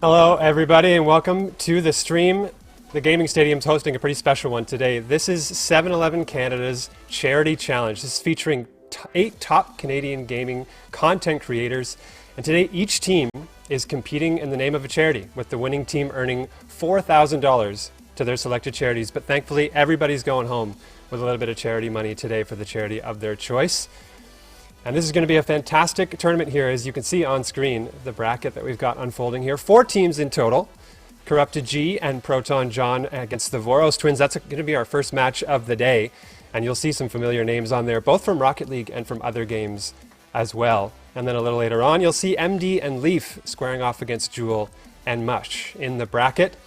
Hello, everybody, and welcome to the stream. The Gaming Stadium's hosting a pretty special one today. This is 7-Eleven Canada's Charity Challenge. This is featuring 8 top Canadian gaming content creators. And today, each team is competing in the name of a charity, with the winning team earning $4,000 to their selected charities. But thankfully, everybody's going home with a little bit of charity money today for the charity of their choice. And this is going to be a fantastic tournament here, as you can see on screen, the bracket that we've got unfolding here. 4 teams in total, Corrupted G and Proton John against the Voros Twins. That's going to be our first match of the day. And you'll see some familiar names on there, both from Rocket League and from other games as well. And then a little later on, you'll see MD and Leaf squaring off against Jewel and Mush in the bracket.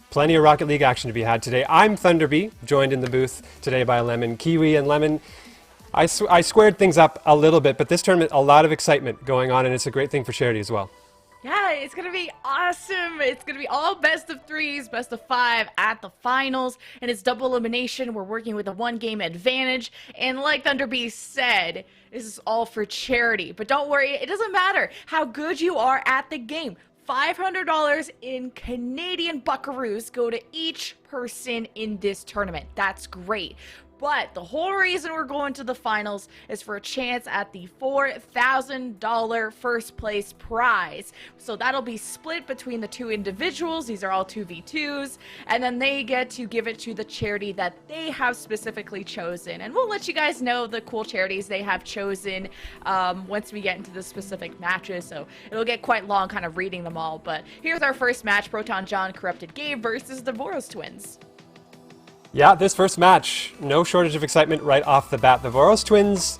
Plenty of Rocket League action to be had today. I'm Thunderbee, joined in the booth today by Lemon, Kiwi, and Lemon. I squared things up a little bit, but this tournament, a lot of excitement going on, and it's a great thing for charity as well. Yeah, it's going to be awesome. It's going to be all best of 3s, best of 5 at the finals, and it's double elimination. We're working with a 1-game advantage, and like Thunderbee said, this is all for charity. But don't worry, it doesn't matter how good you are at the game. $500 in Canadian buckaroos go to each person in this tournament. That's great. But the whole reason we're going to the finals is for a chance at the $4,000 first place prize. So that'll be split between the 2 individuals. These are all 2v2s. And then they get to give it to the charity that they have specifically chosen. And we'll let you guys know the cool charities they have chosen once we get into the specific matches. So it'll get quite long kind of reading them all. But here's our first match, Proton John, Corrupted Gabe versus the Voros Twins. Yeah, this first match, no shortage of excitement right off the bat. The Voros Twins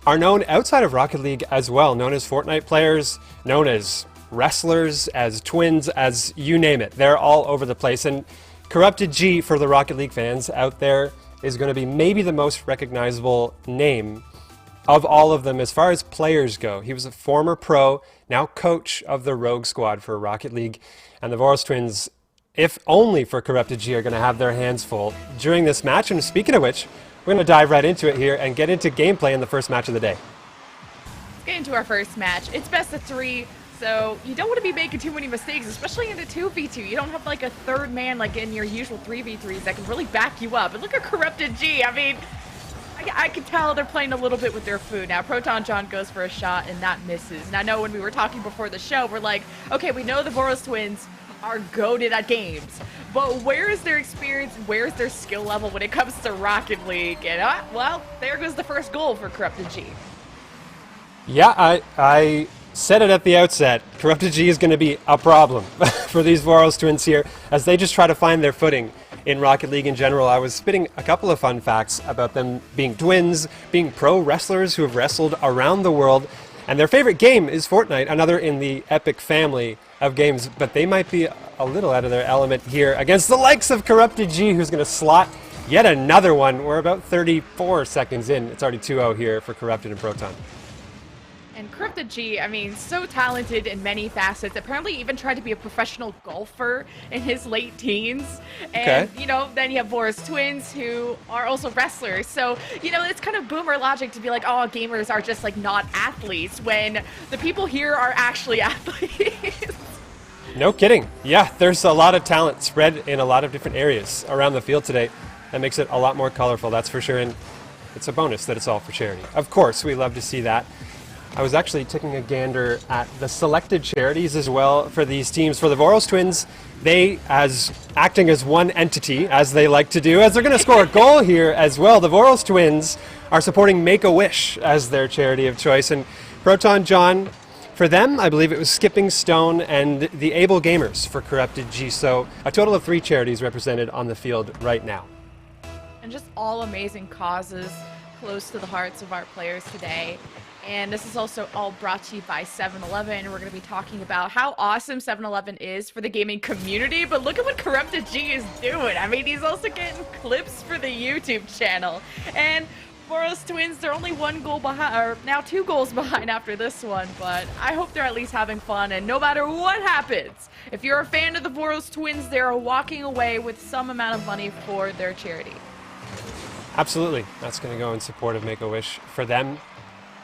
are known outside of Rocket League as well, known as Fortnite players, known as wrestlers, as twins, as you name it. They're all over the place. And Corrupted G, for the Rocket League fans out there, is going to be maybe the most recognizable name of all of them as far as players go. He was a former pro, now coach of the Rogue Squad for Rocket League. And the Voros Twins, if only for Corrupted G, are going to have their hands full during this match. And speaking of which, we're going to dive right into it here and get into gameplay in the first match of the day. Let's get into our first match. It's best of 3, so you don't want to be making too many mistakes, especially in the 2v2. You don't have like a third man like in your usual 3v3s that can really back you up. And look at Corrupted G. I mean, I can tell they're playing a little bit with their food. Now, Proton John goes for a shot, and that misses. And I know when we were talking before the show, we're like, okay, we know the Voros Twins are goated at games, but where is their experience, where's their skill level when it comes to Rocket League? And well, there goes the first goal for Corrupted G. Yeah, I said it at the outset. Corrupted G is going to be a problem for these Voros Twins here as they just try to find their footing in Rocket League in general. I was spitting a couple of fun facts about them being twins, being pro wrestlers who have wrestled around the world, and their favorite game is Fortnite, another in the epic family of games, but they might be a little out of their element here against the likes of Corrupted G, who's going to slot yet another one. We're about 34 seconds in. It's already 2-0 here for Corrupted and Proton. And Corrupted G, I mean, so talented in many facets. Apparently even tried to be a professional golfer in his late teens. And, you know, then you have Voros Twins, who are also wrestlers. So, you know, it's kind of boomer logic to be like, oh, gamers are just, like, not athletes, when the people here are actually athletes. No kidding. Yeah, there's a lot of talent spread in a lot of different areas around the field today. That makes it a lot more colorful, that's for sure. And it's a bonus that it's all for charity. Of course, we love to see that. I was actually taking a gander at the selected charities as well for these teams. For the Voros Twins, they, as acting as one entity, as they like to do, as they're going to score a goal here as well. The Voros Twins are supporting Make-A-Wish as their charity of choice. And Proton John, for them, I believe it was Skipping Stone and the Able Gamers for Corrupted G. So a total of 3 charities represented on the field right now. And just all amazing causes close to the hearts of our players today. And this is also all brought to you by 7-Eleven. We're going to be talking about how awesome 7-Eleven is for the gaming community, but look at what Corrupted G is doing. I mean, he's also getting clips for the YouTube channel. And Voros Twins, they're only 1 goal behind, or now 2 goals behind after this one, but I hope they're at least having fun, and no matter what happens, if you're a fan of the Voros Twins, they're walking away with some amount of money for their charity. Absolutely. That's going to go in support of Make-A-Wish for them.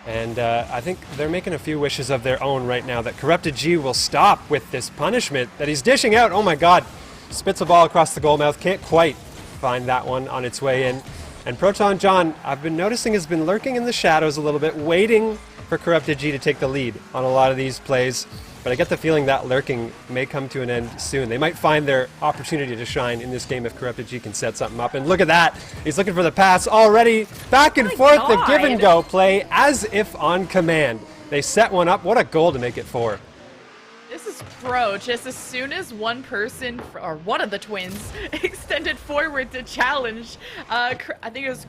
And I think they're making a few wishes of their own right now that Corrupted G will stop with this punishment that he's dishing out. Oh my god. Spits a ball across the goal mouth. Can't quite find that one on its way in. And Proton John, I've been noticing, has been lurking in the shadows a little bit, waiting for Corrupted G to take the lead on a lot of these plays. But I get the feeling that lurking may come to an end soon. They might find their opportunity to shine in this game if Corrupted G can set something up. And look at that. He's looking for the pass already. Back and forth, the give and go play as if on command. They set one up. What a goal to make it 4. This is pro. Just as soon as one person, or one of the twins, extended forward to challenge, I think it was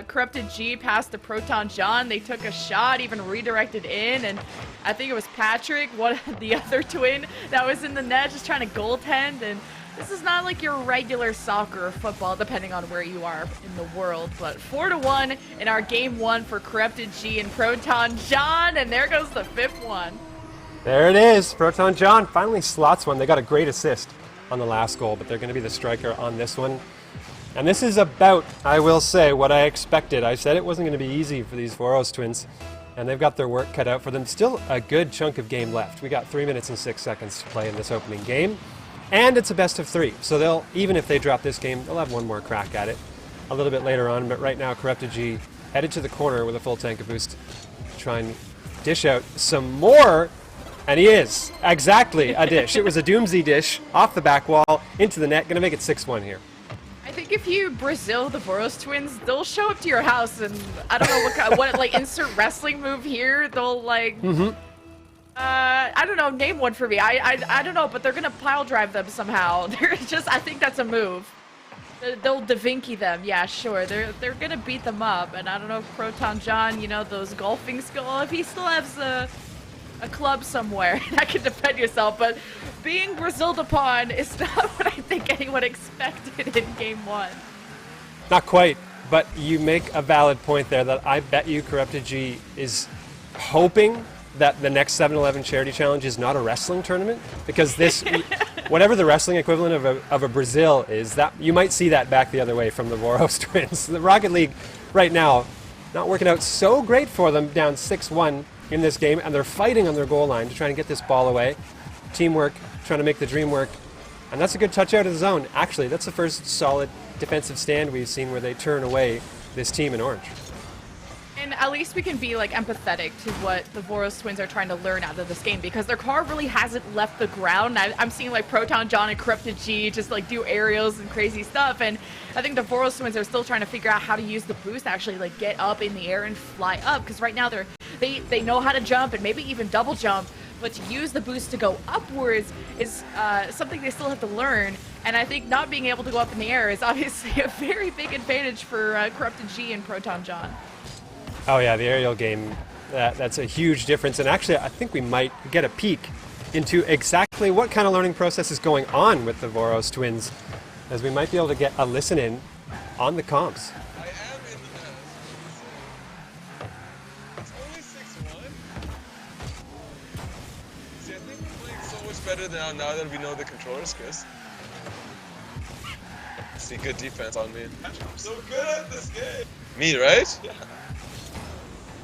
Corrupted G past the Proton John. They took a shot, even redirected in, and I think it was Patrick, one of the other twin, that was in the net just trying to goaltend. And this is not like your regular soccer or football, depending on where you are in the world. But 4-1 in our game 1 for Corrupted G and Proton John, and there goes the 5th one. There it is. Proton John finally slots one. They got a great assist on the last goal, but they're going to be the striker on this one. And this is about, I will say, what I expected. I said it wasn't going to be easy for these Voros twins, and they've got their work cut out for them. Still a good chunk of game left. We got 3 minutes and 6 seconds to play in this opening game, and it's a best of 3. So they'll, even if they drop this game, they'll have one more crack at it a little bit later on. But right now, Corrupted G headed to the corner with a full tank of boost to try and dish out some more. And he is. Exactly a dish. It was a Doomsday dish off the back wall into the net. Going to make it 6-1 here. I think if you Brazil the Voros twins, they'll show up to your house and I don't know what like insert wrestling move here. They'll like, I don't know, name one for me. I don't know, but they're going to pile drive them somehow. They're just, I think that's a move. They'll Da Vinci them, yeah, sure. They're going to beat them up. And I don't know if Proton John, you know, those golfing skills, if he still has a club somewhere that can defend yourself, but being Braziled upon is not what I think anyone expected in game 1. Not quite, but you make a valid point there that I bet you Corrupted G is hoping that the next 7-Eleven charity challenge is not a wrestling tournament, because this, whatever the wrestling equivalent of a Brazil is, that you might see that back the other way from the Voros twins. The Rocket League right now not working out so great for them, down 6-1 in this game, and they're fighting on their goal line to try and get this ball away. Teamwork, trying to make the dream work. And that's a good touch out of the zone. Actually, that's the first solid defensive stand we've seen where they turn away this team in orange. And at least we can be like empathetic to what the Voros twins are trying to learn out of this game, because their car really hasn't left the ground. I'm seeing like Proton John and Corrupted G just like do aerials and crazy stuff, and I think the Voros twins are still trying to figure out how to use the boost to actually like get up in the air and fly up, because right now they know how to jump and maybe even double jump, but to use the boost to go upwards is something they still have to learn. And I think not being able to go up in the air is obviously a very big advantage for Corrupted G and Proton John. Oh yeah, the aerial game, that's a huge difference. And actually, I think we might get a peek into exactly what kind of learning process is going on with the Voros twins, as we might be able to get a listen in on the comps. I am in the net. It's only 6-1. See, I think we're playing so much better now that we know the controllers, Chris. See, good defense on me. I'm so good at this game. Me, right? Yeah.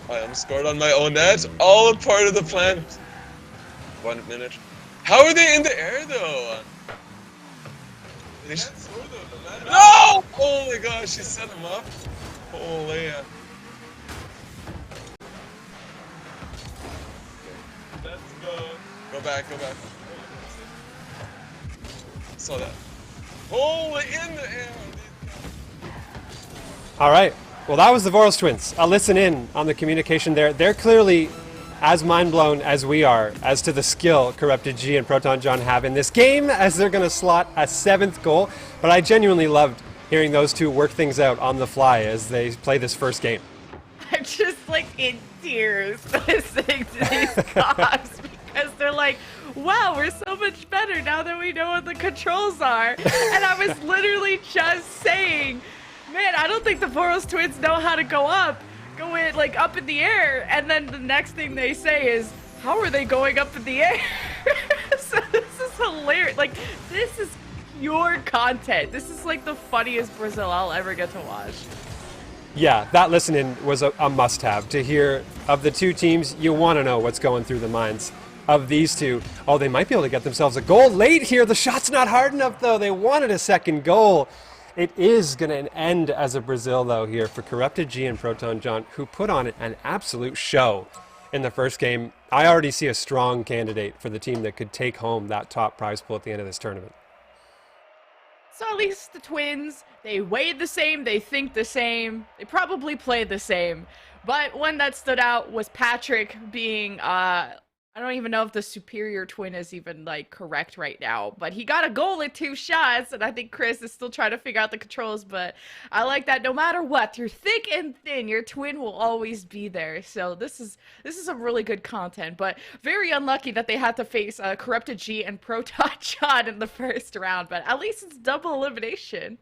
I am scored on my own net. All a part of the plan. 1 minute. How are they in the air though? No! Oh my gosh, she set him up. Holy. Let's go. Go back. Saw that. Holy, in the air. All right. Well, that was the Voros twins. I'll listen in on the communication there. They're clearly as mind-blown as we are as to the skill Corrupted G and Proton John have in this game, as they're going to slot a 7th goal. But I genuinely loved hearing those two work things out on the fly as they play this first game. I'm just like in tears listening to these cops, because they're like, wow, we're so much better now that we know what the controls are. And I was literally just saying, man, I don't think the Voros twins know how to go in like up in the air. And then the next thing they say is, how are they going up in the air? So this is hilarious. Like, this is pure content. This is like the funniest Brazil I'll ever get to watch. Yeah, that listening was a must-have. To hear of the two teams, you want to know what's going through the minds of these two. Oh, they might be able to get themselves a goal late here. The shot's not hard enough, though. They wanted a second goal. It is going to end as a Brazil, though, here for Corrupted G and Proton John, who put on an absolute show in the first game. I already see a strong candidate for the team that could take home that top prize pool at the end of this tournament. So at least the Twins, they weighed the same, they think the same, they probably played the same. But one that stood out was Patrick being, I don't even know if the superior twin is even, like, correct right now. But he got a goal in 2 shots, and I think Chris is still trying to figure out the controls. But I like that no matter what, through thick and thin, your twin will always be there. So this is some really good content. But very unlucky that they had to face Corrupted G and Proton John in the first round. But at least it's double elimination.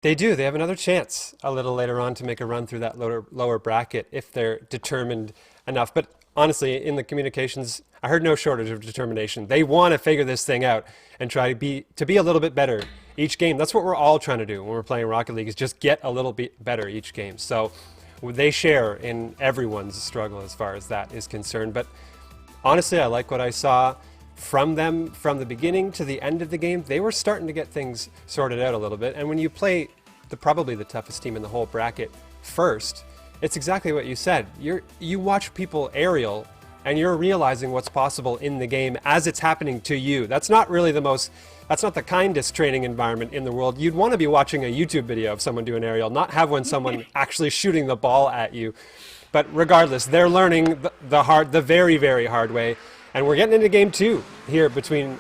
They do. They have another chance a little later on to make a run through that lower bracket if they're determined enough. But honestly, in the communications, I heard no shortage of determination. They want to figure this thing out and try to be a little bit better each game. That's what we're all trying to do when we're playing Rocket League, is just get a little bit better each game. So they share in everyone's struggle as far as that is concerned. But honestly, I like what I saw from them from the beginning to the end of the game. They were starting to get things sorted out a little bit. And when you play probably the toughest team in the whole bracket first, it's exactly what you said. You watch people aerial and you're realizing what's possible in the game as it's happening to you. That's not the kindest training environment in the world. You'd want to be watching a YouTube video of someone doing aerial, not have someone actually shooting the ball at you. But regardless, they're learning the very, very hard way. And we're getting into game 2 here between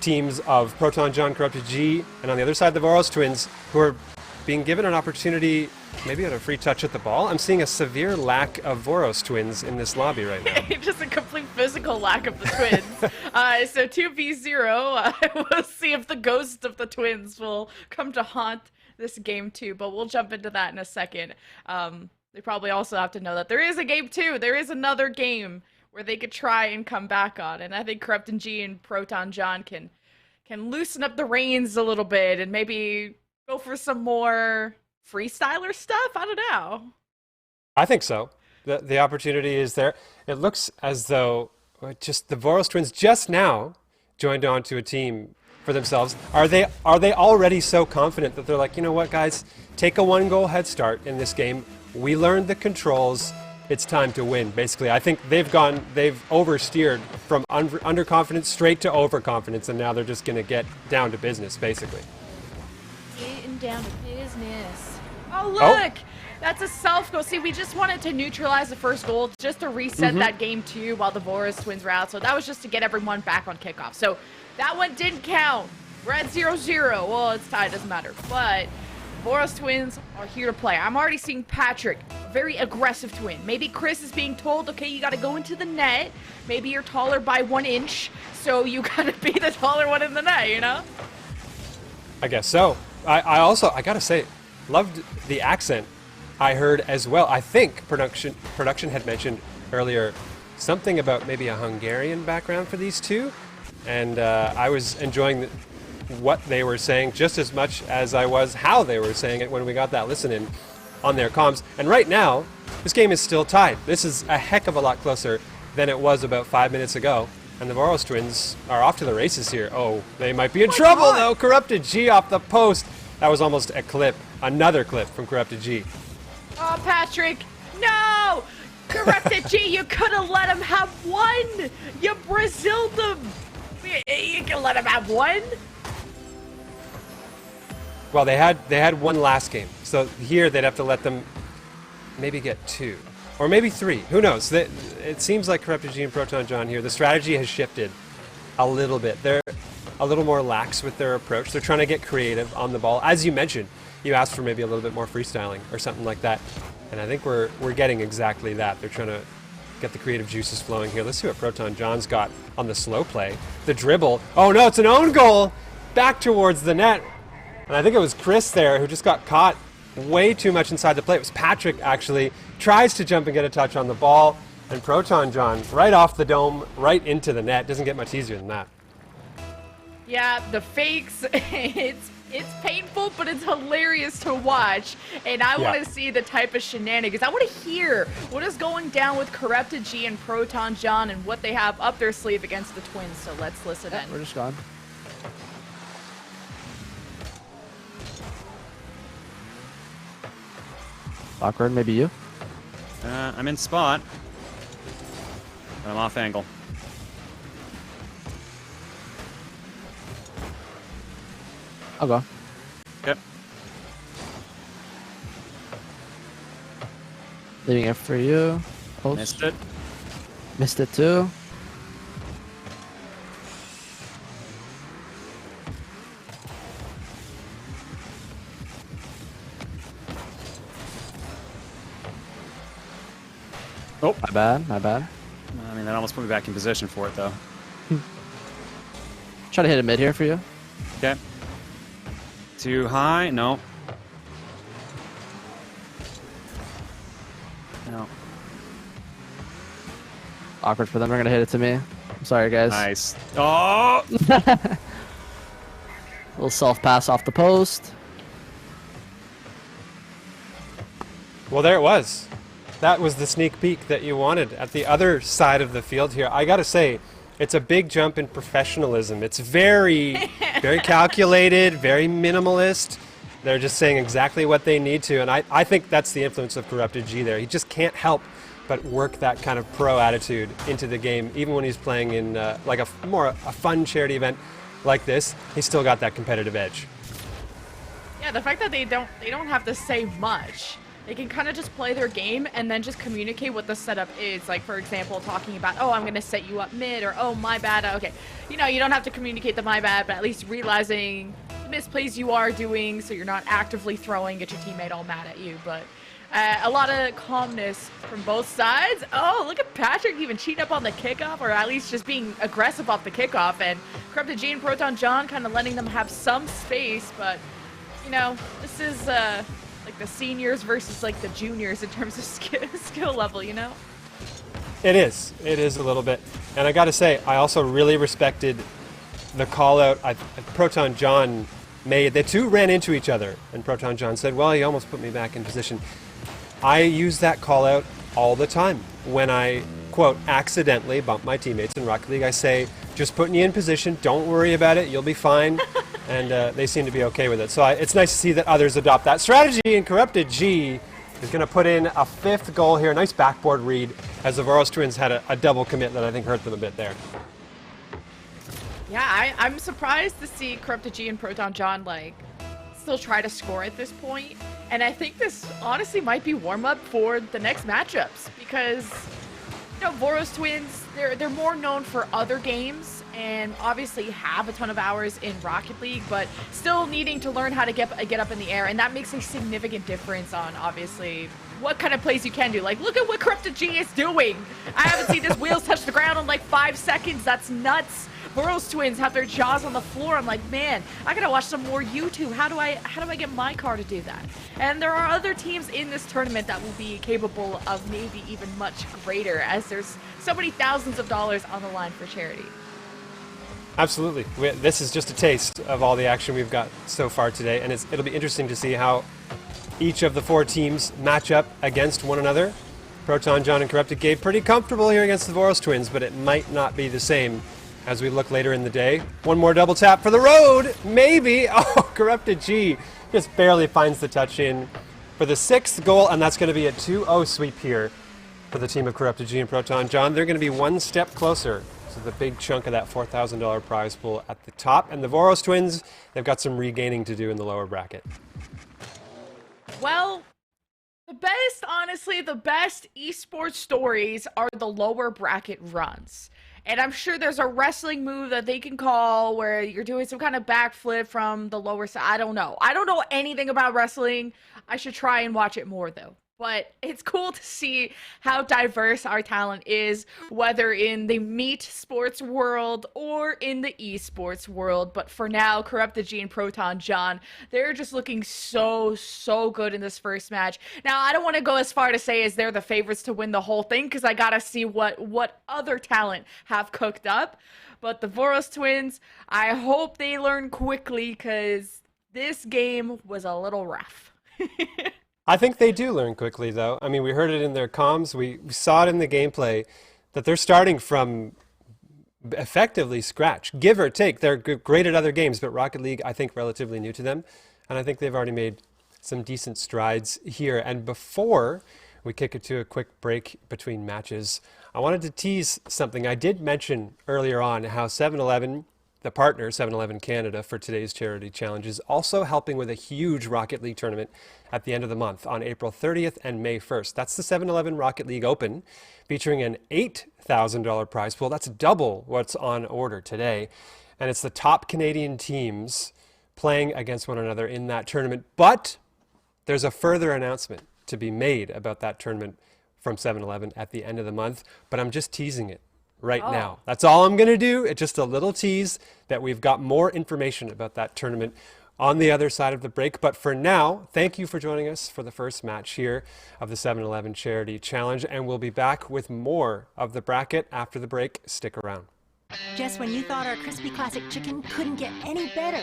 teams of Proton John, Corrupted G, and on the other side, the Voros twins, who are being given an opportunity, maybe at a free touch at the ball. I'm seeing a severe lack of Voros twins in this lobby right now. Just a complete physical lack of the twins. So 2v0, we'll see if the ghost of the twins will come to haunt this game 2, but we'll jump into that in a second. They probably also have to know that there is a game 2. There is another game where they could try and come back on. And I think Corrupted G and Proton John can loosen up the reins a little bit and maybe go for some more freestyler stuff. I don't know. I think so. The opportunity is there. It looks as though just the Voros twins just now joined on to a team for themselves. Are they already so confident that they're like, you know what, guys, take a 1-goal head start in this game. We learned the controls. It's time to win, basically. I think they've oversteered from underconfidence straight to overconfidence, and now they're just going to get down to business, basically. Getting down to business. Oh, look! That's a self-goal. See, we just wanted to neutralize the first goal just to reset that game 2 while the Voros twins were out. So that was just to get everyone back on kickoff. So that one didn't count. We're at 0-0. Well, it's tied. Doesn't matter. But Voros twins are here to play. I'm already seeing Patrick, a very aggressive twin. Maybe Chris is being told, okay, you got to go into the net. Maybe you're taller by 1 inch, so you got to be the taller one in the net, you know? I guess so. I also, I got to say, loved the accent I heard as well. I think production had mentioned earlier something about maybe a Hungarian background for these two. And I was enjoying what they were saying just as much as I was how they were saying it when we got that listen in on their comms. And right now, this game is still tied. This is a heck of a lot closer than it was about 5 minutes ago. And the Voros twins are off to the races here. Oh, they might be in trouble though. Corrupted G off the post. That was almost a clip. Another clip from Corrupted G. Oh, Patrick, no! Corrupted G, you could have let him have 1. You Braziled him. You can let him have 1. Well, they had 1 last game, so here they'd have to let them maybe get 2, or maybe 3. Who knows? It seems like Corrupted G and Proton John here, the strategy has shifted a little bit. They're a little more lax with their approach. They're trying to get creative on the ball. As you mentioned, you asked for maybe a little bit more freestyling or something like that, and I think we're getting exactly that. They're trying to get the creative juices flowing here. Let's see what Proton John's got on the slow play. The dribble. Oh no, it's an own goal! Back towards the net. And I think it was Chris there who just got caught way too much inside the play. It was Patrick, actually. Tries to jump and get a touch on the ball. And Proton John, right off the dome, right into the net. Doesn't get much easier than that. Yeah, the fakes, It's painful, but it's hilarious to watch. And I want to see the type of shenanigans. I want to hear what is going down with Corrupted G and Proton John and what they have up their sleeve against the Twins. So let's listen in. We're just gone. Awkward, maybe you? I'm in spot. But I'm off angle. I'll go. Okay. Leaving it for you. Post. Missed it. Missed it too. Oh. My bad, my bad. I mean, that almost put me back in position for it, though. Try to hit a mid here for you. Okay. Too high? No. No. Awkward for them. They're gonna hit it to me. I'm sorry, guys. Nice. Oh! Little self pass off the post. Well, there it was. That was the sneak peek that you wanted at the other side of the field here. I got to say, it's a big jump in professionalism. It's very, very calculated, very minimalist. They're just saying exactly what they need to, and I think that's the influence of Corrupted G there. He just can't help but work that kind of pro attitude into the game, even when he's playing in like a fun charity event like this. He's still got that competitive edge. Yeah, the fact that they don't have to say much. They can kind of just play their game and then just communicate what the setup is. Like, for example, talking about, oh, I'm going to set you up mid, or, oh, my bad. Okay, you know, you don't have to communicate the my bad, but at least realizing the misplays you are doing so you're not actively throwing, get your teammate all mad at you. But a lot of calmness from both sides. Oh, look at Patrick even cheating up on the kickoff, or at least just being aggressive off the kickoff. And Corrupted G and Proton John kind of letting them have some space. But, you know, this is like the seniors versus like the juniors in terms of skill level, you know? It is a little bit. And I gotta say, I also really respected the call out Proton John made. The two ran into each other, and Proton John said, well, he almost put me back in position. I use that call out all the time. When I, quote, accidentally bump my teammates in Rocket League, I say, just putting you in position, don't worry about it, you'll be fine. And they seem to be okay with it. So it's nice to see that others adopt that strategy, and Corrupted G is going to put in a fifth goal here. Nice backboard read, as the Voros Twins had a double commit that I think hurt them a bit there. Yeah, I'm surprised to see Corrupted G and Proton John, like, still try to score at this point. And I think this honestly might be warm-up for the next matchups, because, you know, Voros Twins, they're more known for other games and obviously have a ton of hours in Rocket League, but still needing to learn how to get up in the air, and that makes a significant difference on, obviously, what kind of plays you can do. Like, look at what Corrupted G is doing. I haven't seen his wheels touch the ground in like 5 seconds. That's nuts. Voros Twins have their jaws on the floor. I'm like, man, I gotta watch some more YouTube. How do I get my car to do that? And there are other teams in this tournament that will be capable of maybe even much greater, as there's so many thousands of dollars on the line for charity. Absolutely. This is just a taste of all the action we've got so far today, and it'll be interesting to see how each of the 4 teams match up against one another. Proton John and Corrupted Gabe pretty comfortable here against the Voros Twins, but it might not be the same as we look later in the day. One more double tap for the road, maybe. Oh, Corrupted G just barely finds the touch in for the 6th goal, and that's going to be a 2-0 sweep here for the team of Corrupted G and Proton John. They're going to be one step closer to the big chunk of that $4,000 prize pool at the top. And the Voros Twins, they've got some regaining to do in the lower bracket. Well, honestly, the best esports stories are the lower bracket runs. And I'm sure there's a wrestling move that they can call where you're doing some kind of backflip from the lower side. I don't know. I don't know anything about wrestling. I should try and watch it more, though. But it's cool to see how diverse our talent is, whether in the meat sports world or in the esports world. But for now, Corrupted G and Proton John, they're just looking so good in this first match. Now, I don't want to go as far to say as they're the favorites to win the whole thing, because I gotta see what other talent have cooked up. But the Voros Twins, I hope they learn quickly, because This game was a little rough. I think they do learn quickly, though. I mean, we heard it in their comms. We saw it in the gameplay that they're starting from effectively scratch, give or take. They're great at other games, but Rocket League, I think, relatively new to them. And I think they've already made some decent strides here. And before we kick it to a quick break between matches, I wanted to tease something. I did mention earlier on how 7-Eleven, the partner, 7-Eleven Canada, for today's charity challenge, is also helping with a huge Rocket League tournament at the end of the month on April 30th and May 1st. That's the 7-Eleven Rocket League Open, featuring an $8,000 prize pool. That's double what's on order today. And it's the top Canadian teams playing against one another in that tournament. But there's a further announcement to be made about that tournament from 7-Eleven at the end of the month, but I'm just teasing it right now. That's all I'm going to do. It's just a little tease that we've got more information about that tournament on the other side of the break. But for now, thank you for joining us for the first match here of the 7-Eleven Charity Challenge, and we'll be back with more of the bracket after the break. Stick around. Just when you thought our crispy classic chicken couldn't get any better.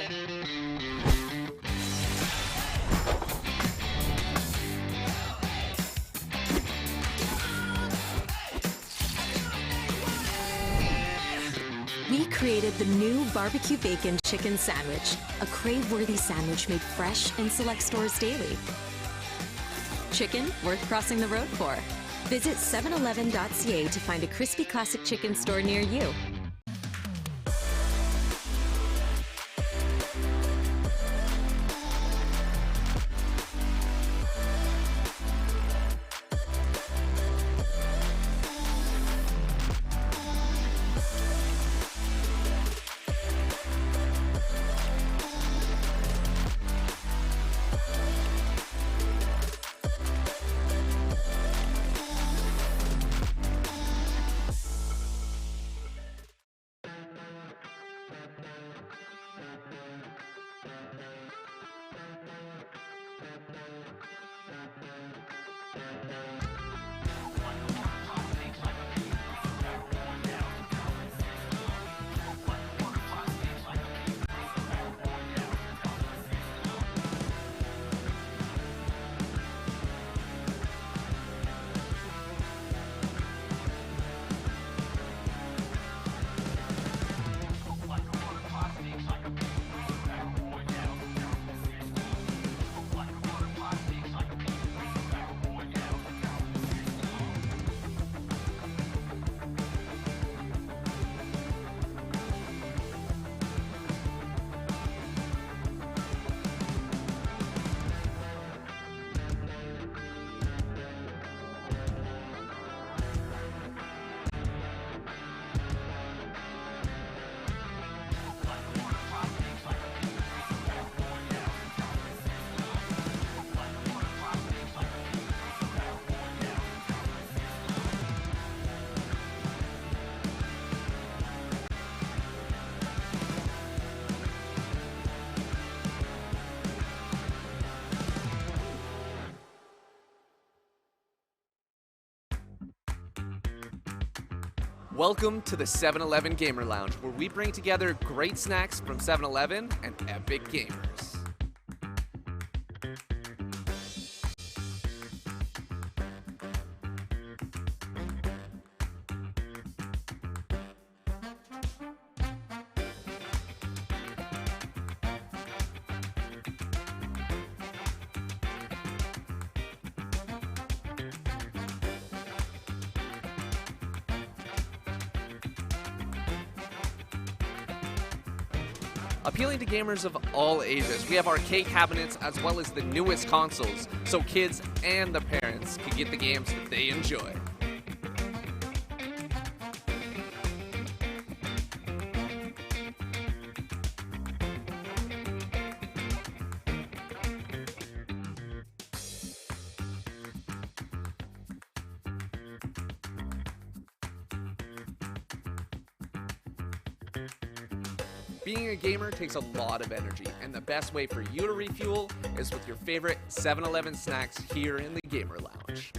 We created the new barbecue bacon chicken sandwich, a crave-worthy sandwich made fresh in select stores daily. Chicken worth crossing the road for. Visit 711.ca to find a crispy classic chicken store near you. Welcome to the 7-Eleven Gamer Lounge, where we bring together great snacks from 7-Eleven and epic gamers. Appealing to gamers of all ages, we have arcade cabinets as well as the newest consoles, so kids and the parents can get the games that they enjoy. Being a gamer takes a lot of energy, and the best way for you to refuel is with your favorite 7-Eleven snacks here in the Gamer Lounge.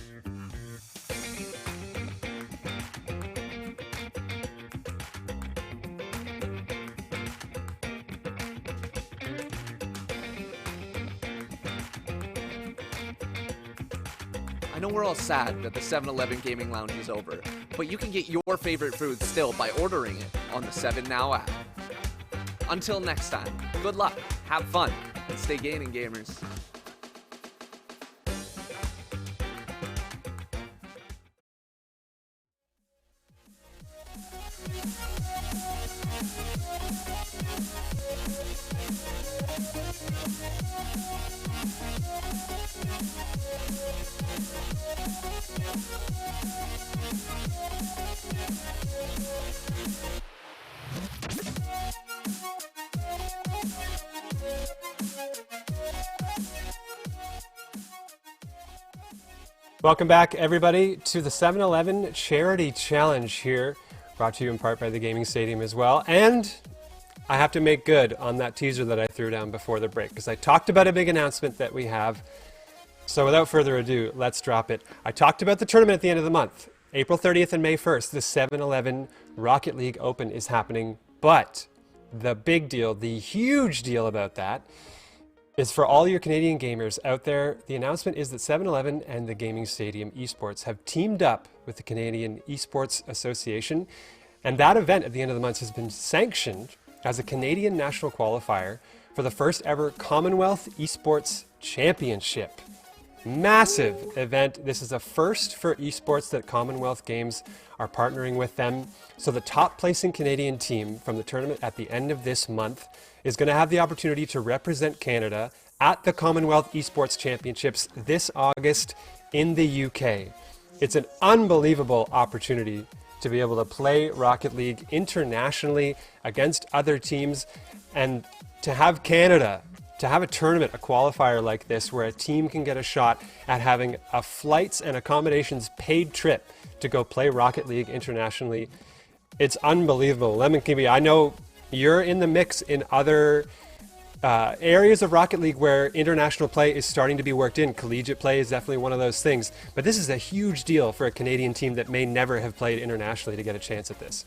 I know we're all sad that the 7-Eleven Gaming Lounge is over, but you can get your favorite food still by ordering it on the 7 Now app. Until next time, good luck, have fun, and stay gaming, gamers. Welcome back, everybody, to the 7-Eleven Charity Challenge here, brought to you in part by the Gaming Stadium as well. And I have to make good on that teaser that I threw down before the break, because I talked about a big announcement that we have. So without further ado, let's drop it. I talked about the tournament at the end of the month. April 30th and May 1st, the 7-Eleven Rocket League Open is happening. But the big deal, the huge deal about that, is for all your Canadian gamers out there. The announcement is that 7-Eleven and the Gaming Stadium Esports have teamed up with the Canadian Esports Association, and that event at the end of the month has been sanctioned as a Canadian national qualifier for the first ever Commonwealth Esports Championship. Massive event. This is a first for esports that Commonwealth Games are partnering with them. So the top placing Canadian team from the tournament at the end of this month is going to have the opportunity to represent Canada at the Commonwealth Esports Championships this August in the UK. It's an unbelievable opportunity to be able to play Rocket League internationally against other teams, and to have Canada, to have a tournament, a qualifier like this, where a team can get a shot at having a flights and accommodations paid trip to go play Rocket League internationally. It's unbelievable. Lemon Kiwi, I know you're in the mix in other areas of Rocket League where international play is starting to be worked in. Collegiate play is definitely one of those things. But this is a huge deal for a Canadian team that may never have played internationally to get a chance at this.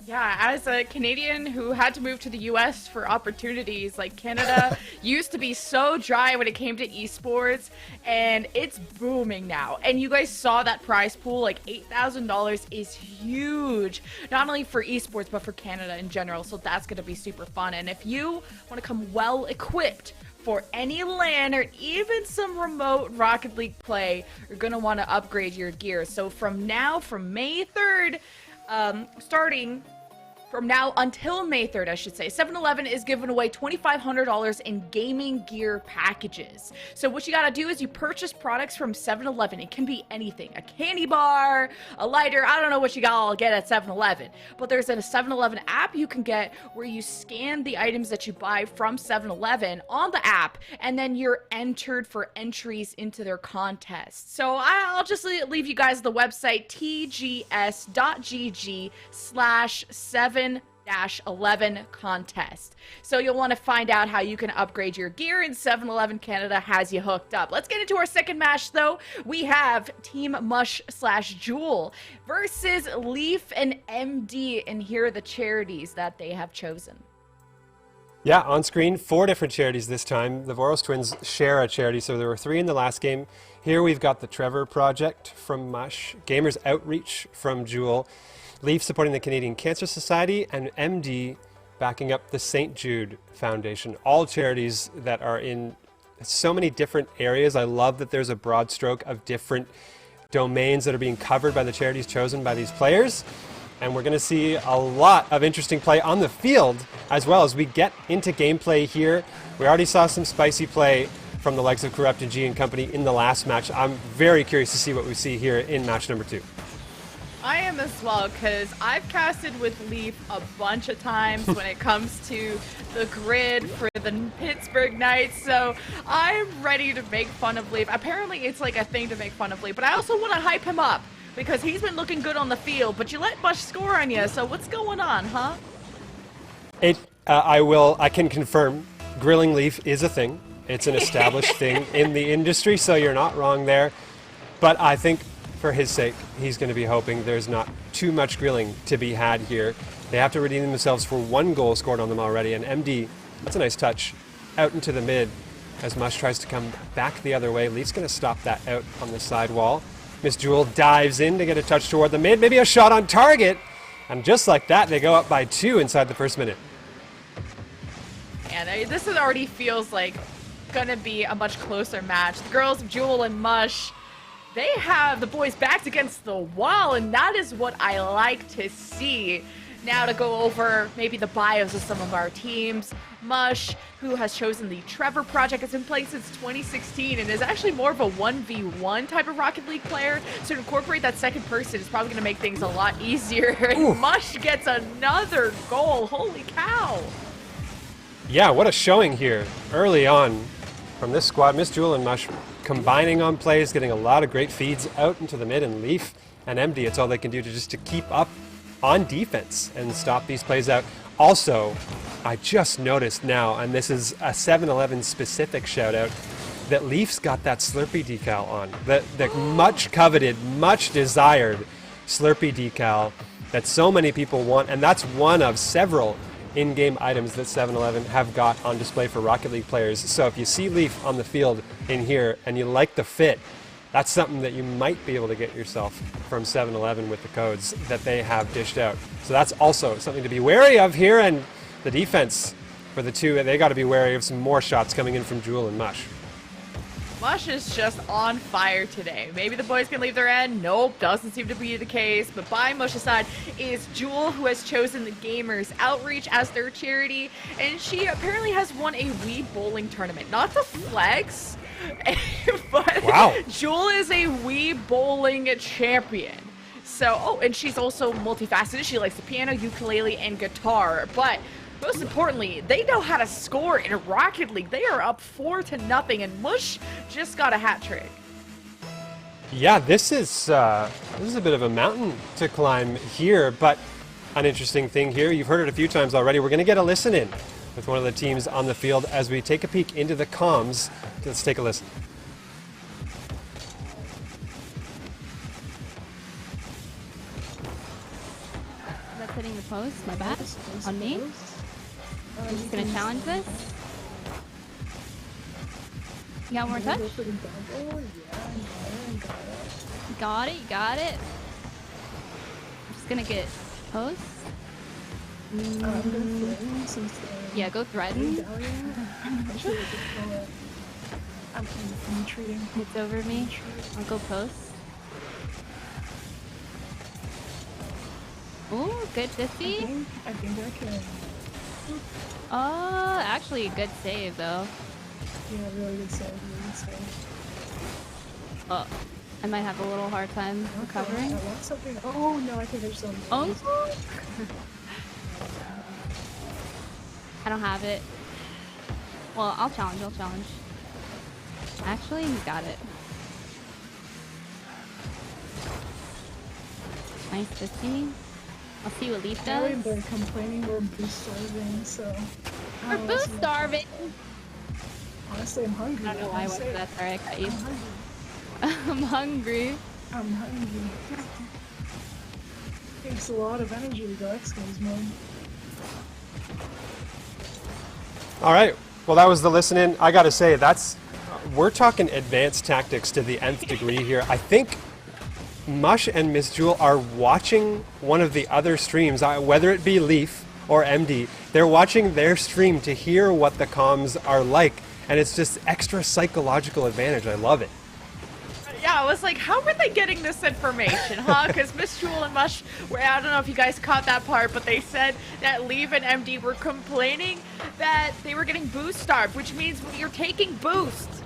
Yeah, as a Canadian who had to move to the US for opportunities, like Canada used to be so dry when it came to esports, and it's booming now. And you guys saw that prize pool, like $8,000 is huge, not only for esports, but for Canada in general. So that's going to be super fun. And if you want to come well equipped for any LAN or even some remote Rocket League play, you're going to want to upgrade your gear. So from May 3rd, starting from now until May 3rd, I should say, 7-Eleven is giving away $2,500 in gaming gear packages. So what you gotta do is you purchase products from 7-Eleven. It can be anything, a candy bar, a lighter, I don't know what you gotta get at 7-Eleven. But there's a 7-Eleven app you can get where you scan the items that you buy from 7-Eleven on the app, and then you're entered for entries into their contest. So I'll just leave you guys the website, tgs.gg/7-11 contest. So you'll want to find out how you can upgrade your gear, and 7-Eleven Canada has you hooked up. Let's get into our second match, though. We have Team Mush/Jewel versus Leaf and MD, and here are the charities that they have chosen. Yeah, on screen, 4 different charities this time. The Voros twins share a charity, so there were 3 in the last game. Here we've got the Trevor Project from Mush, Gamers Outreach from Jewel, Leaf supporting the Canadian Cancer Society, and MD backing up the St. Jude Foundation. All charities that are in so many different areas. I love that there's a broad stroke of different domains that are being covered by the charities chosen by these players. And we're going to see a lot of interesting play on the field as well as we get into gameplay here. We already saw some spicy play from the likes of Corrupted G and company in the last match. I'm very curious to see what we see here in match number 2. I am as well, because I've casted with Leaf a bunch of times when it comes to the grid for the Pittsburgh Knights, so I'm ready to make fun of Leaf. Apparently it's like a thing to make fun of Leaf, but I also want to hype him up because he's been looking good on the field, but you let Mush score on you, so what's going on, huh? I can confirm grilling Leaf is a thing. It's an established thing in the industry, so you're not wrong there. But I think for his sake, he's going to be hoping there's not too much grilling to be had here. They have to redeem themselves for 1 goal scored on them already, and MD, that's a nice touch, out into the mid. as Mush tries to come back the other way. Leaf's going to stop that out on the side wall. Miss Jewel dives in to get a touch toward the mid, maybe a shot on target. And just like that, they go up by 2 inside the first minute. And this already feels like gonna be a much closer match. The girls, Jewel and Mush, they have the boys backed against the wall, and that is what I like to see. Now to go over maybe the bios of some of our teams. Mush, who has chosen the Trevor project, has been playing since 2016 and is actually more of a 1v1 type of Rocket League player. So to incorporate that second person is probably going to make things a lot easier. And Mush gets another goal. Holy cow. Yeah, what a showing here early on from this squad. Miss Jewel and Mush combining on plays, getting a lot of great feeds out into the mid, and Leaf and MD, it's all they can do to keep up on defense and stop these plays out. Also, I just noticed now, and this is a 7-Eleven specific shout out, that Leaf's got that Slurpee decal on. The much coveted, much desired Slurpee decal that so many people want, and that's one of several in-game items that 7-Eleven have got on display for Rocket League players. So if you see Leaf on the field in here and you like the fit, that's something that you might be able to get yourself from 7-Eleven with the codes that they have dished out. So that's also something to be wary of here, and the defense for the two, they got to be wary of some more shots coming in from Jewel and Mush. Mush is just on fire today. Maybe the boys can leave their end. Nope, doesn't seem to be the case. But by Mush's side is Jewel, who has chosen the Gamers Outreach as their charity. And she apparently has won a Wii bowling tournament. Not the flex, but wow. Jewel is a Wii bowling champion. So, and she's also multifaceted. She likes the piano, ukulele, and guitar. But most importantly, they know how to score in Rocket League. They are up 4-0, and Mush just got a hat trick. Yeah, this is a bit of a mountain to climb here, but an interesting thing here, you've heard it a few times already, we're going to get a listen in with one of the teams on the field as we take a peek into the comms. Let's take a listen. That's hitting the post, my bad, on me. I'm just gonna challenge this. You got more touch? Got it, you got it. I'm just gonna get post. Yeah, go threaten. It's over me. I'll go post. Ooh, good 50. I think I can. Actually, a good save though. Yeah, really good save, really good save. Oh, I might have a little hard time recovering. I want something. Oh no, I think there's something. Oh! I don't have it. Well, I'll challenge, Actually, he's got it. Nice 50. I'll see what Leaf does. They're complaining we're boost starving, so... We're boost starving! Honestly, I'm hungry. I don't know why I went for that. Sorry, I cut you. I'm hungry. I'm hungry. Takes a lot of energy to go X-Games mode. All right, well that was the listen in. I gotta say, we're talking advanced tactics to the nth degree here. I think Mush and Miss Jewel are watching one of the other streams, whether it be Leaf or MD. They're watching their stream to hear what the comms are like, and it's just extra psychological advantage. I love it. Yeah, I was like, how were they getting this information, huh? Because Miss Jewel and Mush I don't know if you guys caught that part, but they said that Leaf and MD were complaining that they were getting boost starved, which means you're taking boosts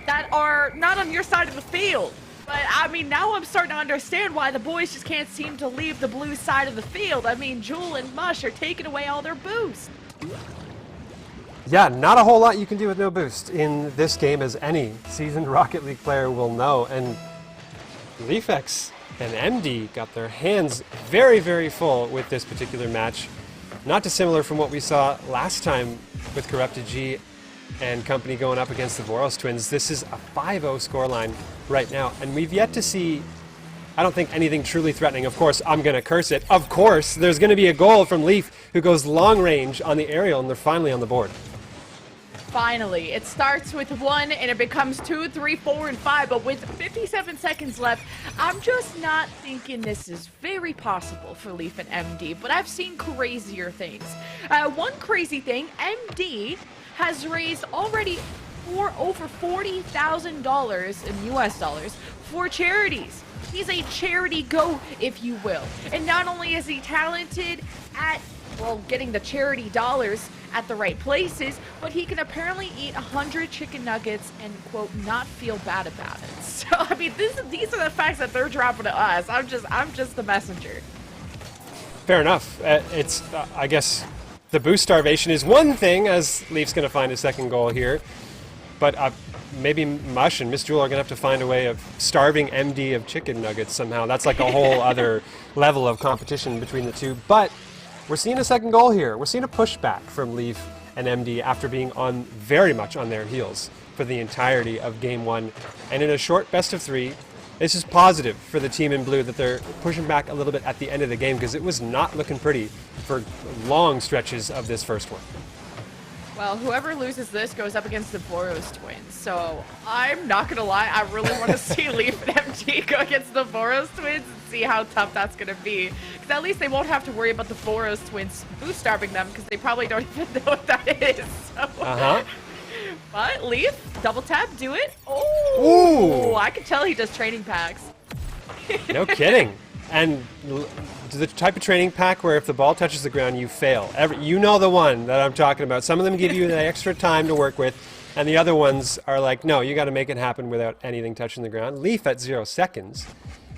that are not on your side of the field. But, I mean, now I'm starting to understand why the boys just can't seem to leave the blue side of the field. I mean, Jewel and Mush are taking away all their boosts. Yeah, not a whole lot you can do with no boost in this game, as any seasoned Rocket League player will know. And Leafex and MD got their hands very, very full with this particular match. Not dissimilar from what we saw last time with Corrupted G and company going up against the Voros twins. This is a 5-0 scoreline right now, and we've yet to see, I don't think, anything truly threatening. Of course, I'm going to curse it. Of course, there's going to be a goal from Leaf, who goes long range on the aerial, and they're finally on the board. finally. It starts with 1 and it becomes 2, 3, 4, and 5, but with 57 seconds left, I'm just not thinking this is very possible for Leaf and MD, but I've seen crazier things. One crazy thing, MD has raised already over $40,000 in US dollars for charities. He's a charity goat, if you will. And not only is he talented at, well, getting the charity dollars at the right places, but he can apparently eat 100 chicken nuggets and, quote, not feel bad about it. So, I mean, these are the facts that they're dropping to us. I'm just the messenger. Fair enough. It's, I guess, the boost starvation is one thing, as Leaf's going to find his second goal here. But maybe Mush and Miss Jewel are going to have to find a way of starving MD of chicken nuggets somehow. That's like a whole other level of competition between the two. But we're seeing a second goal here. We're seeing a pushback from Leaf and MD after being on very much on their heels for the entirety of Game 1. And in a short best of 3, this is positive for the team in blue that they're pushing back a little bit at the end of the game, because it was not looking pretty for long stretches of this first one. Well, whoever loses this goes up against the Boros twins. So I'm not going to lie, I really want to see Leaf and MD go against the Boros twins and see how tough that's going to be. Because at least they won't have to worry about the Boros twins boost starving them, because they probably don't even know what that is. So. But Leaf, double tap, do it. Oh, I can tell he does training packs. No kidding. And the type of training pack where if the ball touches the ground, you fail. You know the one that I'm talking about. Some of them give you the extra time to work with, and the other ones are like, no, you got to make it happen without anything touching the ground. Leaf at 0 seconds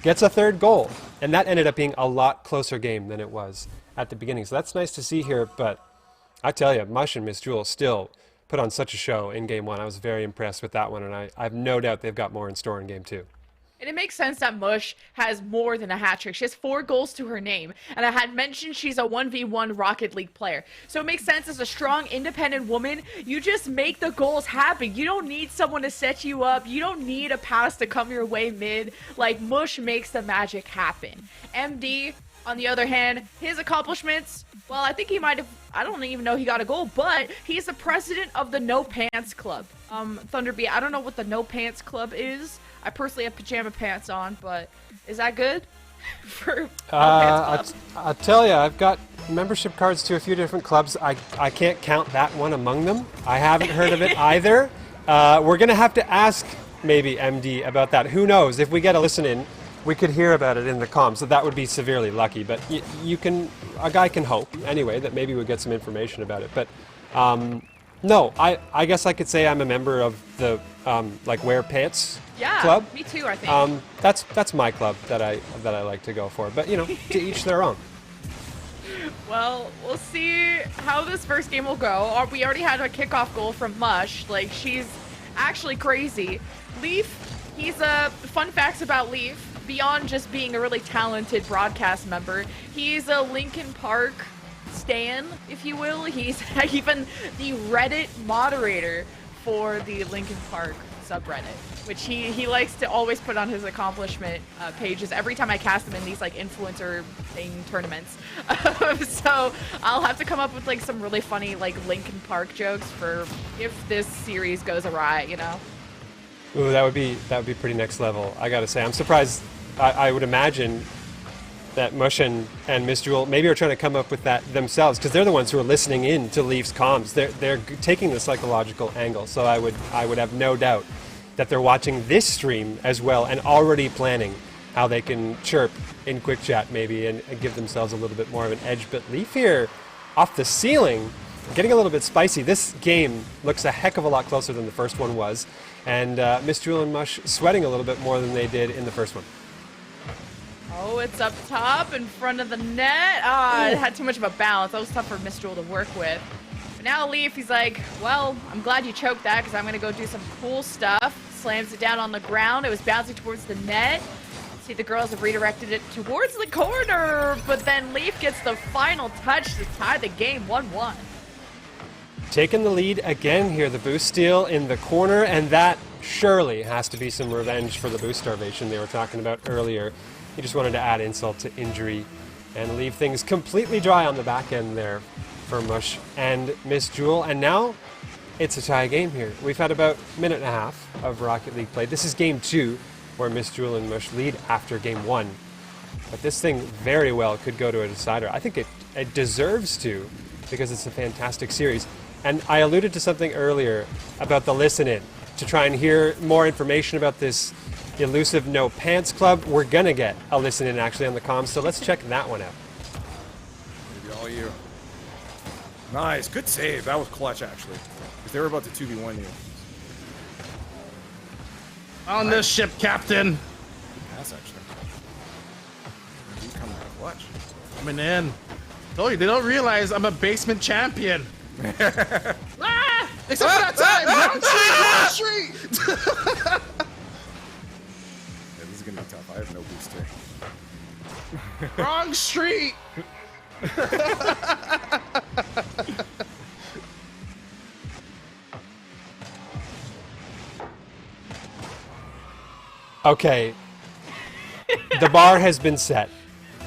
gets a third goal, and that ended up being a lot closer game than it was at the beginning. So that's nice to see here, but I tell you, Mush and Miss Jewel still put on such a show in Game 1. I was very impressed with that one, and I have no doubt they've got more in store in Game 2. And it makes sense that Mush has more than a hat trick. She has 4 goals to her name. And I had mentioned she's a 1v1 Rocket League player. So it makes sense as a strong, independent woman, you just make the goals happen. You don't need someone to set you up. You don't need a pass to come your way mid. Like, Mush makes the magic happen. MD, on the other hand, his accomplishments, well, I think he might have, I don't even know he got a goal, but he's the president of the No Pants Club. Thunderbee, I don't know what the No Pants Club is. I personally have pajama pants on, but is that good for No Pants Club? I'll tell you, I've got membership cards to a few different clubs. I can't count that one among them. I haven't heard of it either. We're going to have to ask maybe MD about that. Who knows? If we get a listen in, we could hear about it in the comms, so that would be severely lucky. But a guy can hope, anyway, that maybe we'll get some information about it. But no, I guess I could say I'm a member of the like Wear Pants club. Me too, I think. That's my club that I like to go for. But, you know, to each their own. Well, we'll see how this first game will go. We already had a kickoff goal from Mush. Like, she's actually crazy. Leaf, he's fun facts about Leaf. Beyond just being a really talented broadcast member, he's a Linkin Park stan, if you will. He's even the Reddit moderator for the Linkin Park subreddit, which he likes to always put on his accomplishment pages every time I cast him in these like influencer thing tournaments. So I'll have to come up with like some really funny like Linkin Park jokes for if this series goes awry, you know. Ooh, that would be pretty next level. I gotta say, I'm surprised. I would imagine that Mush and Miss Jewel maybe are trying to come up with that themselves, because they're the ones who are listening in to Leaf's comms. They're taking the psychological angle. So I would have no doubt that they're watching this stream as well and already planning how they can chirp in quick chat maybe and give themselves a little bit more of an edge. But Leaf here, off the ceiling, getting a little bit spicy. This game looks a heck of a lot closer than the first one was, and Miss Jewel and Mush sweating a little bit more than they did in the first one. Oh, it's up top in front of the net. It had too much of a bounce. That was tough for Miss Jewel to work with. But now Leaf, he's like, well, I'm glad you choked that, because I'm going to go do some cool stuff. Slams it down on the ground. It was bouncing towards the net. See, the girls have redirected it towards the corner, but then Leaf gets the final touch to tie the game 1-1. Taking the lead again here, the boost steal in the corner, and that surely has to be some revenge for the boost starvation they were talking about earlier. He just wanted to add insult to injury and leave things completely dry on the back end there for Mush and Miss Jewel. And now it's a tie game here. We've had about a minute and a half of Rocket League played. This is game 2, where Miss Jewel and Mush lead after game 1. But this thing very well could go to a decider. I think it deserves to, because it's a fantastic series. And I alluded to something earlier about the listen-in, to try and hear more information about this elusive No Pants Club. We're going to get a listen-in actually on the comms, so let's check that one out. Maybe all you. Nice, good save. That was clutch, actually. Because they were about to 2v1 you. On this ship, Captain. Good pass, actually. He's coming out clutch. Coming in. Told you, they don't realize I'm a basement champion. Ah! Except for that time! Wrong street! Yeah, this is gonna be tough. I have no boost here. Wrong street! Okay. The bar has been set.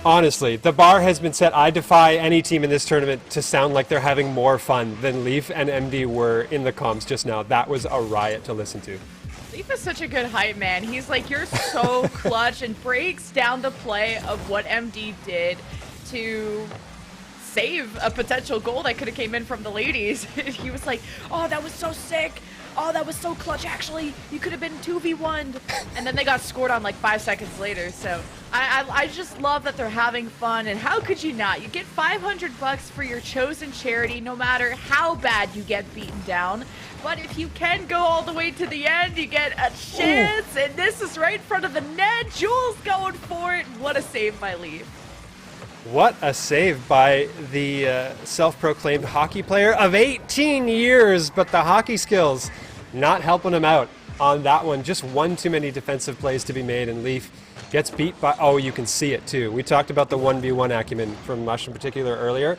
Honestly, the bar has been set. I defy any team in this tournament to sound like they're having more fun than Leaf and MD were in the comms just now. That was a riot to listen to. Leaf is such a good hype man. He's like, you're so clutch, and breaks down the play of what MD did to save a potential goal that could have came in from the ladies. He was like, oh, that was so sick. Oh, that was so clutch, actually. You could have been 2v1'd. And then they got scored on like 5 seconds later. So I just love that they're having fun. And how could you not? You get $500 for your chosen charity, no matter how bad you get beaten down. But if you can go all the way to the end, you get a chance. Ooh. And this is right in front of the net. Jules going for it. What a save by Leaf. What a save by the self-proclaimed hockey player of 18 years, but the hockey skills not helping him out on that one. Just one too many defensive plays to be made, and Leaf gets beat by, oh, you can see it too. We talked about the 1v1 acumen from Mush in particular earlier.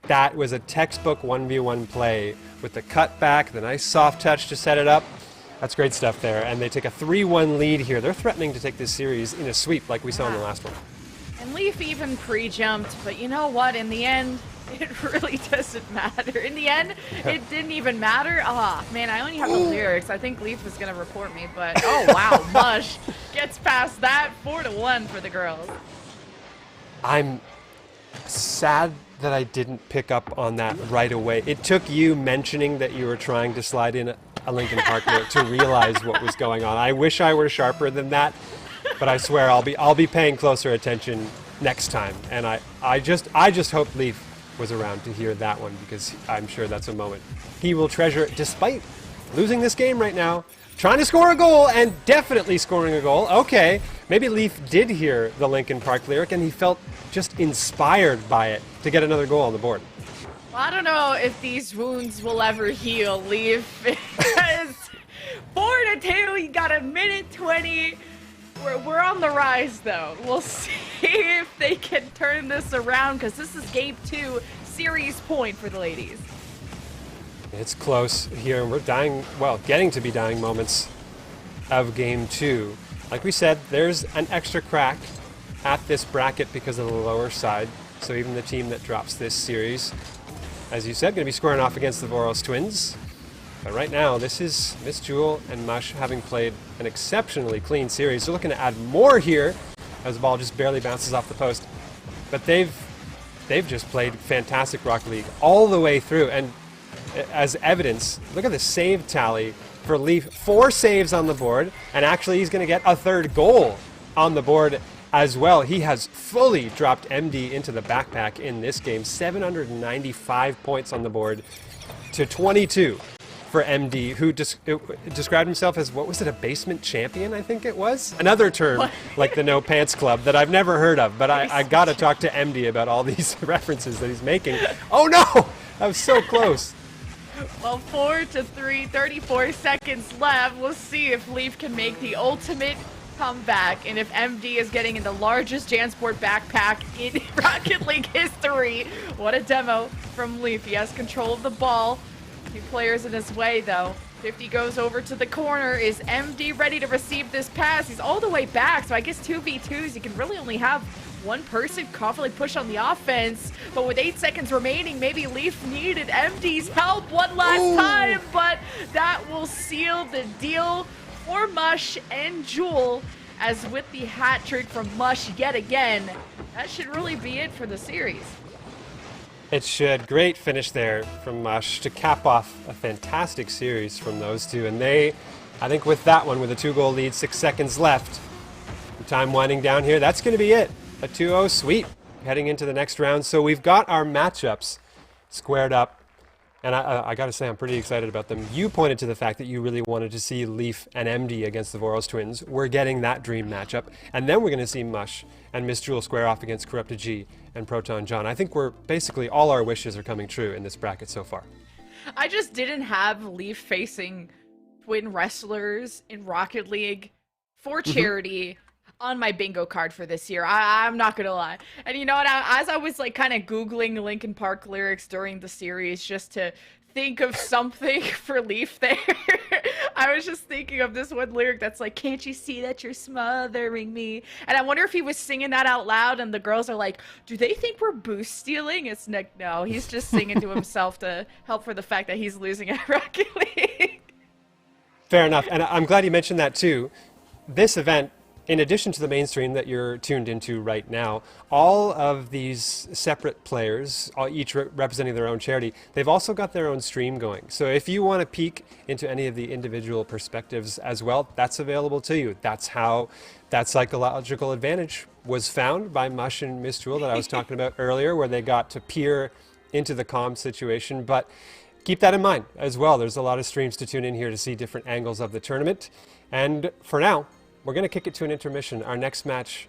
That was a textbook 1v1 play with the cutback, the nice soft touch to set it up. That's great stuff there, and they take a 3-1 lead here. They're threatening to take this series in a sweep like we saw in the last one. And Leaf even pre-jumped, but you know what? In the end, it really doesn't matter. In the end, it didn't even matter. Ah, man, I only have the lyrics. I think Leaf is going to report me, but oh, wow, Mush gets past that. 4-1 for the girls. I'm sad that I didn't pick up on that right away. It took you mentioning that you were trying to slide in a Lincoln Park note to realize what was going on. I wish I were sharper than that. But I swear I'll be paying closer attention next time, and I just hope Leaf was around to hear that one, because I'm sure that's a moment he will treasure despite losing this game right now. Trying to score a goal and definitely scoring a goal. Okay, maybe Leaf did hear the Lincoln Park lyric and he felt just inspired by it to get another goal on the board. Well, I don't know if these wounds will ever heal, Leaf, because 4-2, you got a minute 20. We're on the rise, though. We'll see if they can turn this around, because this is game 2, series point for the ladies. It's close here. We're dying, well, getting to be dying moments of game 2. Like we said, there's an extra crack at this bracket because of the lower side. So even the team that drops this series, as you said, going to be squaring off against the Voros twins. But right now, this is Miss Jewel and Mush having played an exceptionally clean series. They're looking to add more here as the ball just barely bounces off the post. But they've just played fantastic Rocket League all the way through. And as evidence, look at the save tally for Leaf. 4 saves on the board, and actually he's going to get a 3rd goal on the board as well. He has fully dropped MD into the backpack in this game. 795 points on the board to 22. For MD, who described himself as, what was it, a basement champion, I think it was? Another term, like the No Pants Club, that I've never heard of, but I got to talk to MD about all these references that he's making. Oh no! I was so close. Well, 4-3, 34 seconds left. We'll see if Leaf can make the ultimate comeback, and if MD is getting in the largest Jansport backpack in Rocket League history. What a demo from Leaf. He has control of the ball. 2 players in his way, though. 50 goes over to the corner. Is MD ready to receive this pass? He's all the way back, so I guess 2v2s, you can really only have one person confidently push on the offense, but with 8 seconds remaining, maybe Leaf needed MD's help one last time, but that will seal the deal for Mush and Jewel, as with the hat trick from Mush yet again, that should really be it for the series. It should. Great finish there from Mush to cap off a fantastic series from those two. And they, I think with that one, with a 2-goal lead, 6 seconds left, time winding down here, that's going to be it. A 2-0 sweep heading into the next round. So we've got our matchups squared up. And I got to say, I'm pretty excited about them. You pointed to the fact that you really wanted to see Leaf and MD against the Voros twins. We're getting that dream matchup. And then we're going to see Mush and Miss Jewel square off against Corrupted G and Proton John. I think we're basically, all our wishes are coming true in this bracket so far. I just didn't have Leaf facing twin wrestlers in Rocket League for charity on my bingo card for this year. I'm not gonna lie. And you know what, as I was like kind of Googling Linkin Park lyrics during the series just to think of something for Leaf there, I was just thinking of this one lyric that's like, can't you see that you're smothering me? And I wonder if he was singing that out loud and the girls are like, do they think we're boost stealing? It's like, no, he's just singing to himself to help for the fact that he's losing at Rocket League. Fair enough. And I'm glad you mentioned that too. This event, in addition to the mainstream that you're tuned into right now, all of these separate players, each representing their own charity, they've also got their own stream going. So if you want to peek into any of the individual perspectives as well, that's available to you. That's how that psychological advantage was found by Mush and Miss Jewel that I was talking about earlier, where they got to peer into the comm situation. But keep that in mind as well. There's a lot of streams to tune in here to see different angles of the tournament. And for now, we're going to kick it to an intermission. Our next match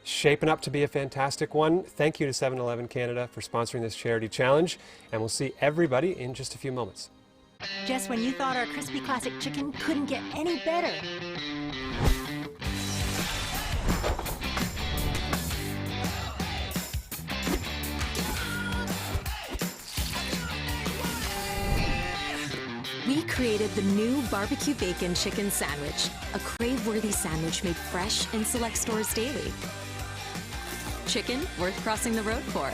shaping up to be a fantastic one. Thank you to 7-Eleven Canada for sponsoring this charity challenge, and we'll see everybody in just a few moments. Just when you thought our crispy classic chicken couldn't get any better. We created the new barbecue bacon chicken sandwich, a crave-worthy sandwich made fresh in select stores daily. Chicken worth crossing the road for.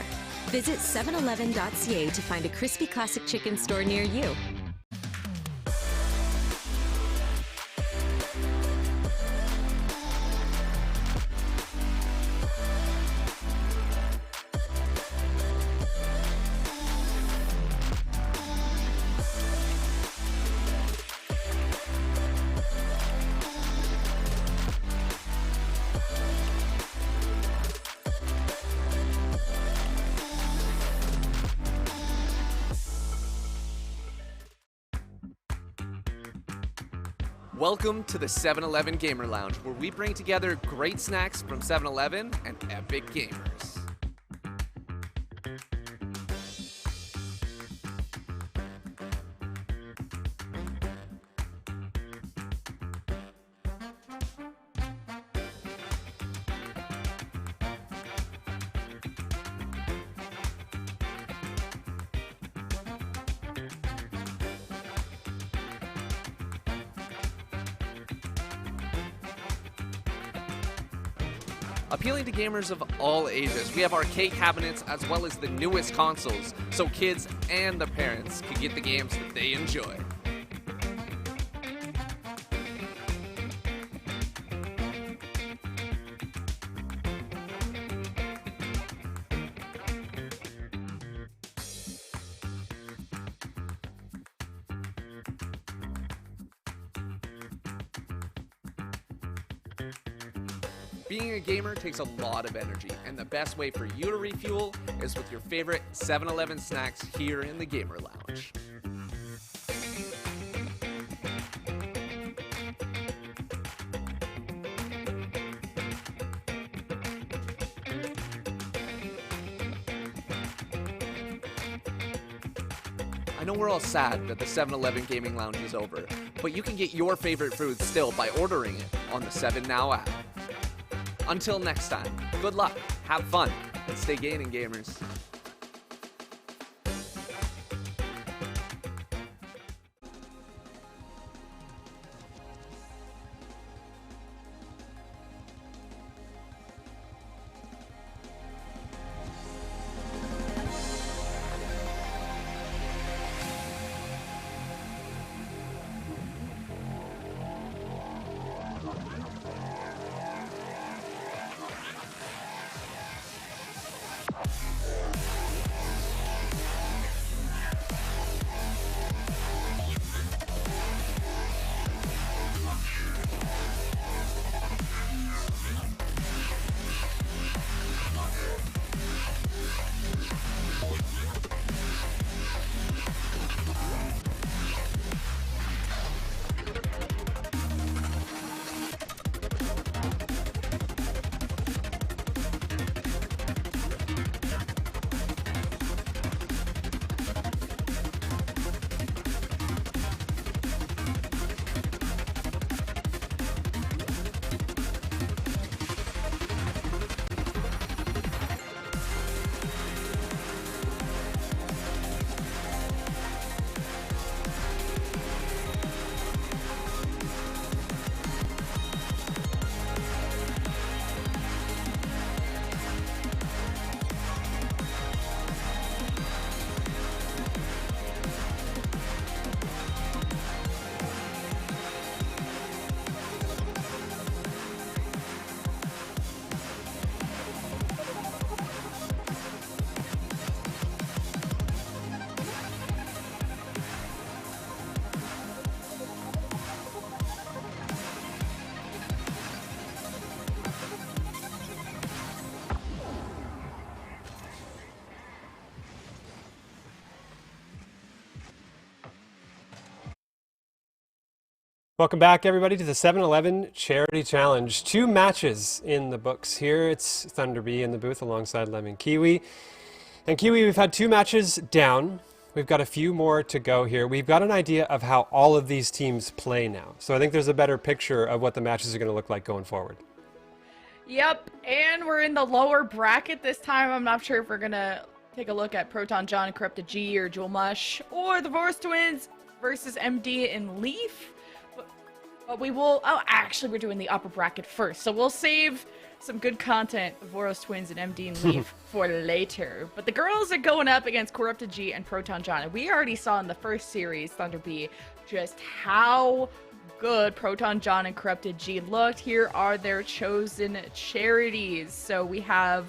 Visit 711.ca to find a crispy classic chicken store near you. Welcome to the 7-Eleven Gamer Lounge, where we bring together great snacks from 7-Eleven and epic gamers. Appealing to gamers of all ages, we have arcade cabinets as well as the newest consoles, so kids and their parents can get the games that they enjoy. Being a gamer takes a lot of energy, and the best way for you to refuel is with your favorite 7-Eleven snacks here in the Gamer Lounge. I know we're all sad that the 7-Eleven Gaming Lounge is over, but you can get your favorite food still by ordering it on the 7 Now app. Until next time, good luck, have fun, and stay gaming, gamers. Welcome back, everybody, to the 7-Eleven Charity Challenge. 2 matches in the books here. It's Thunder B in the booth alongside Lemon Kiwi. And Kiwi, we've had 2 matches down. We've got a few more to go here. We've got an idea of how all of these teams play now. So I think there's a better picture of what the matches are going to look like going forward. Yep, and we're in the lower bracket this time. I'm not sure if we're going to take a look at Proton John, Corrupted G, or Jewel Mush, or the Vorus Twins versus MD and Leaf. But we will... Oh, actually, we're doing the upper bracket first. So we'll save some good content of Voros Twins and MD and Leaf for later. But the girls are going up against Corrupted G and Proton John. And we already saw in the first series, Thunder B, just how good Proton John and Corrupted G looked. Here are their chosen charities. So we have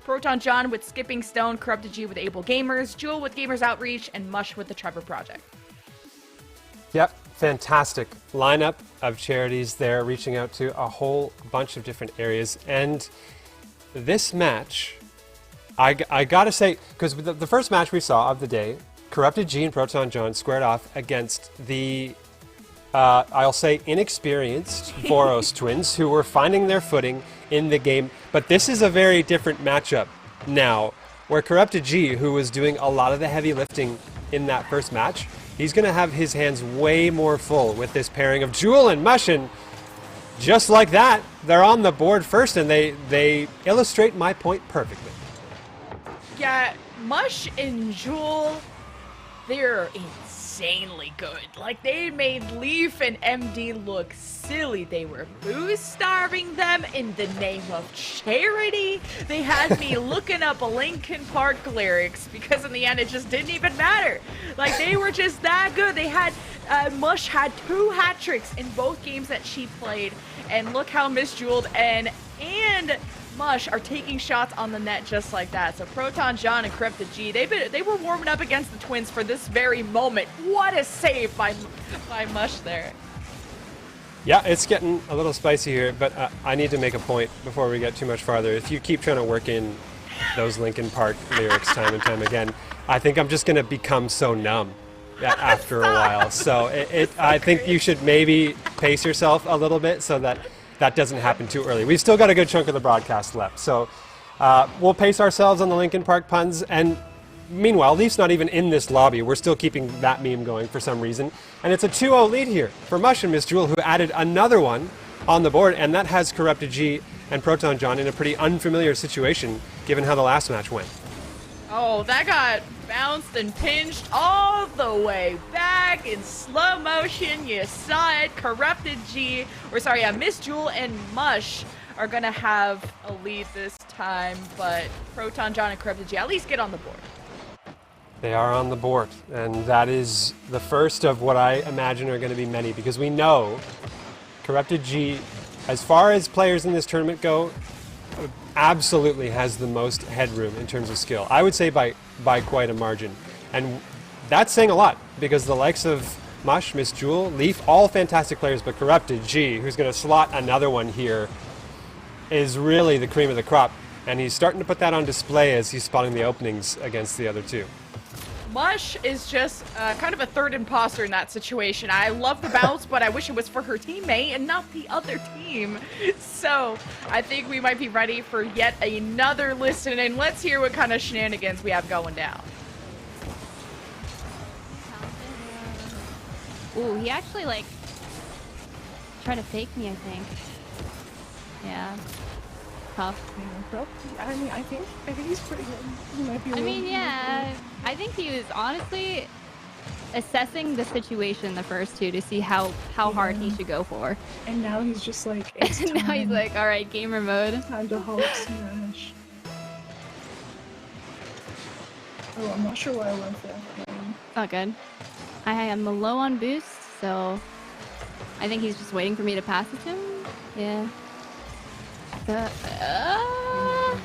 Proton John with Skipping Stone, Corrupted G with Able Gamers, Jewel with Gamers Outreach, and Mush with the Trevor Project. Yep, fantastic lineup of charities there, reaching out to a whole bunch of different areas. And this match, I gotta say, because the first match we saw of the day, Corrupted G and Proton John squared off against the, I'll say, inexperienced Voros Twins, who were finding their footing in the game. But this is a very different matchup now, where Corrupted G, who was doing a lot of the heavy lifting in that first match, he's going to have his hands way more full with this pairing of Jewel and Mush, and just like that, they're on the board first, and they illustrate my point perfectly. Yeah, Mush and Jewel, they're insanely good. Like, they made Leaf and MD look silly. They were boost starving them in the name of charity. They had me looking up Linkin Park lyrics because in the end it just didn't even matter. Like, they were just that good. They had Mush had 2 hat tricks in both games that she played, and look how Miss Jeweled and Mush are taking shots on the net just like that. So Proton John and Corrupted G, they were warming up against the Twins for this very moment. What a save by Mush there. Yeah, it's getting a little spicy here, but I need to make a point before we get too much farther. If you keep trying to work in those Linkin Park lyrics time and time again, I think I'm just going to become so numb after a while. So I think you should maybe pace yourself a little bit so that doesn't happen too early. We've still got a good chunk of the broadcast left. So we'll pace ourselves on the Linkin Park puns. And meanwhile, Leaf's not even in this lobby. We're still keeping that meme going for some reason. And it's a 2-0 lead here for Mush and Miss Jewel, who added another one on the board. And that has Corrupted G and Proton John in a pretty unfamiliar situation, given how the last match went. Oh, that got bounced and pinged all the way back in slow motion. You saw it. Corrupted G, Miss Jewel and Mush are gonna have a lead this time, but Proton John and Corrupted G at least get on the board. They are on the board, and that is the first of what I imagine are going to be many, because we know Corrupted G, as far as players in this tournament go, absolutely has the most headroom in terms of skill. I would say by quite a margin. And that's saying a lot, because the likes of Mush, Miss Jewel, Leaf, all fantastic players, but Corrupted G, who's going to slot another one here, is really the cream of the crop. And he's starting to put that on display as he's spotting the openings against the other two. Mush is just kind of a third imposter in that situation. I love the bounce, but I wish it was for her teammate and not the other team. So I think we might be ready for yet another listen, and let's hear what kind of shenanigans we have going down. Ooh, he actually, like, tried to fake me, I think. Yeah. Tough. I mean, I think he's pretty good. He might be I mean, yeah. I think he was honestly assessing the situation the first 2 to see how hard he should go for. And now he's just like, it's time. Now he's like, all right, gamer mode. Time to Hulk smash. Oh, I'm not sure why I went there. It's not good. I am low on boost, so I think he's just waiting for me to pass it to him. Yeah. Oh,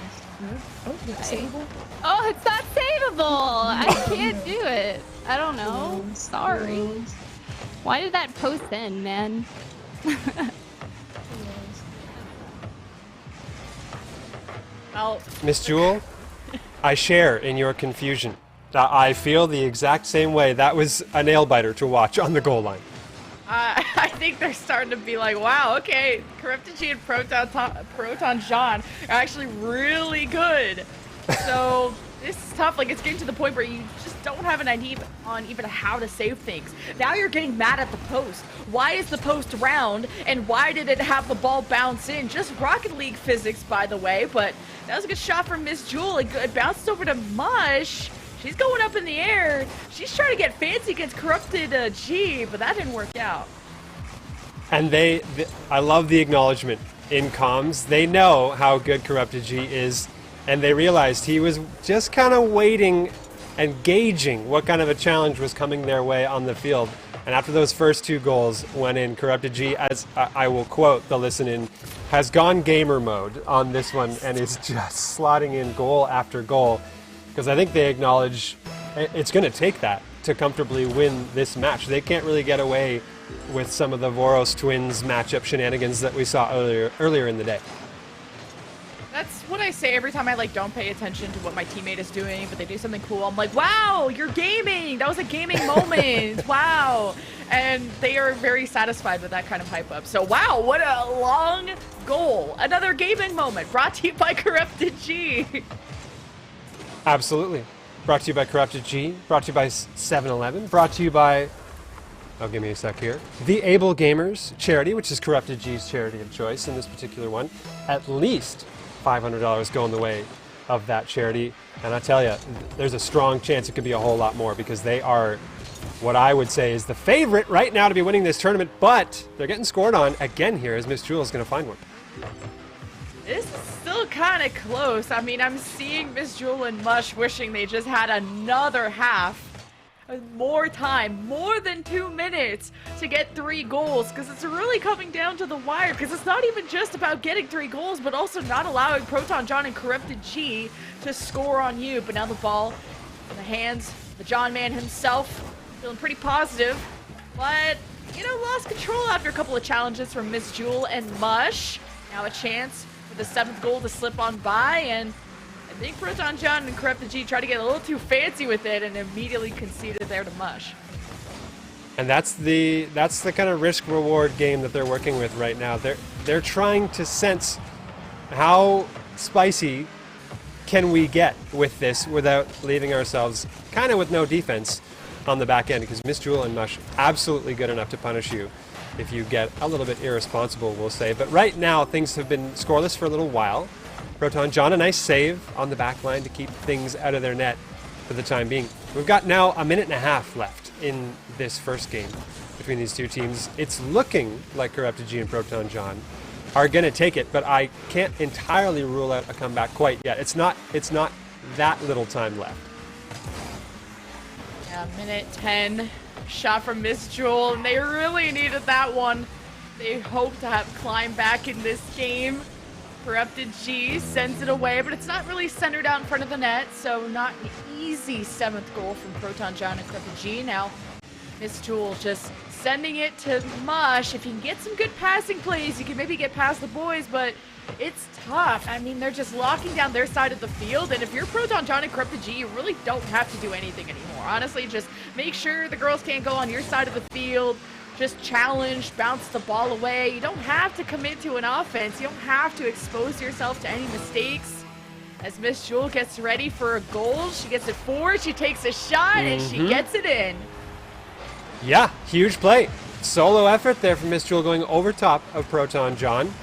it's not savable! I can't do it. I don't know. Sorry. Why did that post end, man? Well, Miss Jewel, I share in your confusion. I feel the exact same way. That was a nail biter to watch on the goal line. I think they're starting to be like, wow, okay, Corrupted G and Proton John are actually really good. So this is tough. Like, it's getting to the point where you just don't have an idea on even how to save things. Now you're getting mad at the post. Why is the post round, and why did it have the ball bounce in? Just Rocket League physics, by the way, but that was a good shot from Miss Jewel. It bounced over to Mush. She's going up in the air. She's trying to get fancy against Corrupted G, but that didn't work out. And I love the acknowledgement in comms. They know how good Corrupted G is, and they realized he was just kind of waiting and gauging what kind of a challenge was coming their way on the field. And after those first 2 goals went in, Corrupted G, as I will quote the listen-in, has gone gamer mode on this one and is just slotting in goal after goal. Because I think they acknowledge it's going to take that to comfortably win this match. They can't really get away with some of the Voros twins matchup shenanigans that we saw earlier in the day. That's what I say every time I don't pay attention to what my teammate is doing, but they do something cool. I'm like, wow, you're gaming. That was a gaming moment. Wow. And they are very satisfied with that kind of hype up. So wow, what a long goal. Another gaming moment brought to you by Corrupted G. Absolutely. Brought to you by Corrupted G, brought to you by 7-Eleven, brought to you by, give me a sec here, the Able Gamers charity, which is Corrupted G's charity of choice in this particular one. At least $500 going the way of that charity. And I tell you, there's a strong chance it could be a whole lot more, because they are what I would say is the favorite right now to be winning this tournament, but they're getting scored on again here as Miss Jewel is going to find one. This is still kind of close. I mean, I'm seeing Miss Jewel and Mush wishing they just had another half. More time, more than 2 minutes to get 3 goals, because it's really coming down to the wire, because it's not even just about getting 3 goals, but also not allowing Proton John and Corrupted G to score on you. But now the ball in the hands of the John man himself, feeling pretty positive, but, lost control after a couple of challenges from Miss Jewel and Mush. Now a chance for the 7th goal to slip on by, and I think Proton John and Corrupted G tried to get a little too fancy with it and immediately conceded there to Mush. And that's the kind of risk-reward game that they're working with right now. They're trying to sense how spicy can we get with this without leaving ourselves kind of with no defense on the back end, because Miss Jewel and Mush absolutely good enough to punish you if you get a little bit irresponsible, we'll say. But right now things have been scoreless for a little while. Proton John, a nice save on the back line to keep things out of their net for the time being. We've got now a minute and a half left in this first game between these two teams. It's looking like Corrupted G and Proton John are going to take it, but I can't entirely rule out a comeback quite yet. It's not that little time left. Yeah, minute 10. Shot from Miss Jewel, and they really needed that one. They hope to have climbed back in this game. Corrupted G sends it away, but it's not really centered out in front of the net, so not an easy 7th goal from Proton John and Corrupted G. Now, Miss Jewel just sending it to Mush. If you can get some good passing plays, you can maybe get past the boys, but it's tough. I mean, they're just locking down their side of the field, and if you're Proton John and Corrupted G, you really don't have to do anything anymore. Honestly, just make sure the girls can't go on your side of the field. Just challenge, bounce the ball away. You don't have to commit to an offense. You don't have to expose yourself to any mistakes. As Miss Jewel gets ready for a goal, she gets it forward, she takes a shot, and she gets it in. Yeah, huge play. Solo effort there from Miss Jewel going over top of Proton John.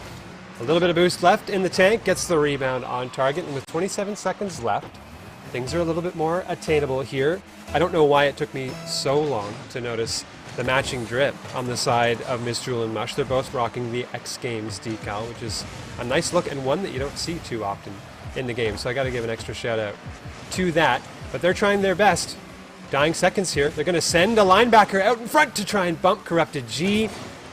A little bit of boost left in the tank, gets the rebound on target, and with 27 seconds left, things are a little bit more attainable here. I don't know why it took me so long to notice the matching drip on the side of Miss Jewel and Mush. They're both rocking the X Games decal, which is a nice look and one that you don't see too often in the game. So I got to give an extra shout out to that. But they're trying their best. Dying seconds here. They're going to send a linebacker out in front to try and bump Corrupted G.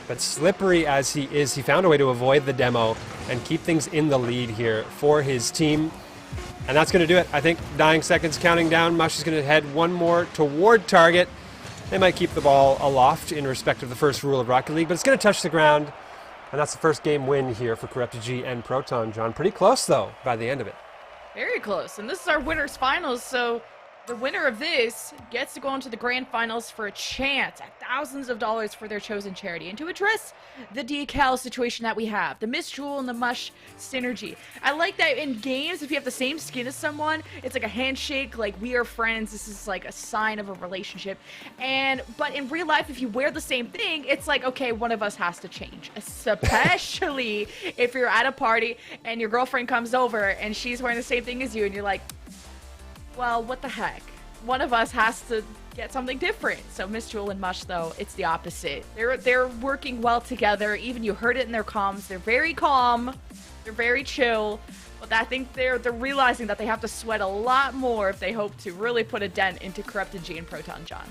But slippery as he is, he found a way to avoid the demo and keep things in the lead here for his team. And that's going to do it. I think dying seconds counting down. Mush is going to head one more toward target. They might keep the ball aloft in respect of the first rule of Rocket League, but it's going to touch the ground. And that's the first game win here for Corrupted G and Proton John. Pretty close, though, by the end of it. Very close. And this is our winners finals, so The winner of this gets to go into the grand finals for a chance at thousands of dollars for their chosen charity. And to address the decal situation that we have, the Miss Jewel and the Mush synergy. I like that in games, if you have the same skin as someone, it's like a handshake, like we are friends. This is like a sign of a relationship. But in real life, if you wear the same thing, it's like, okay, one of us has to change. Especially if you're at a party and your girlfriend comes over and she's wearing the same thing as you and you're like, well, what the heck? One of us has to get something different. So Miss Jewel and Mush, though, it's the opposite. They're working well together. Even you heard it in their comms. They're very calm. They're very chill. But I think they're realizing that they have to sweat a lot more if they hope to really put a dent into Corrupted G and Proton John.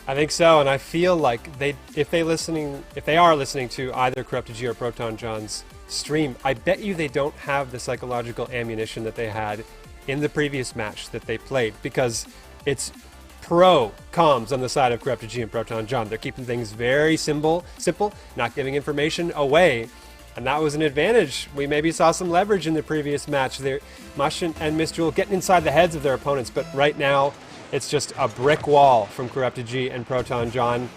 I think so, and I feel like if they are listening to either Corrupted G or Proton John's stream, I bet you they don't have the psychological ammunition that they had in the previous match that they played, because it's pro comms on the side of Corrupted G and Proton John. They're keeping things very simple, not giving information away, and that was an advantage. We maybe saw some leverage in the previous match. Mush and Miss Jewel getting inside the heads of their opponents, but right now it's just a brick wall from Corrupted G and Proton John.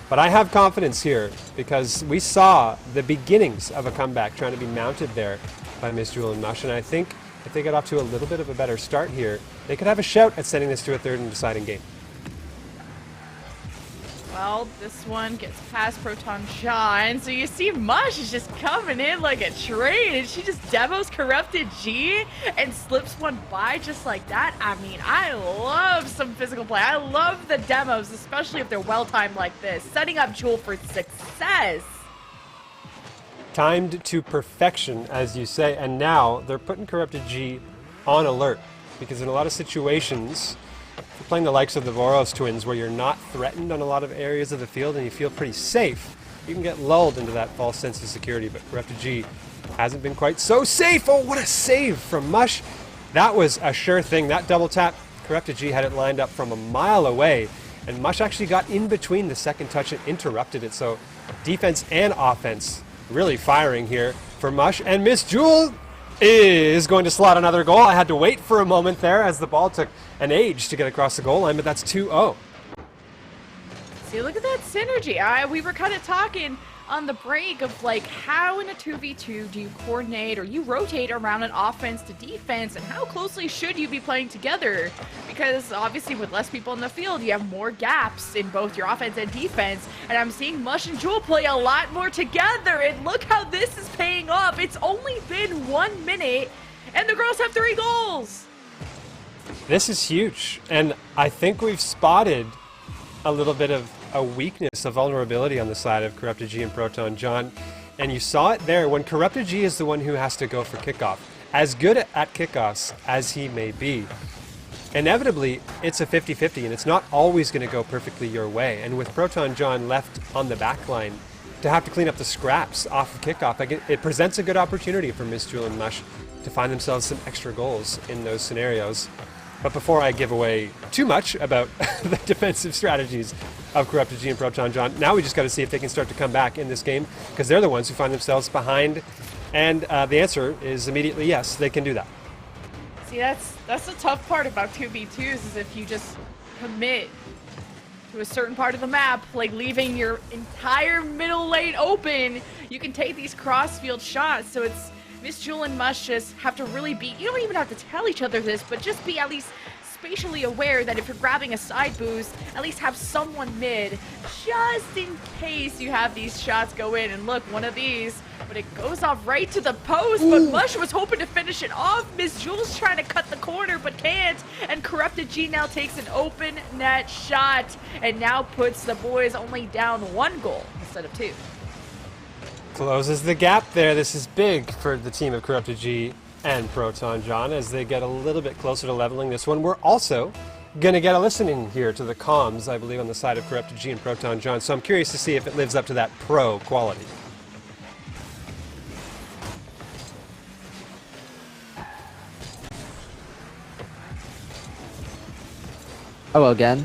But I have confidence here because we saw the beginnings of a comeback trying to be mounted there by Miss Jewel and Mush, and I think if they get off to a little bit of a better start here, they could have a shout at sending this to a third and deciding game. Well, this one gets past Proton John, so you see Mush is just coming in like a train, and she just demos Corrupted G and slips one by just like that. I mean, I love some physical play. I love the demos, especially if they're well-timed like this, setting up Jewel for success. Timed to perfection, as you say, and now they're putting Corrupted G on alert, because in a lot of situations, you're playing the likes of the Voros twins where you're not threatened on a lot of areas of the field and you feel pretty safe, you can get lulled into that false sense of security, but Corrupted G hasn't been quite so safe. Oh, what a save from Mush. That was a sure thing. That double tap, Corrupted G had it lined up from a mile away, and Mush actually got in between the second touch and interrupted it, so defense and offense really firing here for Mush, and Miss Jewel is going to slot another goal. I had to wait for a moment there as the ball took an age to get across the goal line, but that's 2-0. See, look at that synergy. We were kind of talking on the break of like how in a 2v2 do you coordinate or you rotate around an offense to defense, and how closely should you be playing together? Because obviously with less people in the field, you have more gaps in both your offense and defense, and I'm seeing Mush and Jewel play a lot more together, and look how this is paying off. It's only been 1 minute and the girls have 3 goals. This is huge, and I think we've spotted a little bit of a weakness, a vulnerability on the side of Corrupted G and Proton John, and you saw it there when Corrupted G is the one who has to go for kickoff. As good at kickoffs as he may be, inevitably it's a 50-50, and it's not always going to go perfectly your way, and with Proton John left on the back line to have to clean up the scraps off of kickoff, it presents a good opportunity for Miss Jewel and Mush to find themselves some extra goals in those scenarios. But before I give away too much about the defensive strategies of Corrupted G and Proton John, now we just got to see if they can start to come back in this game, because they're the ones who find themselves behind, and the answer is immediately yes, they can do that. See, that's the tough part about 2v2s, is if you just commit to a certain part of the map, like leaving your entire middle lane open, you can take these cross-field shots. So it's Miss Jewel and Mush just have to really be, you don't even have to tell each other this, but just be at least spatially aware that if you're grabbing a side boost, at least have someone mid, just in case you have these shots go in. And look, one of these, but it goes off right to the post. Ooh. But Mush was hoping to finish it off. Miss Jewel's trying to cut the corner, but can't. And Corrupted G now takes an open net shot, and now puts the boys only down 1 goal instead of 2. Closes the gap there. This is big for the team of Corrupted G and Proton John as they get a little bit closer to leveling this one. We're also going to get a listening here to the comms, I believe, on the side of Corrupted G and Proton John, so I'm curious to see if it lives up to that pro quality. Oh, again.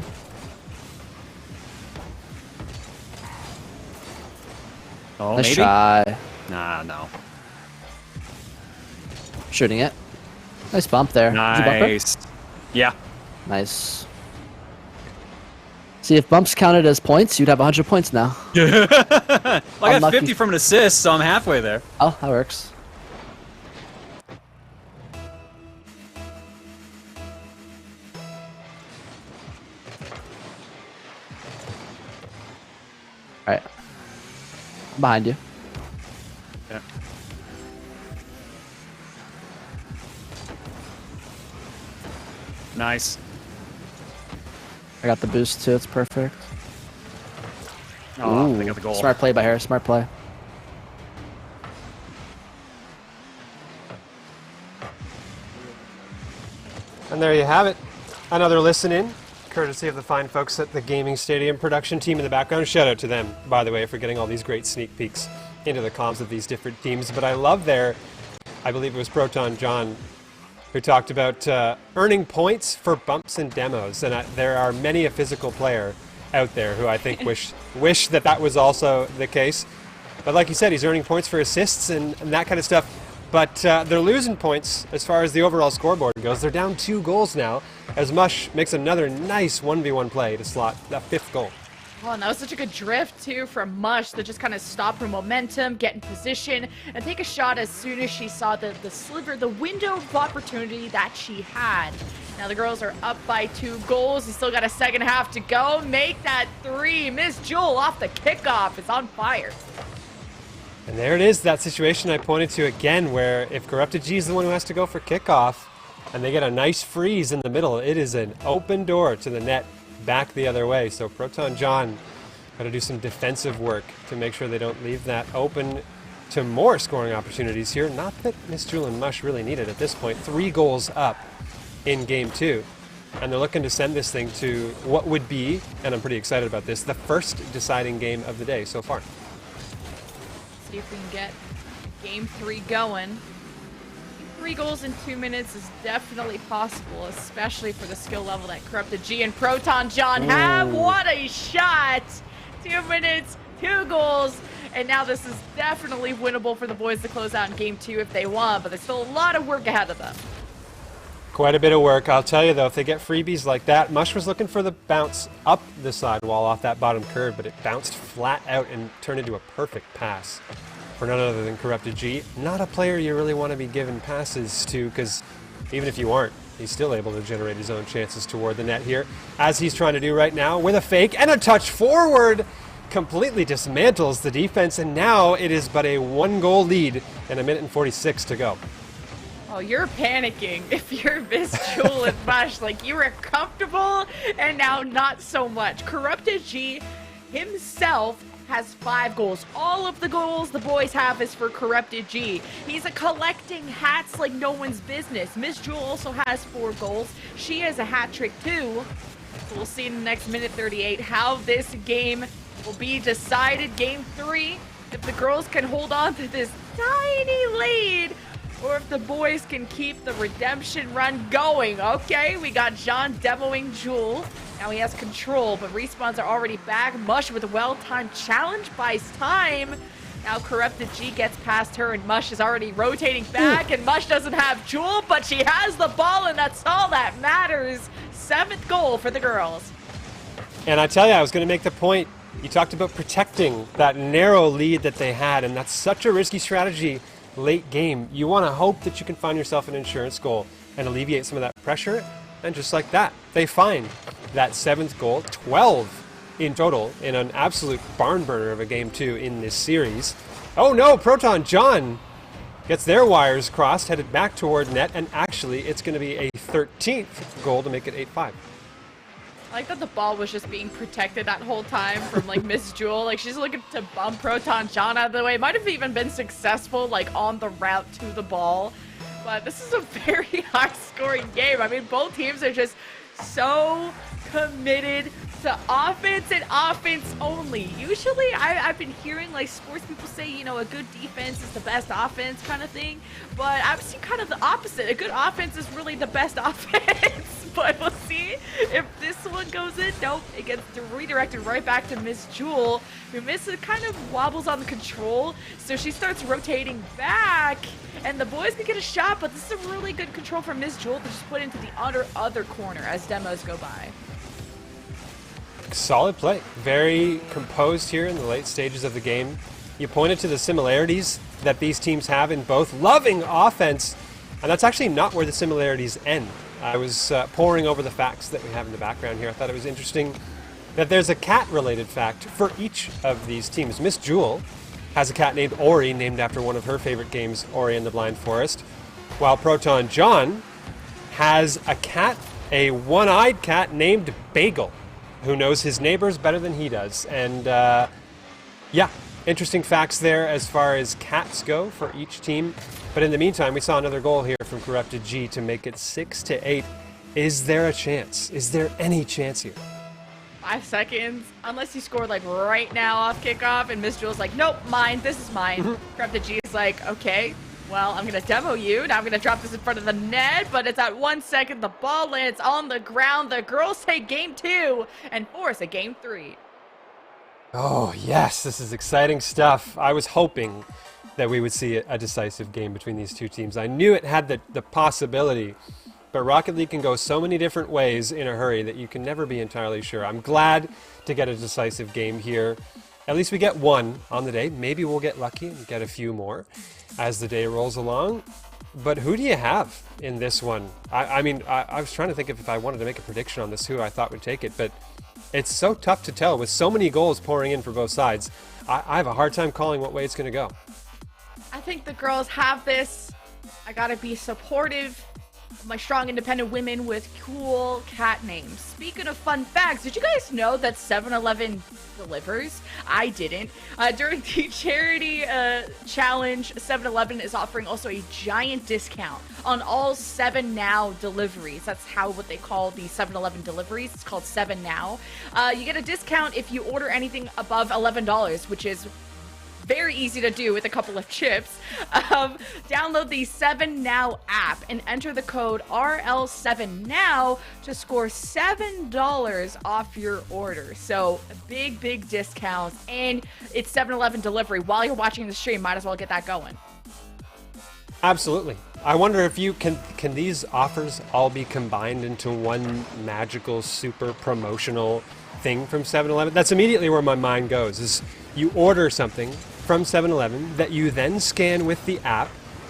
Oh, Let's maybe? try. Nah, no. Shooting it. Nice bump there. Did you bump it? Nice. Yeah. Nice. See, if bumps counted as points, you'd have 100 points now. Well, I got Unlucky. 50 from an assist, so I'm halfway there. Oh, that works. Alright. I'm behind you. Yeah. Nice. I got the boost too, it's perfect. Oh, Ooh, they got the goal. smart play by her, smart play. And there you have it. Another listen in, courtesy of the fine folks at the Gaming Stadium production team in the background. Shout out to them, by the way, for getting all these great sneak peeks into the comms of these different teams. But I love I believe it was Proton John, who talked about earning points for bumps and demos. And there are many a physical player out there who I think wish that was also the case. But like you said, he's earning points for assists and that kind of stuff. But they're losing points as far as the overall scoreboard goes. They're down 2 goals now, as Mush makes another nice 1v1 play to slot that 5th goal. Oh, and that was such a good drift, too, from Mush to just kind of stop her momentum, get in position, and take a shot as soon as she saw the sliver, the window of opportunity that she had. Now the girls are up by 2 goals. You still got a second half to go. Make that 3. Miss Jewel off the kickoff is on fire. And there it is, that situation I pointed to again, where if Corrupted G is the one who has to go for kickoff, and they get a nice freeze in the middle, it is an open door to the net back the other way. So Proton John got to do some defensive work to make sure they don't leave that open to more scoring opportunities here. Not that Miss Jewel and Mush really need it at this point. 3 goals up in game 2. And they're looking to send this thing to what would be, and I'm pretty excited about this, the first deciding game of the day so far. See if we can get game 3 going. 3 goals in 2 minutes is definitely possible, especially for the skill level that Corrupted G and Proton John have. What a shot! 2 minutes, 2 goals, and now this is definitely winnable for the boys to close out in game 2 if they want, but there's still a lot of work ahead of them. Quite a bit of work. I'll tell you though, if they get freebies like that, Mush was looking for the bounce up the sidewall off that bottom curve, but it bounced flat out and turned into a perfect pass for none other than Corrupted G. Not a player you really want to be giving passes to, because even if you aren't, he's still able to generate his own chances toward the net here, as he's trying to do right now with a fake and a touch forward. Completely dismantles the defense, and now it is but a 1-goal lead and 1:46 to go. Oh, you're panicking if you're Miss Jewel and Mush. Like, you were comfortable, and now not so much. Corrupted G himself has 5 goals. All of the goals the boys have is for Corrupted G. He's collecting hats like no one's business. Miss Jewel also has 4 goals. She has a hat trick too. So we'll see in the next minute 38 how this game will be decided. Game 3, if the girls can hold on to this tiny lead, or if the boys can keep the redemption run going. Okay, we got John demoing Jewel. Now he has control, but respawns are already back. Mush with a well-timed challenge buys time. Now Corrupted G gets past her, and Mush is already rotating back, and Mush doesn't have Jewel, but she has the ball, and that's all that matters. 7th goal for the girls. And I tell you, I was going to make the point, you talked about protecting that narrow lead that they had, and that's such a risky strategy late game. You want to hope that you can find yourself an insurance goal and alleviate some of that pressure, and just like that, they find that 7th goal, 12 in total, in an absolute barn burner of a game 2 in this series. Oh no, Proton John gets their wires crossed, headed back toward net, and actually it's going to be a 13th goal to make it 8-5. I like that the ball was just being protected that whole time from, like, Miss Jewel. Like, she's looking to bump Proton John out of the way. Might have even been successful, like, on the route to the ball. But this is a very high-scoring game. I mean, both teams are just so committed to offense and offense only. Usually, I've been hearing, like, sports people say, you know, a good defense is the best offense kind of thing. But I've seen kind of the opposite. A good offense is really the best offense. But we'll see if this one goes in. Nope, it gets redirected right back to Miss Jewel, who misses, kind of wobbles on the control. So she starts rotating back, and the boys could get a shot, but this is a really good control from Miss Jewel to just put into the other corner as demos go by. Solid play. Very composed here in the late stages of the game. You pointed to the similarities that these teams have in both loving offense, and that's actually not where the similarities end. I was poring over the facts that we have in the background here. I thought it was interesting that there's a cat-related fact for each of these teams. Miss Jewel has a cat named Ori, named after one of her favorite games, Ori and the Blind Forest, while Proton John has a cat, a one-eyed cat named Bagel, who knows his neighbors better than he does. And yeah, interesting facts there as far as cats go for each team. But in the meantime, we saw another goal here from Corrupted G to make it 6-8. Is there a chance? Is there any chance here? 5 seconds, unless you score like right now off kickoff, and Miss Jewel's like, nope, mine, this is mine. Corrupted G is like, okay, well, I'm gonna demo you. Now I'm gonna drop this in front of the net, but it's at 1 second. The ball lands on the ground. The girls take game 2 and force a game 3. Oh, yes, this is exciting stuff. I was hoping that we would see a decisive game between these two teams. I knew it had the possibility, but Rocket League can go so many different ways in a hurry that you can never be entirely sure. I'm glad to get a decisive game here. At least we get one on the day. Maybe we'll get lucky and get a few more as the day rolls along. But who do you have in this one? I mean, I was trying to think if I wanted to make a prediction on this, who I thought would take it, but it's so tough to tell with so many goals pouring in for both sides. I have a hard time calling what way it's going to go. I think the girls have this. I gotta be supportive of my strong independent women with cool cat names. Speaking of fun facts, did you guys know that 7-Eleven delivers? I didn't. During the charity challenge, 7-Eleven is offering also a giant discount on all 7 Now deliveries. That's what they call the 7-Eleven deliveries. It's called 7 Now. You get a discount if you order anything above $11, which is very easy to do with a couple of chips. Download the 7 Now app and enter the code RL7NOW to score $7 off your order. So big discounts, and it's 7-Eleven delivery. While you're watching the stream, might as well get that going. Absolutely. I wonder if you can these offers all be combined into one magical, super promotional thing from 7-Eleven? That's immediately where my mind goes, is you order something from 7-Eleven that you then scan with the app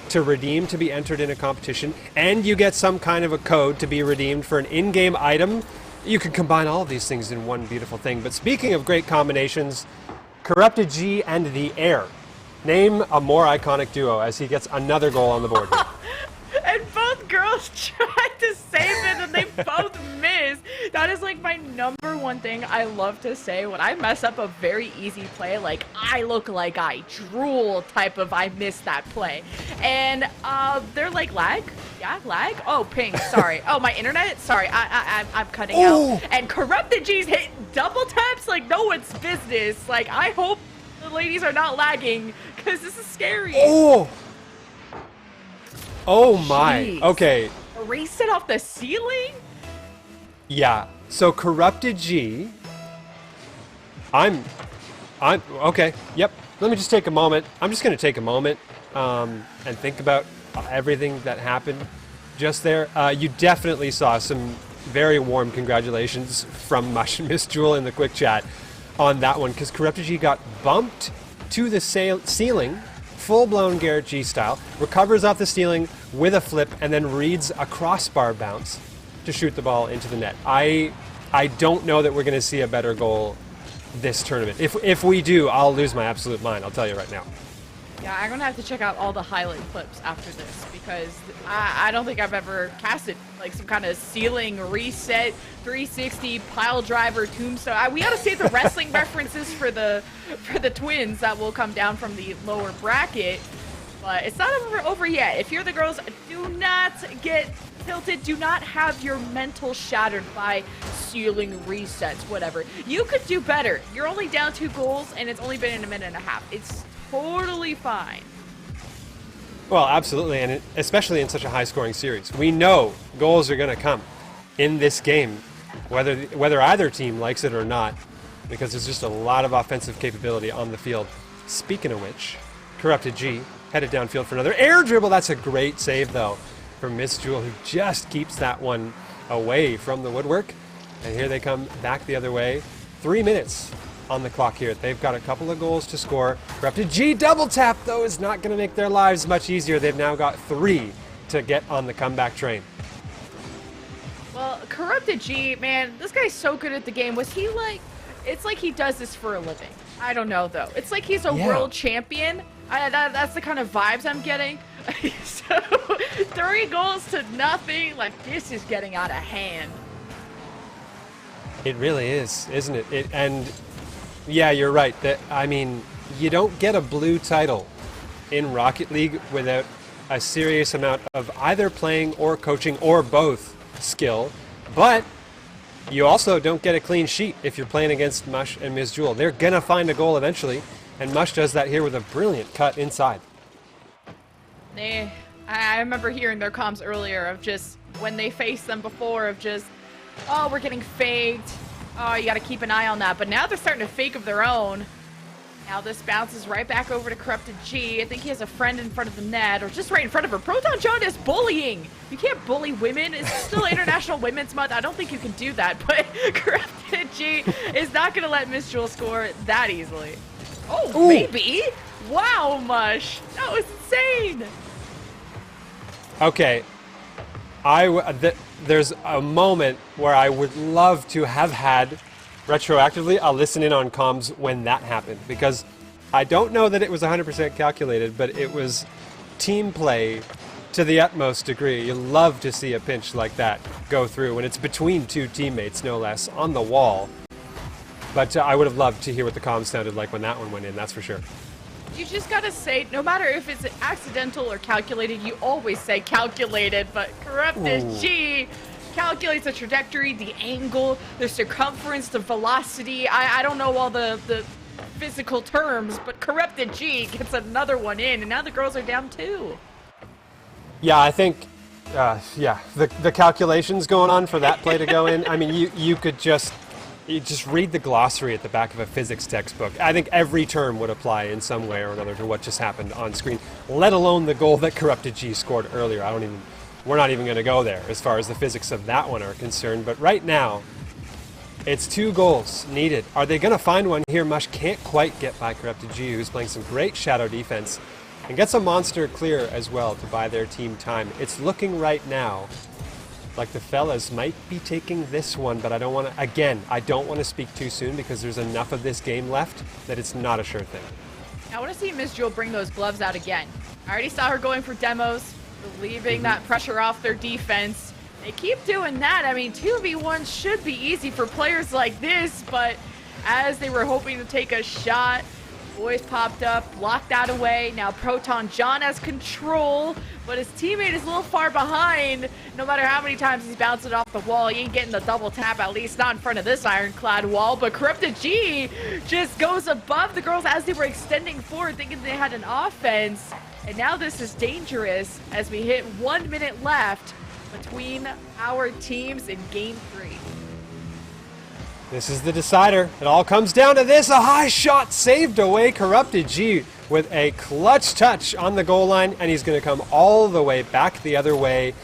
to redeem to be entered in a competition, and you get some kind of a code to be redeemed for an in-game item. You could combine all of these things in one beautiful thing. But speaking of great combinations, Corrupted G and the Air. Name a more iconic duo as he gets another goal on the board here. And both girls tried to save it and they both missed. That is like my number one thing I love to say when I mess up a very easy play. Like, I look like I drool type of I missed that play. And they're like, lag? Yeah, lag? Oh, ping, sorry. Oh, my internet? Sorry, I'm cutting out. And Corrupted G's hit double taps like no one's business. Like, I hope the ladies are not lagging because this is scary. Oh my. Jeez. Okay. Erase it off the ceiling? Yeah. So Corrupted G. I'm okay. Yep. Let me just take a moment. I'm just going to take a moment and think about everything that happened just there. You definitely saw some very warm congratulations from Miss Jewel in the quick chat on that one, because Corrupted G got bumped to the ceiling, full-blown Garrett G style, recovers off the ceiling with a flip, and then reads a crossbar bounce to shoot the ball into the net. I don't know that we're going to see a better goal this tournament. If we do, I'll lose my absolute mind. I'll tell you right now. Yeah, I'm gonna have to check out all the highlight clips after this, because I don't think I've ever casted like some kind of ceiling reset 360 pile driver tombstone. We gotta save the wrestling references for the twins that will come down from the lower bracket, but it's not over yet. If you're the girls, do not get tilted. Do not have your mental shattered by ceiling resets, whatever. You could do better. You're only down 2 goals and it's only been in a minute and a half. It's totally fine. Well, absolutely, and especially in such a high-scoring series. We know goals are going to come in this game, whether either team likes it or not, because there's just a lot of offensive capability on the field. Speaking of which, Corrupted G headed downfield for another air dribble. That's a great save, though, from Miss Jewel, who just keeps that one away from the woodwork. And here they come back the other way. 3 minutes on the clock here. They've got a couple of goals to score. Corrupted G double tap, though, is not going to make their lives much easier. They've now got 3 to get on the comeback train. Well, Corrupted G, man, this guy's so good at the game. Was he like... It's like he does this for a living. I don't know, though. It's like he's a world champion. That's the kind of vibes I'm getting. So, 3 goals to nothing. Like, this is getting out of hand. It really is, isn't it? And yeah, you're right. I mean, you don't get a blue title in Rocket League without a serious amount of either playing or coaching or both skill. But you also don't get a clean sheet if you're playing against Mush and Ms. Jewel. They're going to find a goal eventually, and Mush does that here with a brilliant cut inside. I remember hearing their comms earlier of just, when they faced them before, of just, oh, we're getting faked. Oh, you got to keep an eye on that. But now they're starting to fake of their own. Now this bounces right back over to Corrupted G. I think he has a friend in front of the net, or just right in front of her. Proton John is bullying. You can't bully women. It's still International Women's Month. I don't think you can do that, but Corrupted G is not going to let Miss Jewel score that easily. Oh, ooh. Maybe? Wow, Mush. That was insane. Okay. There's a moment where I would love to have had retroactively, I'll listen in on comms when that happened, because I don't know that it was 100% calculated, but it was team play to the utmost degree. You love to see a pinch like that go through when it's between 2 teammates, no less, on the wall. But I would have loved to hear what the comms sounded like when that one went in, that's for sure. You just gotta say, no matter if it's accidental or calculated, you always say calculated, but Corrupted G calculates the trajectory, the angle, the circumference, the velocity. I don't know all the physical terms, but Corrupted G gets another one in, and now the girls are down 2. Yeah, I think, the calculations going on for that play to go in. I mean, you could just read the glossary at the back of a physics textbook. I think every term would apply in some way or another to what just happened on screen, let alone the goal that Corrupted G scored earlier. We're not even going to go there as far as the physics of that one are concerned. But right now, it's 2 goals needed. Are they going to find one here? Mush can't quite get by Corrupted G, who's playing some great shadow defense, and gets a monster clear as well to buy their team time. It's looking right now like the fellas might be taking this one, but I don't want to speak too soon because there's enough of this game left that it's not a sure thing. I want to see Miss Jewel bring those gloves out again. I already saw her going for demos, relieving that pressure off their defense. They keep doing that. I mean, 2v1 should be easy for players like this, but as they were hoping to take a shot, boys popped up, blocked that away. Now Proton John has control, but his teammate is a little far behind. No matter how many times he's bounced it off the wall, he ain't getting the double tap, at least not in front of this ironclad wall. But Corrupted G just goes above the girls as they were extending forward, thinking they had an offense. And now this is dangerous as we hit 1 minute left between our teams in Game 3. This is the decider. It all comes down to this. A high shot saved away. Corrupted G with a clutch touch on the goal line, and he's going to come all the way back the other way.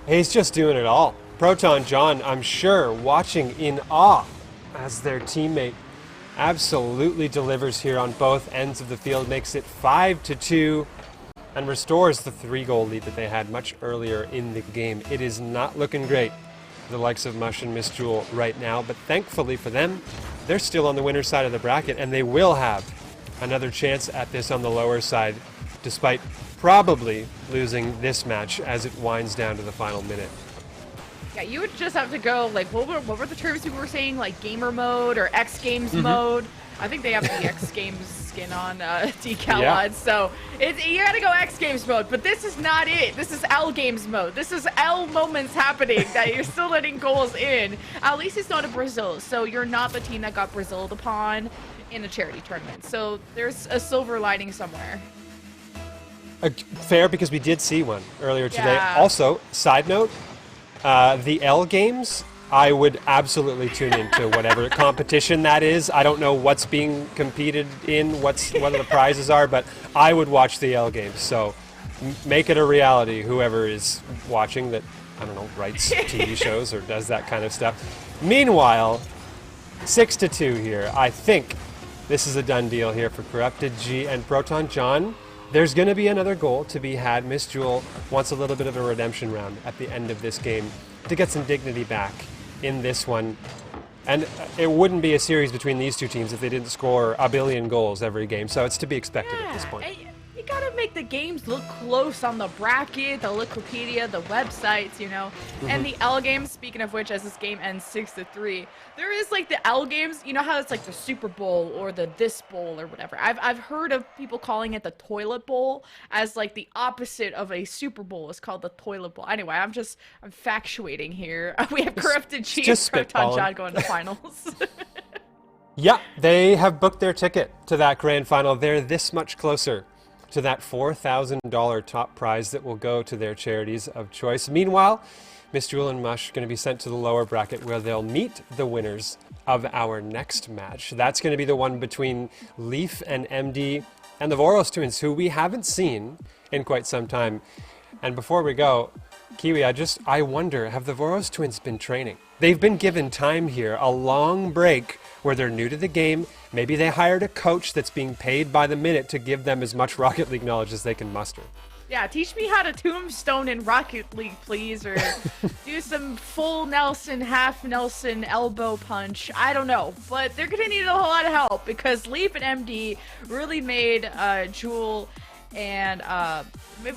He's just doing it all. Proton John, I'm sure, watching in awe as their teammate absolutely delivers here on both ends of the field, makes it 5-2, and restores the 3-goal lead that they had much earlier in the game. It is not looking great for the likes of Mush and Miss Jewel right now, but thankfully for them, they're still on the winner's side of the bracket, and they will have another chance at this on the lower side, despite probably losing this match as it winds down to the final minute. Yeah, you would just have to go, like, what were the terms you were saying, like gamer mode or X Games mode? I think they have the X Games skin on decal on, so you gotta go X Games mode, but this is not it. This is L Games mode. This is L moments happening that you're still letting goals in. At least it's not a Brazil, so you're not the team that got Braziled upon in a charity tournament. So there's a silver lining somewhere. Fair, because we did see one earlier today. Yeah. Also, side note, the L games I would absolutely tune into whatever competition that is. I don't know what's being competed in, what the prizes are, but I would watch the L Games. So make it a reality, whoever is watching that, I don't know, writes TV shows or does that kind of stuff. Meanwhile, 6-2 here. I think this is a done deal here for Corrupted G and Proton. John, there's going to be another goal to be had. Miss Jewel wants a little bit of a redemption round at the end of this game to get some dignity back in this one. And it wouldn't be a series between these two teams if they didn't score a billion goals every game, so it's to be expected at this point. You gotta make the games look close on the bracket, the Wikipedia, the websites, you know. And the L Games, speaking of which, as this game ends 6-3, there is like the L Games, you know how it's like the Super Bowl or the this bowl or whatever. I've heard of people calling it the toilet bowl, as like the opposite of a Super Bowl is called the toilet bowl. Anyway, I'm factuating here. We have Corrupted G and Proton John going to finals. Yeah, they have booked their ticket to that grand final. They're this much closer to that $4,000 top prize that will go to their charities of choice. Meanwhile, Miss Jewel and Mush are going to be sent to the lower bracket where they'll meet the winners of our next match. That's going to be the one between Leaf and MD and the Voros twins, who we haven't seen in quite some time. And before we go, Kiwi, I wonder, have the Voros twins been training? They've been given time here, a long break where they're new to the game. Maybe they hired a coach that's being paid by the minute to give them as much Rocket League knowledge as they can muster. Yeah, teach me how to tombstone in Rocket League, please, or do some full Nelson, half Nelson, elbow punch. I don't know, but they're gonna need a whole lot of help because Leaf and MD really made Jewel and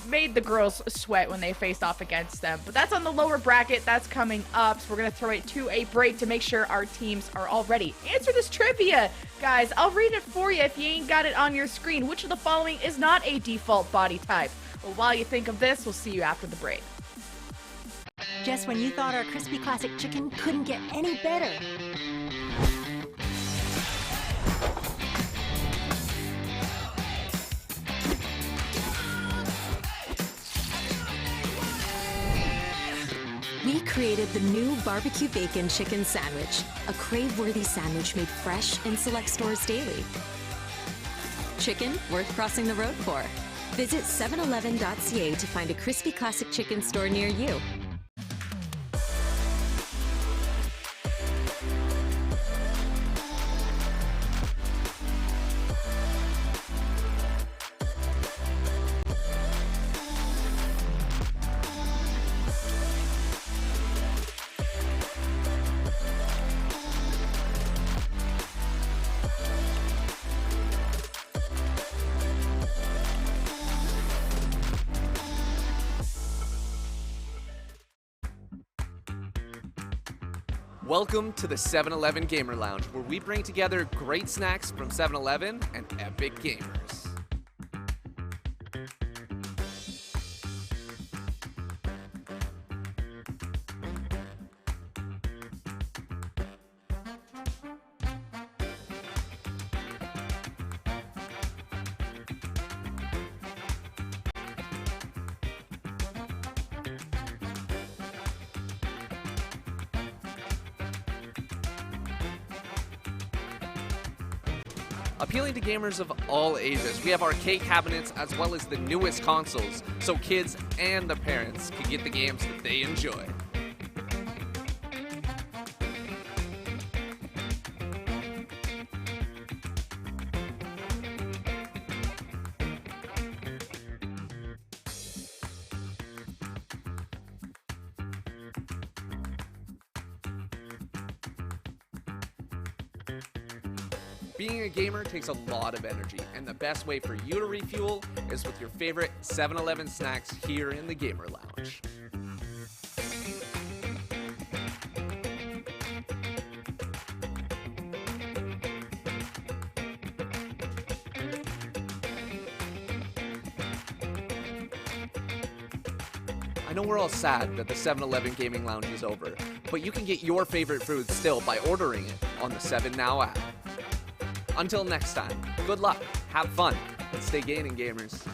made the girls sweat when they faced off against them. But that's on the lower bracket. That's coming up. So we're going to throw it to a break to make sure our teams are all ready. Answer this trivia, guys. I'll read it for you if you ain't got it on your screen. Which of the following is not a default body type? Well, while you think of this, we'll see you after the break. Just when you thought our crispy classic chicken couldn't get any better. We created the new barbecue bacon chicken sandwich, a crave-worthy sandwich made fresh in select stores daily. Chicken worth crossing the road for. Visit 711.ca to find a crispy classic chicken store near you. Welcome to the 7-Eleven Gamer Lounge, where we bring together great snacks from 7-Eleven and epic gamers. Appealing to gamers of all ages, we have arcade cabinets as well as the newest consoles, so kids and the parents can get the games that they enjoy. Being a gamer takes a lot of energy, and the best way for you to refuel is with your favorite 7-Eleven snacks here in the Gamer Lounge. I know we're all sad that the 7-Eleven Gaming Lounge is over, but you can get your favorite food still by ordering it on the 7NOW app. Until next time, good luck, have fun, and stay gaming, gamers.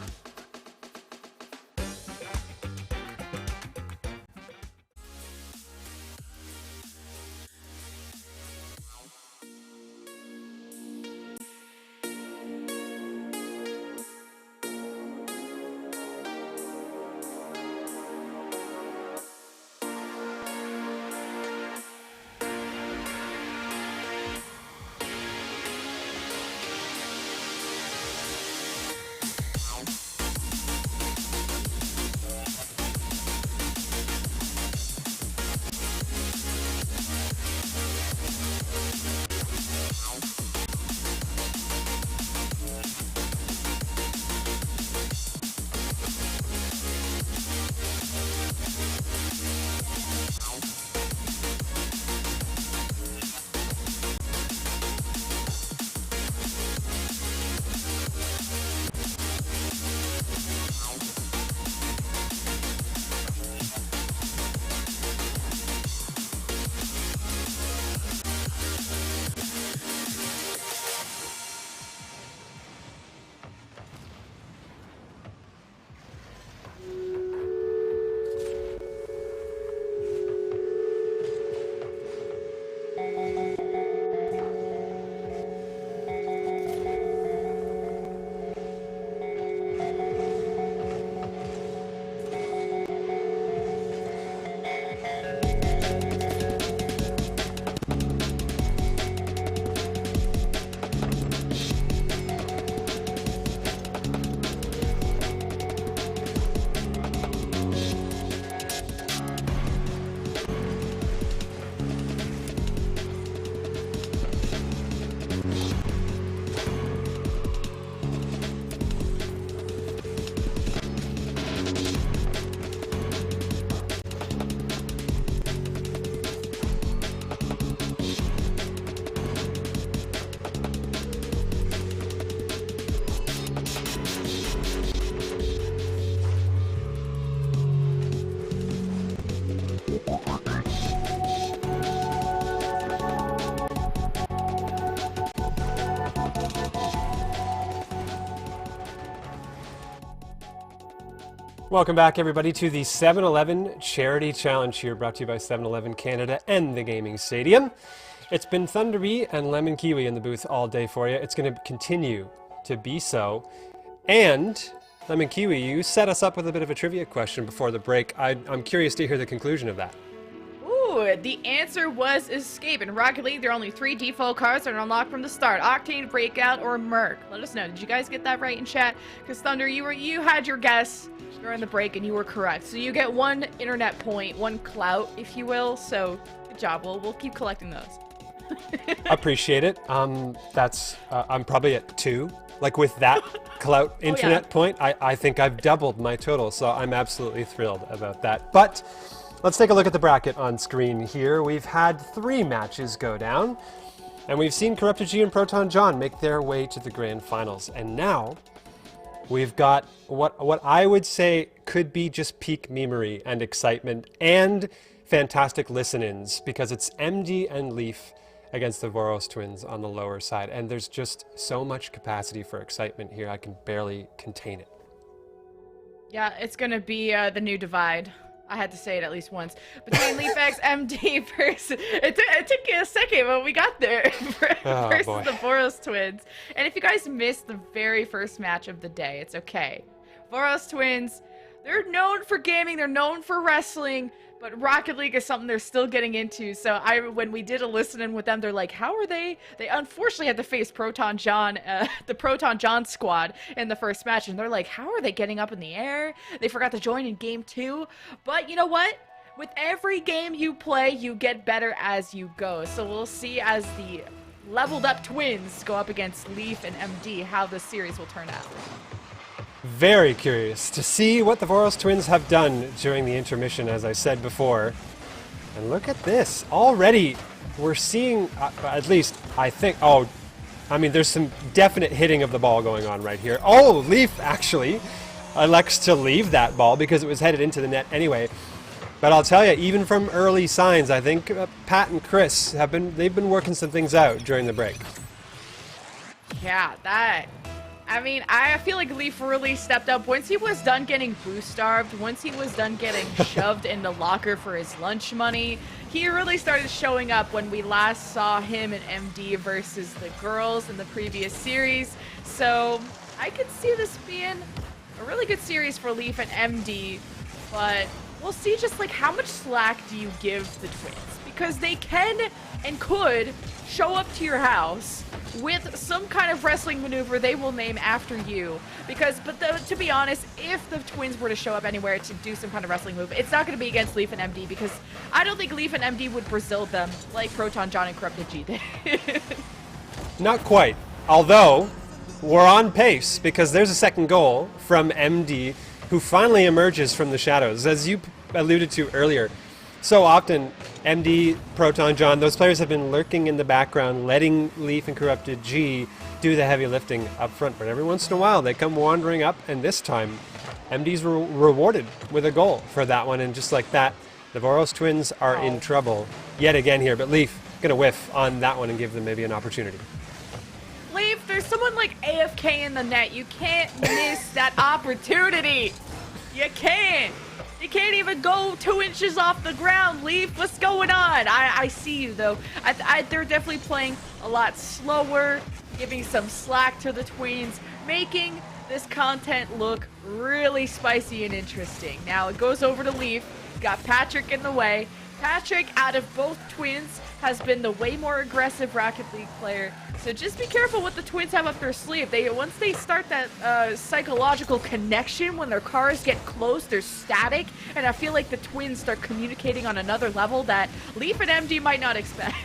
Welcome back, everybody, to the 7-Eleven Charity Challenge here, brought to you by 7-Eleven Canada and the Gaming Stadium. It's been Thunderbee and Lemon Kiwi in the booth all day for you. It's going to continue to be so. And, Lemon Kiwi, you set us up with a bit of a trivia question before the break. I'm curious to hear the conclusion of that. Ooh, the answer was Escape. In Rocket League, there are only 3 default cars that are unlocked from the start. Octane, Breakout, or Merc. Let us know. Did you guys get that right in chat? Because Thunder, you had your guess during the break and you were correct. So you get 1 internet point, 1 clout, if you will. So good job. We'll keep collecting those. Appreciate it. That's I'm probably at 2. Like with that clout internet point, I think I've doubled my total. So I'm absolutely thrilled about that. But let's take a look at the bracket on screen here. We've had 3 matches go down, and we've seen Corrupted G and Proton John make their way to the grand finals. And now we've got what I would say could be just peak memery and excitement and fantastic listen-ins, because it's MD and Leaf against the Voros twins on the lower side. And there's just so much capacity for excitement here, I can barely contain it. Yeah, it's going to be the new divide. I had to say it at least once. Between LeafX, MD versus... It took you a second, but we got there. Versus the Voros twins. And if you guys missed the very first match of the day, it's okay. Voros twins, they're known for gaming, they're known for wrestling, but Rocket League is something they're still getting into. So when we did a listen-in with them, they're like, how are they? They unfortunately had to face Proton John, the Proton John squad in the first match. And they're like, how are they getting up in the air? They forgot to join in game 2. But you know what? With every game you play, you get better as you go. So we'll see as the leveled up twins go up against Leaf and MD how the series will turn out. Very curious to see what the Voros twins have done during the intermission, as I said before. And look at this. Already, we're seeing, at least, I think, there's some definite hitting of the ball going on right here. Oh, Leaf actually elects to leave that ball because it was headed into the net anyway. But I'll tell you, even from early signs, I think Pat and Chris they've been working some things out during the break. Yeah, I feel like Leaf really stepped up. Once he was done getting boost-starved, once he was done getting shoved in the locker for his lunch money, he really started showing up when we last saw him and MD versus the girls in the previous series. So I could see this being a really good series for Leaf and MD, but we'll see just like how much slack do you give the twins, because they can and could show up to your house with some kind of wrestling maneuver they will name after you. To be honest, if the twins were to show up anywhere to do some kind of wrestling move, it's not going to be against Leaf and MD, because I don't think Leaf and MD would Brazil them like Proton John and Corrupted G did. Not quite. Although, we're on pace, because there's a second goal from MD, who finally emerges from the shadows. As you alluded to earlier, so often, MD, Proton John, those players have been lurking in the background, letting Leaf and Corrupted G do the heavy lifting up front. But every once in a while, they come wandering up, and this time, MD's rewarded with a goal for that one. And just like that, the Voros twins are in trouble yet again here. But Leaf going to whiff on that one and give them maybe an opportunity. Leaf, there's someone like AFK in the net. You can't miss that opportunity. You can't. You can't even go 2 inches off the ground, Leaf. What's going on? I see you, though. They're definitely playing a lot slower, giving some slack to the twins, making this content look really spicy and interesting. Now, it goes over to Leaf. Got Patrick in the way. Patrick, out of both twins, has been the way more aggressive Rocket League player. So just be careful what the twins have up their sleeve. Once they start that psychological connection, when their cars get close, they're static, and I feel like the twins start communicating on another level that Leaf and MD might not expect.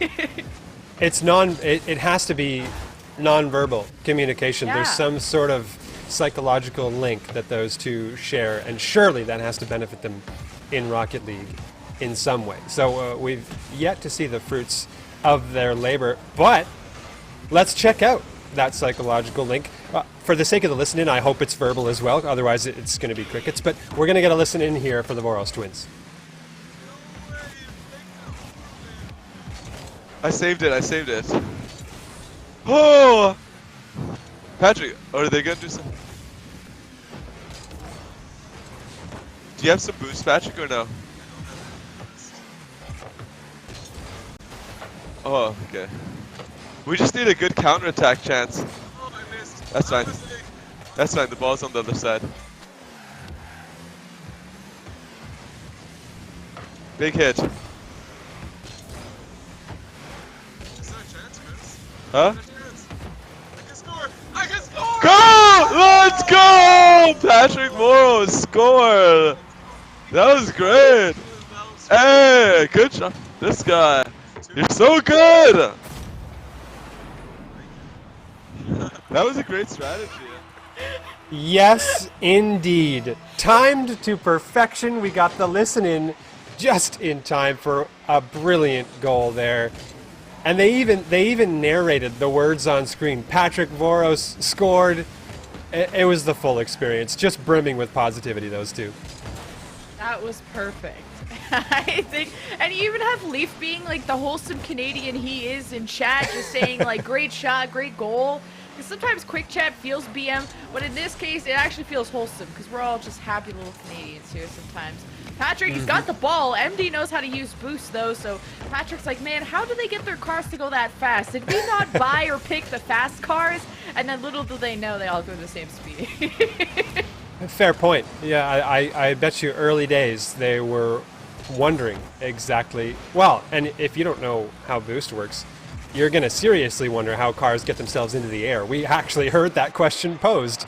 It has to be non-verbal communication. Yeah. There's some sort of psychological link that those two share, and surely that has to benefit them in Rocket League in some way. So we've yet to see the fruits of their labor, but let's check out that psychological link. For the sake of the listen-in, I hope it's verbal as well, otherwise it's going to be crickets, but we're going to get a listen-in here for the Voros twins. I saved it. Oh! Patrick, are they going to do something? Do you have some boost, Patrick, or no? Oh, okay. We just need a good counterattack chance. Oh, I missed. That's fine. That's fine, the ball's on the other side. Big hit. Is there a chance, Chris? Huh? I can score! I can score! Go! Let's go! Patrick Morrow scored! That was great! Hey, good job. This guy. You're so good! That was a great strategy. Yes, indeed. Timed to perfection. We got the listen in just in time for a brilliant goal there. And they even narrated the words on screen. Patrick Voros scored. It was the full experience, just brimming with positivity, those two. That was perfect. I think, and you even have Leaf being like the wholesome Canadian he is in chat, just saying like, great shot, great goal. Because sometimes quick chat feels BM, but in this case, it actually feels wholesome because we're all just happy little Canadians here sometimes. Patrick, he's got the ball. MD knows how to use boost though, so Patrick's like, man, how do they get their cars to go that fast? Did we not buy or pick the fast cars? And then little do they know they all go the same speed. Fair point. Yeah, I bet you early days they were wondering exactly, well, and if you don't know how boost works, you're going to seriously wonder how cars get themselves into the air. We actually heard that question posed.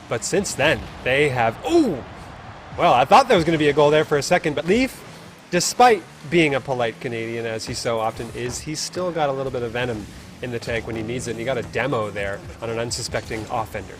But since then, they have, ooh, well, I thought there was going to be a goal there for a second, but Leaf, despite being a polite Canadian, as he so often is, he's still got a little bit of venom in the tank when he needs it, and he got a demo there on an unsuspecting offender.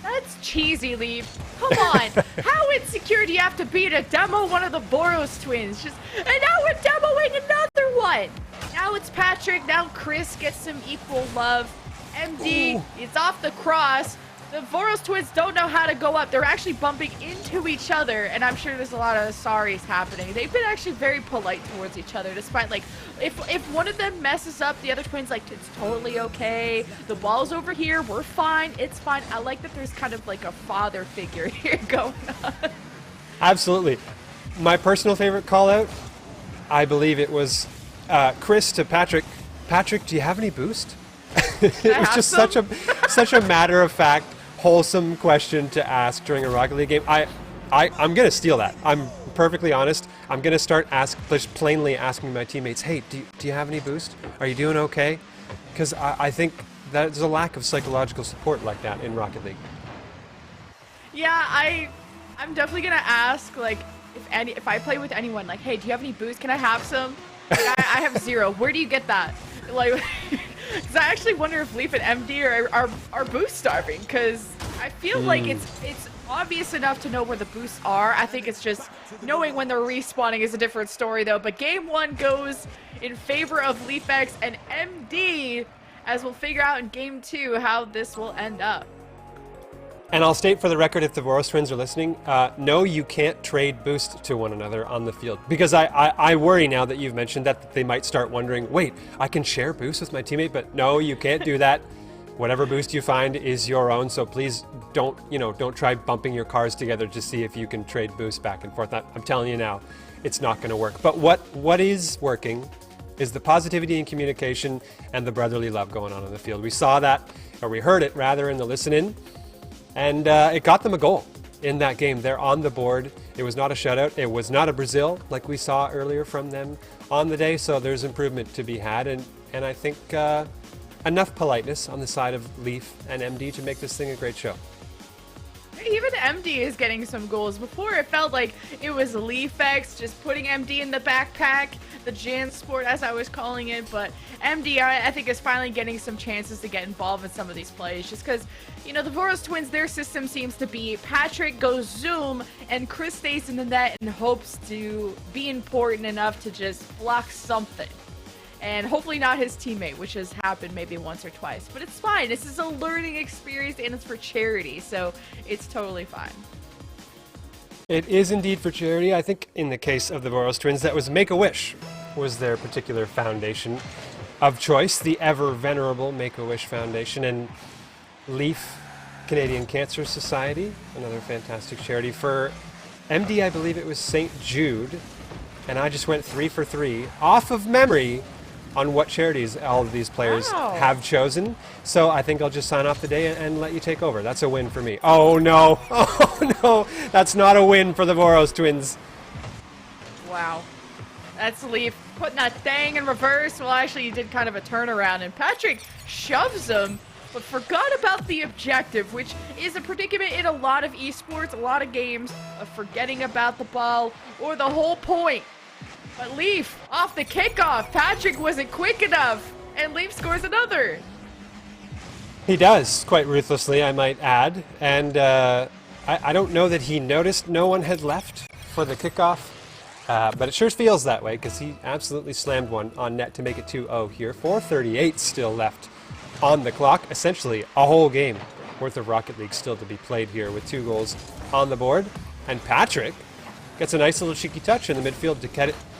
That's cheesy, Leaf. Come on. How insecure do you have to be to demo one of the Boros twins? And now we're demoing another one. Now it's Patrick. Now Chris gets some equal love. MD, ooh, it's off the cross. The Boros twins don't know how to go up. They're actually bumping into each other, and I'm sure there's a lot of sorries happening. They've been actually very polite towards each other, despite, like, if one of them messes up, the other twin's like, it's totally okay. The ball's over here. We're fine. It's fine. I like that there's kind of like a father figure here going on. Absolutely. My personal favorite call-out, I believe it was Chris to Patrick. Patrick, do you have any boost? It was just such a matter-of-fact, wholesome question to ask during a Rocket League game. I'm gonna steal that. I'm perfectly honest. I'm gonna start just plainly asking my teammates, hey, do you have any boost? Are you doing okay? Because I think there's a lack of psychological support like that in Rocket League. Yeah, I'm definitely gonna ask, like, if I play with anyone, like, hey, do you have any boost? Can I have some? Like, I have 0. Where do you get that? Like, because I actually wonder if Leaf and MD are boost starving, because I feel like it's obvious enough to know where the boosts are. I think it's just knowing when they're respawning is a different story, though. But game 1 goes in favor of LeafX and MD, as we'll figure out in game 2 how this will end up. And I'll state for the record, if the Voros twins are listening, no, you can't trade boost to one another on the field. Because I worry now that you've mentioned that they might start wondering, wait, I can share boost with my teammate, but no, you can't do that. Whatever boost you find is your own, so please don't try bumping your cars together to see if you can trade boost back and forth. I'm telling you now, it's not going to work. But what is working is the positivity and communication and the brotherly love going on the field. We saw that, or we heard it rather, in the listen-in. And it got them a goal in that game. They're on the board. It was not a shutout. It was not a Brazil like we saw earlier from them on the day. So there's improvement to be had. And I think enough politeness on the side of Leaf and MD to make this thing a great show. Even MD is getting some goals. Before it felt like it was LeafX just putting MD in the backpack, the Jansport as I was calling it, but MD I think is finally getting some chances to get involved in some of these plays, just because, the Voros twins, their system seems to be Patrick goes zoom and Chris stays in the net and hopes to be important enough to just block something. And hopefully not his teammate, which has happened maybe once or twice. But it's fine. This is a learning experience and it's for charity, so it's totally fine. It is indeed for charity. I think in the case of the Voros twins, that was Make-A-Wish was their particular foundation of choice, the ever-venerable Make-A-Wish Foundation. And Leaf Canadian Cancer Society, another fantastic charity. For MD, I believe it was St. Jude, and I just went 3 for 3 off of memory on what charities all of these players have chosen. So I think I'll just sign off the day and let you take over. That's a win for me. Oh no, oh no, that's not a win for the Voros twins. Wow. That's Leaf putting that thing in reverse. Well, actually, he did kind of a turnaround, and Patrick shoves him, but forgot about the objective, which is a predicament in a lot of esports, a lot of games, of forgetting about the ball or the whole point. But Leaf, off the kickoff, Patrick wasn't quick enough, and Leaf scores another. He does, quite ruthlessly, I might add. And I don't know that he noticed no one had left for the kickoff, but it sure feels that way, because he absolutely slammed one on net to make it 2-0 here. 4:38 still left on the clock. Essentially, a whole game worth of Rocket League still to be played here with 2 goals on the board. And Patrick gets a nice little cheeky touch in the midfield to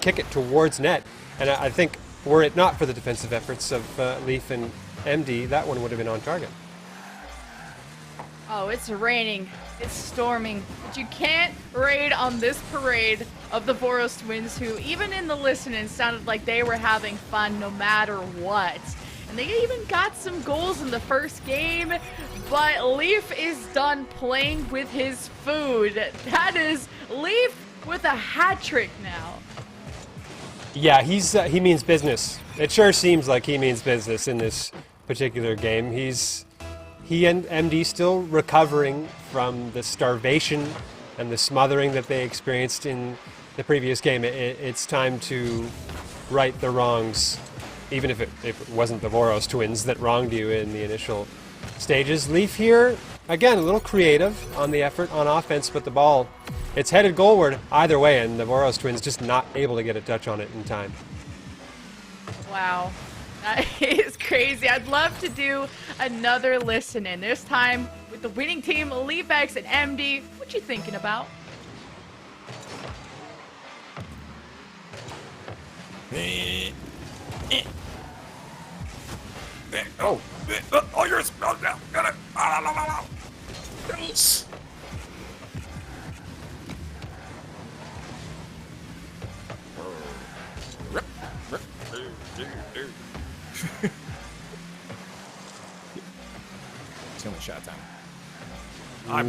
kick it towards net. And I think, were it not for the defensive efforts of Leaf and MD, that one would have been on target. Oh, it's raining. It's storming. But you can't raid on this parade of the Voros twins, who, even in the listening, sounded like they were having fun no matter what. And they even got some goals in the first game, but Leaf is done playing with his food. That is Leaf with a hat trick now. Yeah, he means business. It sure seems like he means business in this particular game. He and MD still recovering from the starvation and the smothering that they experienced in the previous game. It's time to right the wrongs, even if it wasn't the Voros twins that wronged you in the initial stages. Leaf here, again, a little creative on the effort on offense, but the ball, it's headed goalward either way, and the Voros twins just not able to get a touch on it in time. Wow. That is crazy. I'd love to do another listen in, this time with the winning team, LeafX and MD. What you thinking about? Oh, yours. Oh, no. Got it. Yes. It's only shot time. I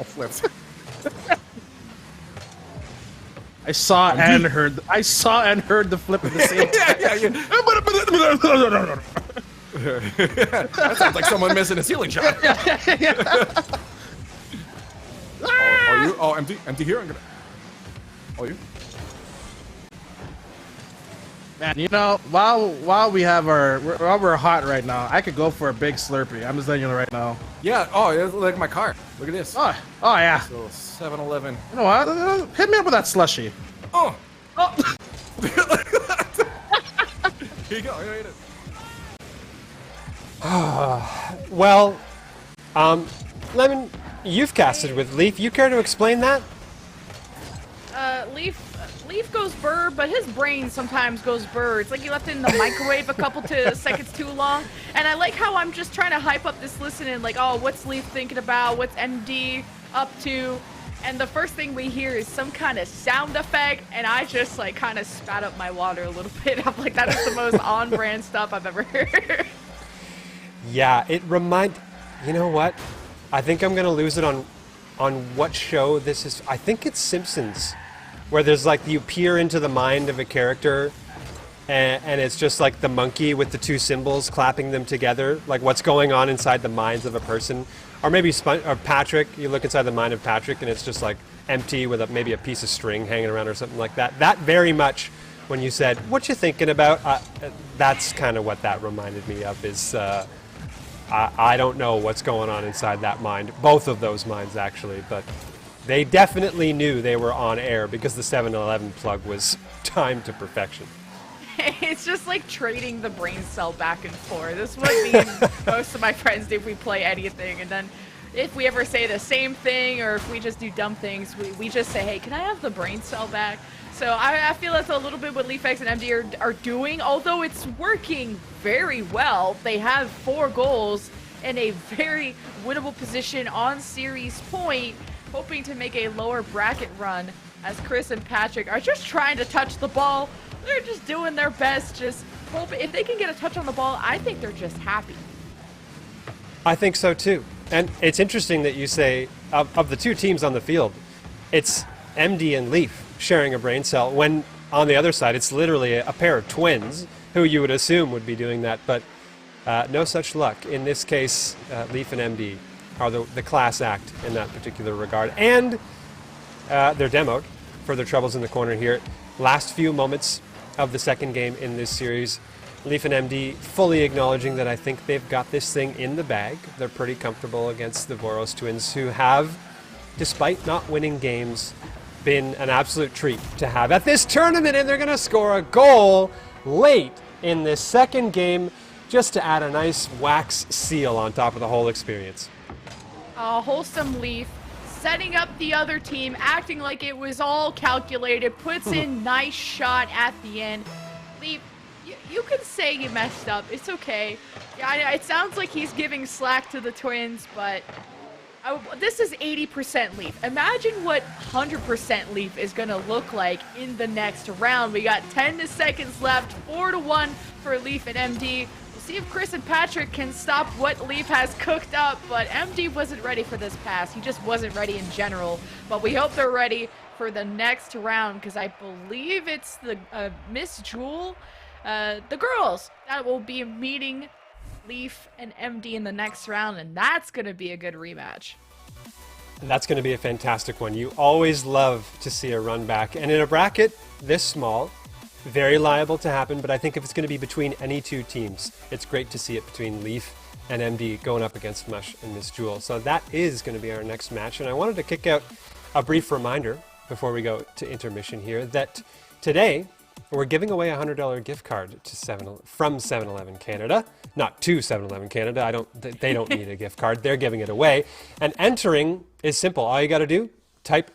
flipped. I saw and heard the flip at the same time. That sounds like someone missing a ceiling shot. Oh, you? Oh, empty here. I'm gonna. Oh, you? Man, you know, while we're hot right now, I could go for a big Slurpee. I'm just letting you know right now. Yeah. Oh, it's like my car. Look at this. Oh yeah. So 7-Eleven. You know what? Hit me up with that slushie. Oh. Here you go. Here it is. Well, Lemon, you've casted with Leaf. You care to explain that? Leaf goes burr, but his brain sometimes goes burr. It's like he left it in the microwave a couple seconds too long. And I like how I'm just trying to hype up this listening, like, oh, what's Leaf thinking about? What's MD up to? And the first thing we hear is some kind of sound effect, and I just like kind of spat up my water a little bit. I'm like, that is the most on-brand stuff I've ever heard. Yeah, you know what? I think I'm gonna lose it on what show this is. I think it's Simpsons, where there's like you peer into the mind of a character, and it's just like the monkey with the two symbols clapping them together, like what's going on inside the minds of a person. Or maybe or Patrick, you look inside the mind of Patrick, and it's just like empty with maybe a piece of string hanging around or something like that. That very much, when you said, what you thinking about, that's kind of what that reminded me of, is I don't know what's going on inside that mind. Both of those minds, actually, but they definitely knew they were on air because the 7-Eleven plug was timed to perfection. It's just like trading the brain cell back and forth. This is what me and most of my friends do if we play anything. And then if we ever say the same thing or if we just do dumb things, we just say, hey, can I have the brain cell back? So I feel that's a little bit what LeafX and MD are doing, although it's working very well. They have 4 goals in a very winnable position on series point, hoping to make a lower bracket run as Chris and Patrick are just trying to touch the ball. They're just doing their best, just hoping. If they can get a touch on the ball, I think they're just happy. I think so too. And it's interesting that you say, of the 2 teams on the field, it's MD and Leaf sharing a brain cell, when on the other side it's literally a pair of twins who you would assume would be doing that, but no such luck. In this case, Leaf and MD are the class act in that particular regard. And they're demoed for their troubles in the corner here. Last few moments of the second game in this series, Leaf and MD fully acknowledging that I think they've got this thing in the bag. They're pretty comfortable against the Voros twins, who have, despite not winning games, been an absolute treat to have at this tournament, and they're going to score a goal late in this second game just to add a nice wax seal on top of the whole experience. Wholesome Leaf setting up the other team, acting like it was all calculated, puts in nice shot at the end. Leaf, you can say you messed up. It's okay. Yeah, it sounds like he's giving slack to the twins, but this is 80% Leaf. Imagine what 100% Leaf is going to look like in the next round. We got 10 seconds left, 4-1 for Leaf and MD. We'll see if Chris and Patrick can stop what Leaf has cooked up, but MD wasn't ready for this pass. He just wasn't ready in general, but we hope they're ready for the next round, because I believe it's the Miss Jewel, the girls, that will be meeting Leaf and MD in the next round, and that's going to be a good rematch. That's going to be a fantastic one. You always love to see a run back, and in a bracket this small, very liable to happen, but I think if it's going to be between any 2 teams, it's great to see it between Leaf and MD going up against Mush and Miss Jewel. So that is going to be our next match, and I wanted to kick out a brief reminder before we go to intermission here that today we're giving away a $100 gift card to from 7-Eleven Canada. Not to 7-Eleven Canada. They don't need a gift card. They're giving it away. And entering is simple. All you got to do, type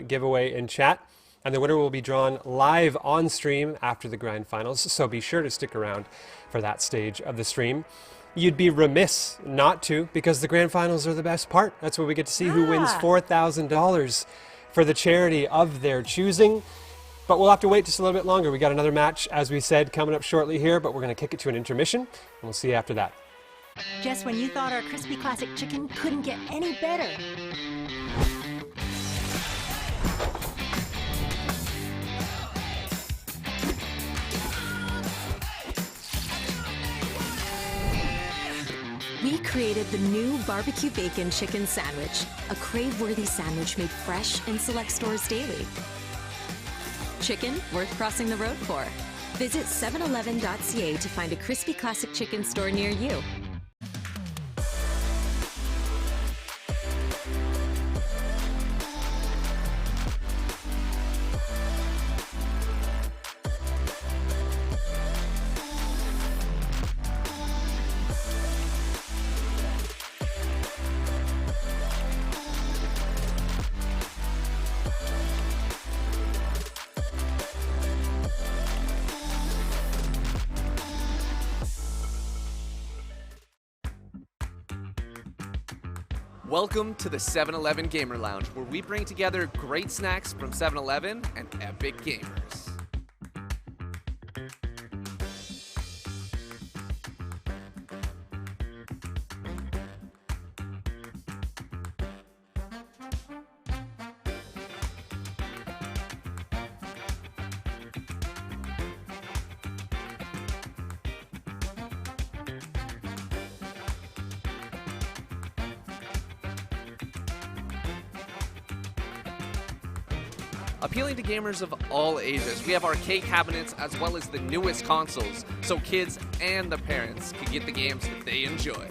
!giveaway in chat, and the winner will be drawn live on stream after the grand finals. So be sure to stick around for that stage of the stream. You'd be remiss not to, because the grand finals are the best part. That's where we get to see who wins $4,000 for the charity of their choosing. But we'll have to wait just a little bit longer. We got another match, as we said, coming up shortly here, but we're going to kick it to an intermission, and we'll see you after that. Just when you thought our crispy classic chicken couldn't get any better. We created the new barbecue bacon chicken sandwich, a crave-worthy sandwich made fresh in select stores daily. Chicken worth crossing the road for. Visit 711.ca to find a crispy classic chicken store near you. Welcome to the 7-Eleven Gamer Lounge, where we bring together great snacks from 7-Eleven and epic gamers. Appealing to gamers of all ages, we have arcade cabinets as well as the newest consoles, so kids and the parents can get the games that they enjoy.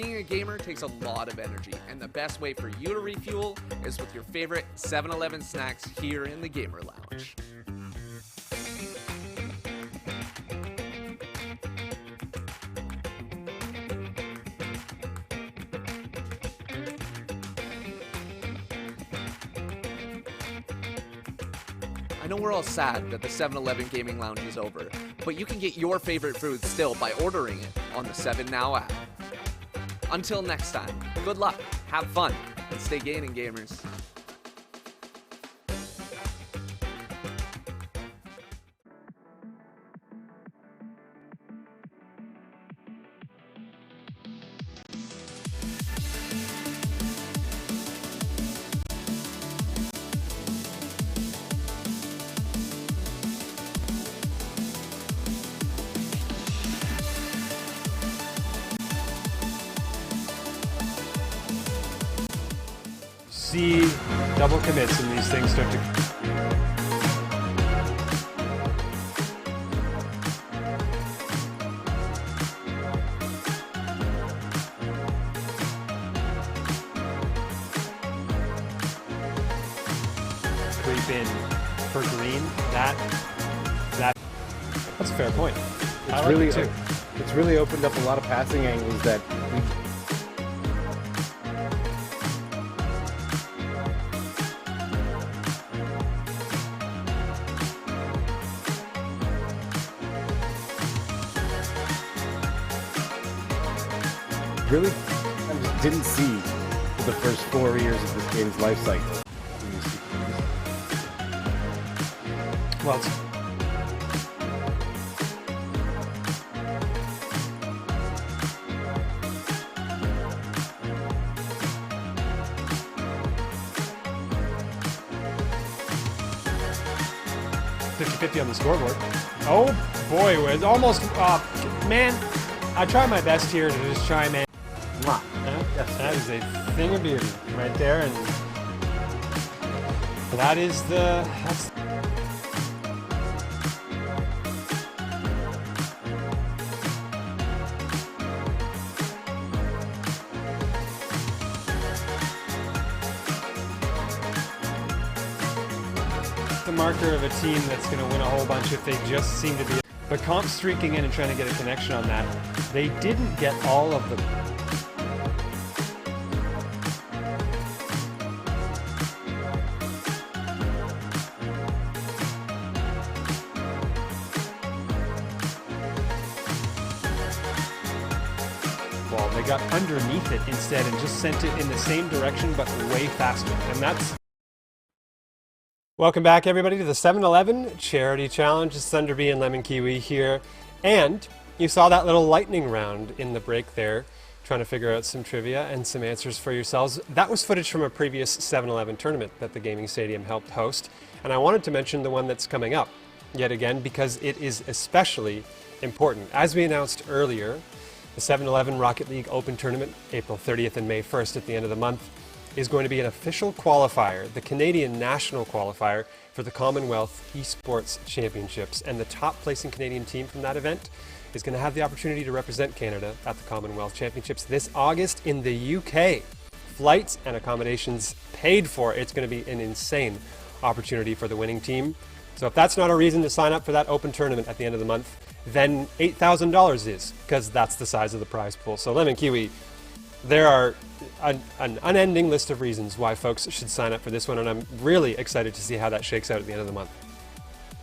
Being a gamer takes a lot of energy, and the best way for you to refuel is with your favorite 7-Eleven snacks here in the Gamer Lounge. I know we're all sad that the 7-Eleven Gaming Lounge is over, but you can get your favorite food still by ordering it on the 7 Now app. Until next time, good luck, have fun, and stay gaming, gamers. See double commits and these things start to... creep in for green. That's a fair point. I like it too. It's really opened up a lot of passing angles that we really I just didn't see for the first 4 years of this game's life cycle. Well, it's... $50-50 on the scoreboard. Oh boy, it was almost... man, I try my best here to just try, man. That is a thing of beauty right there, and that is that's the marker of a team that's going to win a whole bunch if they just seem to be. But Comp streaking in and trying to get a connection on that, they didn't get all of the... ball. They got underneath it instead and just sent it in the same direction but way faster. And that's... Welcome back, everybody, to the 7-Eleven Charity Challenge. It's Thunder Bee and Lemon Kiwi here. And you saw that little lightning round in the break there, trying to figure out some trivia and some answers for yourselves. That was footage from a previous 7-Eleven tournament that the Gaming Stadium helped host. And I wanted to mention the one that's coming up, yet again, because it is especially important. As we announced earlier, the 7-Eleven Rocket League Open Tournament, April 30th and May 1st at the end of the month, is going to be an official qualifier, the Canadian national qualifier for the Commonwealth Esports Championships. And the top placing Canadian team from that event is going to have the opportunity to represent Canada at the Commonwealth Championships this August in the UK. Flights and accommodations paid for. It's going to be an insane opportunity for the winning team. So if that's not a reason to sign up for that open tournament at the end of the month, then $8,000 is, because that's the size of the prize pool. So Lemon Kiwi, there are an unending list of reasons why folks should sign up for this one, and I'm really excited to see how that shakes out at the end of the month.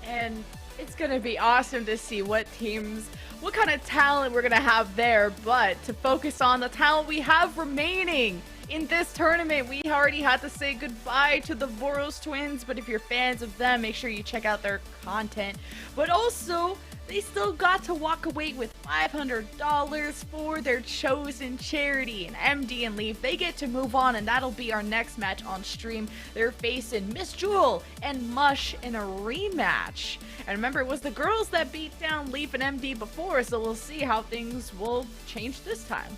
And it's going to be awesome to see what teams, what kind of talent we're going to have there, but to focus on the talent we have remaining in this tournament. We already had to say goodbye to the Boros twins, but if you're fans of them, make sure you check out their content. But also, they still got to walk away with $500 for their chosen charity. And MD and Leaf, they get to move on, and that'll be our next match on stream. They're facing Miss Jewel and Mush in a rematch. And remember, it was the girls that beat down Leaf and MD before, so we'll see how things will change this time.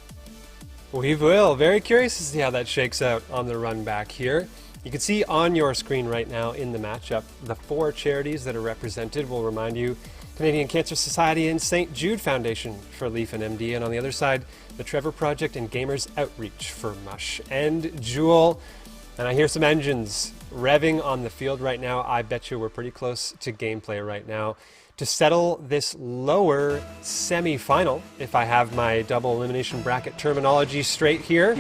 We will. Very curious to see how that shakes out on the run back here. You can see on your screen right now in the matchup the 4 charities that are represented. We'll remind you Canadian Cancer Society and St. Jude Foundation for Leaf and MD. And on the other side, the Trevor Project and Gamers Outreach for Mush and Jewel. And I hear some engines revving on the field right now. I bet you we're pretty close to gameplay right now to settle this lower semi-final, if I have my double elimination bracket terminology straight here.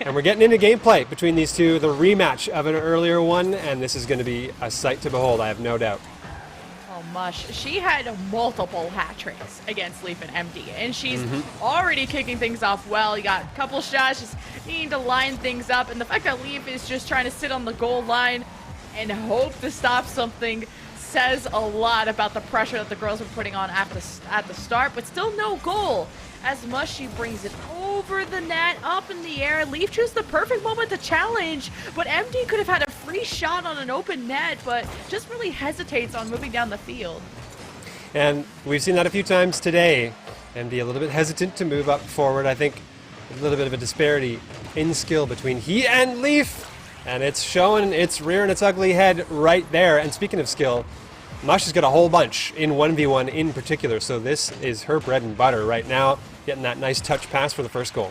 And we're getting into gameplay between these two, the rematch of an earlier one, and this is going to be a sight to behold, I have no doubt. Oh, Mush, she had multiple hat tricks against Leaf and MD, and she's already kicking things off well. You got a couple shots, just needing to line things up, and the fact that Leaf is just trying to sit on the goal line and hope to stop something says a lot about the pressure that the girls were putting on at the start, but still no goal. As Mushy brings it over the net, up in the air. Leaf chose the perfect moment to challenge, but MD could have had a free shot on an open net, but just really hesitates on moving down the field. And we've seen that a few times today. MD a little bit hesitant to move up forward. I think a little bit of a disparity in skill between he and Leaf. And it's showing its rear and its ugly head right there. And speaking of skill, Mush has got a whole bunch in 1v1 in particular. So this is her bread and butter right now, getting that nice touch pass for the first goal.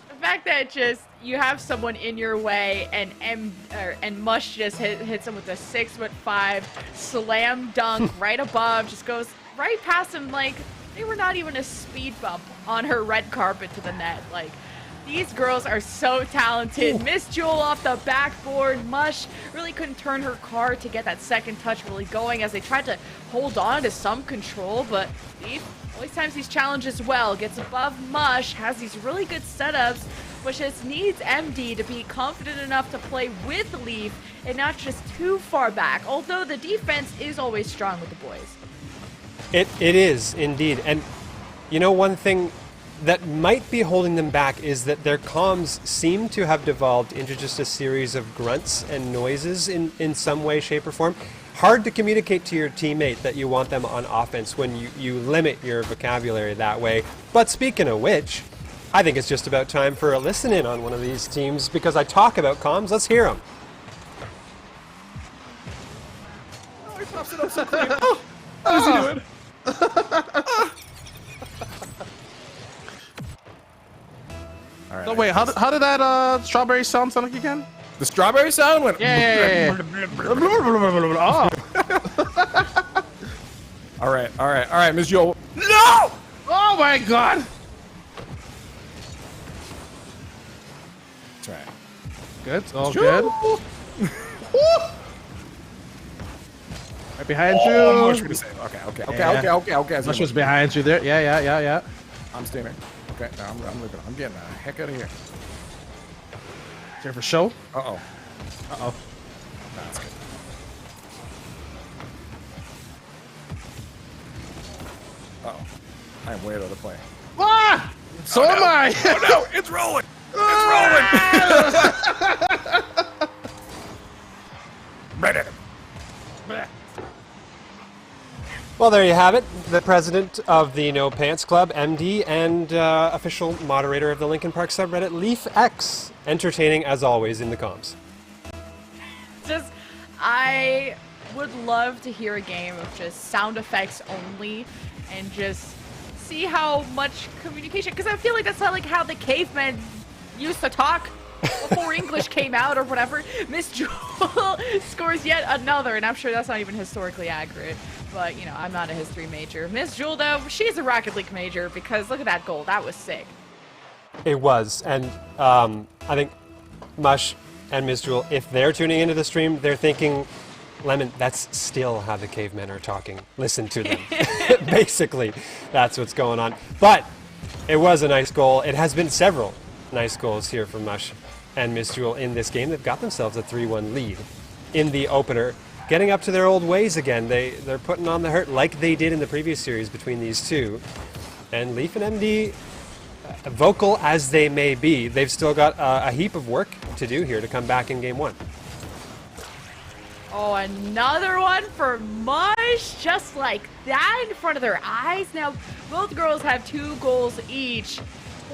The fact that just you have someone in your way and Mush just hits him with a 6'5" slam dunk right above, just goes right past him like they were not even a speed bump on her red carpet to the net. Like, these girls are so talented. Ooh. Miss Jewel off the backboard. Mush really couldn't turn her card to get that second touch really going as they tried to hold on to some control, but Leaf always times these challenges well, gets above Mush, has these really good setups, which just needs MD to be confident enough to play with Leaf and not just too far back, although the defense is always strong with the boys. It is, indeed. And you know, one thing that might be holding them back is that their comms seem to have devolved into just a series of grunts and noises in some way, shape, or form. Hard to communicate to your teammate that you want them on offense when you limit your vocabulary that way. But speaking of which, I think it's just about time for a listen-in on one of these teams because I talk about comms. Let's hear them. Oh, he pops it up so quick. Oh, how's he doing? All right, so wait, how did that strawberry sound like again? The strawberry sound went. Yeah. Oh. All right, Miss Jewel. No! Oh my God! That's right. Good. All good. Right behind you. Oh, Mush was safe. Okay. Mush was behind you there. Yeah. I'm staying there. Okay, now I'm looking. I'm getting the heck out of here. Here for show. Uh-oh. Uh-oh. No, that's good. Uh-oh. I am way out of the play. Ah! So am I! Oh no, it's rolling! It's rolling! Well, there you have it. The president of the No Pants Club, MD, and official moderator of the Lincoln Park subreddit, LeafX. Entertaining as always in the comms. I would love to hear a game of just sound effects only and just see how much communication, because I feel like that's not like how the cavemen used to talk before English came out or whatever. Miss Jewel scores yet another, and I'm sure that's not even historically accurate. But, you know, I'm not a history major. Miss Jewel, though, she's a Rocket League major because look at that goal. That was sick. It was, and I think Mush and Miss Jewel, if they're tuning into the stream, they're thinking, Lemon, that's still how the cavemen are talking. Listen to them. Basically, that's what's going on. But it was a nice goal. It has been several nice goals here from Mush and Miss Jewel in this game. They've got themselves a 3-1 lead in the opener. Getting up to their old ways again. They're putting on the hurt like they did in the previous series between these two. And Leaf and MD, vocal as they may be, they've still got a heap of work to do here to come back in game one. Oh, another one for Mush, just like that in front of their eyes. Now, both girls have 2 goals each,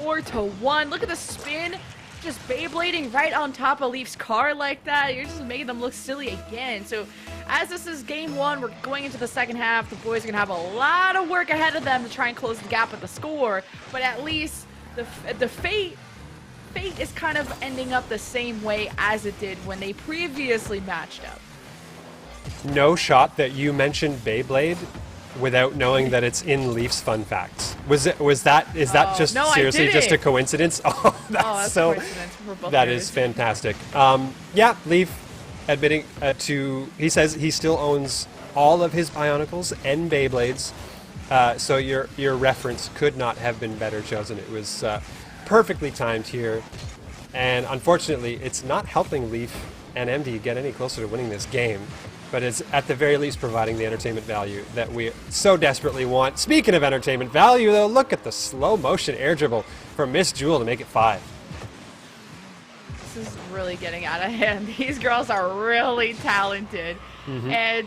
4-1. Look at the spin just Beyblading right on top of Leaf's car like that, you're just making them look silly again. So as this is game one, we're going into the second half. The boys are going to have a lot of work ahead of them to try and close the gap with the score. But at least the fate is kind of ending up the same way as it did when they previously matched up. No shot that you mentioned Beyblade without knowing that it's in Leaf's fun facts. Is that just no, seriously just a coincidence? Oh, that's so coincidence for both that players. is fantastic. Yeah, Leaf admitting he says he still owns all of his Bionicles and Beyblades. So your reference could not have been better chosen. It was perfectly timed here, and unfortunately, it's not helping Leaf and MD get any closer to winning this game. But it's at the very least providing the entertainment value that we so desperately want. Speaking of entertainment value, though, look at the slow motion air dribble from Miss Jewel to make it 5. This is really getting out of hand. These girls are really talented. And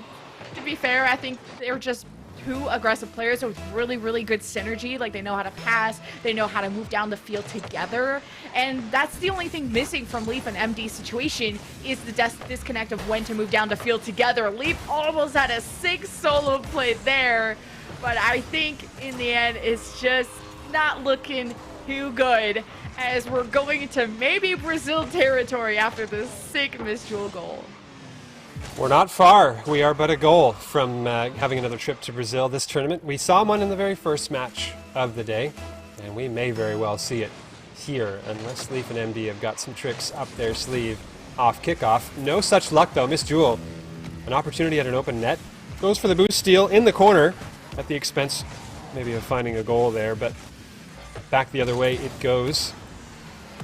to be fair, I think they're just two aggressive players with really, really good synergy. Like, they know how to pass, they know how to move down the field together. And that's the only thing missing from Leaf and MD's situation is the disconnect of when to move down the field together. Leaf almost had a 6 solo play there, but I think in the end it's just not looking too good as we're going into maybe Brazil territory after this sick Miss Jewel goal. We're not far. We are but a goal from having another trip to Brazil this tournament. We saw one in the very first match of the day, and we may very well see it here, unless Leaf and MD have got some tricks up their sleeve off kickoff. No such luck, though. Miss Jewel, an opportunity at an open net, goes for the boost steal in the corner at the expense maybe of finding a goal there, but back the other way it goes.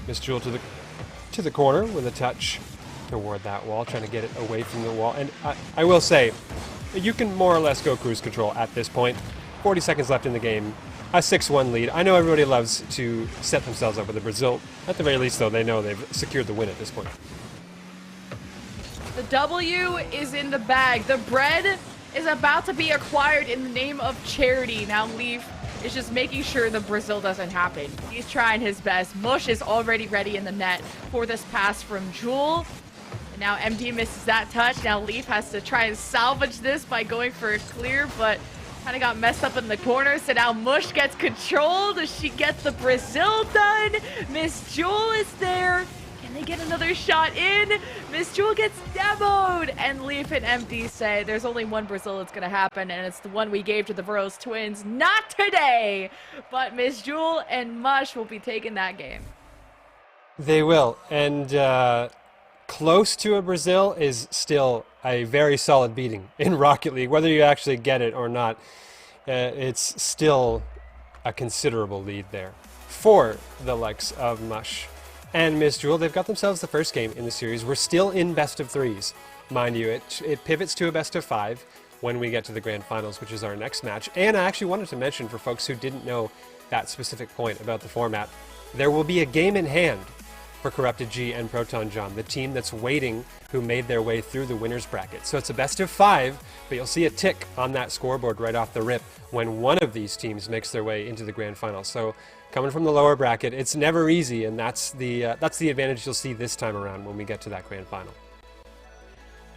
Miss Jewel to the corner with a touch toward that wall, trying to get it away from the wall. And I will say, you can more or less go cruise control at this point. 40 seconds left in the game, a 6-1 lead. I know everybody loves to set themselves up with the Brazil. At the very least, though, they know they've secured the win at this point. The W is in the bag. The bread is about to be acquired in the name of charity. Now Leaf is just making sure the Brazil doesn't happen. He's trying his best. Mush is already ready in the net for this pass from Jewel. Now MD misses that touch. Now Leaf has to try and salvage this by going for a clear, but kind of got messed up in the corner. So now Mush gets controlled. Does she get the Brazil done? Miss Jewel is there. Can they get another shot in? Miss Jewel gets demoed. And Leaf and MD say there's only one Brazil that's going to happen, and it's the one we gave to the Burrows twins. Not today. But Miss Jewel and Mush will be taking that game. They will. And close to a Brazil is still a very solid beating in Rocket League. Whether you actually get it or not, it's still a considerable lead there for the likes of Mush and Miss Jewel. They've got themselves the first game in the series. We're still in best of 3s. Mind you, it pivots to a best of 5 when we get to the grand finals, which is our next match. And I actually wanted to mention, for folks who didn't know that specific point about the format, there will be a game in hand for Corrupted G and Proton John, the team that's waiting, who made their way through the winner's bracket. So it's a best of 5, but you'll see a tick on that scoreboard right off the rip when one of these teams makes their way into the grand final. So coming from the lower bracket, it's never easy, and that's the advantage you'll see this time around when we get to that grand final.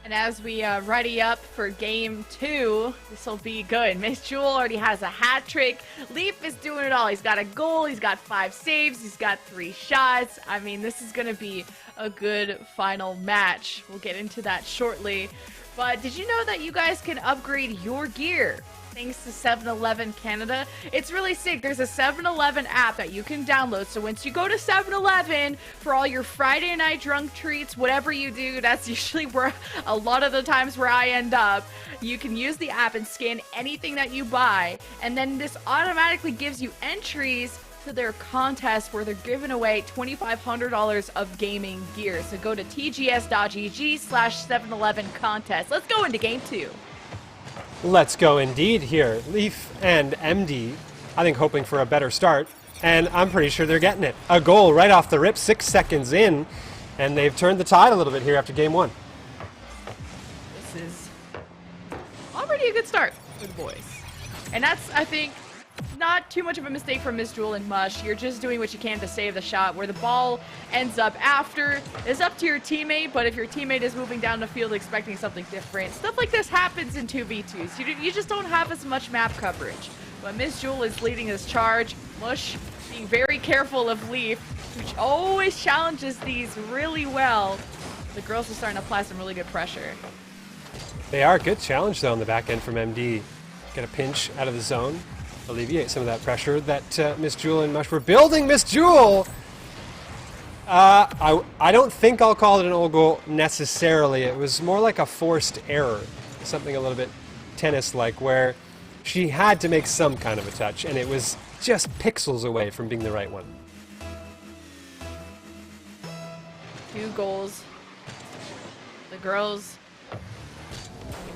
And as we ready up for game 2, this will be good. Miss Jewel already has a hat trick. Leaf is doing it all. He's got a goal, he's got 5 saves, he's got 3 shots. I mean, this is going to be a good final match. We'll get into that shortly. But did you know that you guys can upgrade your gear thanks to 7-Eleven Canada? It's really sick. There's a 7-Eleven app that you can download. So once you go to 7-Eleven for all your Friday night drunk treats, whatever you do, that's usually where a lot of the times where I end up. You can use the app and scan anything that you buy, and then this automatically gives you entries to their contest where they're giving away $2,500 of gaming gear. So go to tgs.gg/7-Eleven contest. Let's go into game 2. Let's go indeed here. Leaf and MD, I think, hoping for a better start, and I'm pretty sure they're getting it. A goal right off the rip, 6 seconds in, and they've turned the tide a little bit here after game 1. This is already a good start for the boys. And that's, I think, not too much of a mistake from Miss Jewel and Mush. You're just doing what you can to save the shot. Where the ball ends up after is up to your teammate, but if your teammate is moving down the field expecting something different, stuff like this happens in 2v2s. You just don't have as much map coverage. But Miss Jewel is leading this charge. Mush being very careful of Leaf, which always challenges these really well. The girls are starting to apply some really good pressure. They are. Good challenge, though, on the back end from MD. Get a pinch out of the zone. Alleviate some of that pressure that Miss Jewel and Mush were building. Miss Jewel! I don't think I'll call it an old goal necessarily. It was more like a forced error. Something a little bit tennis-like, where she had to make some kind of a touch, and it was just pixels away from being the right one. 2 goals. The girls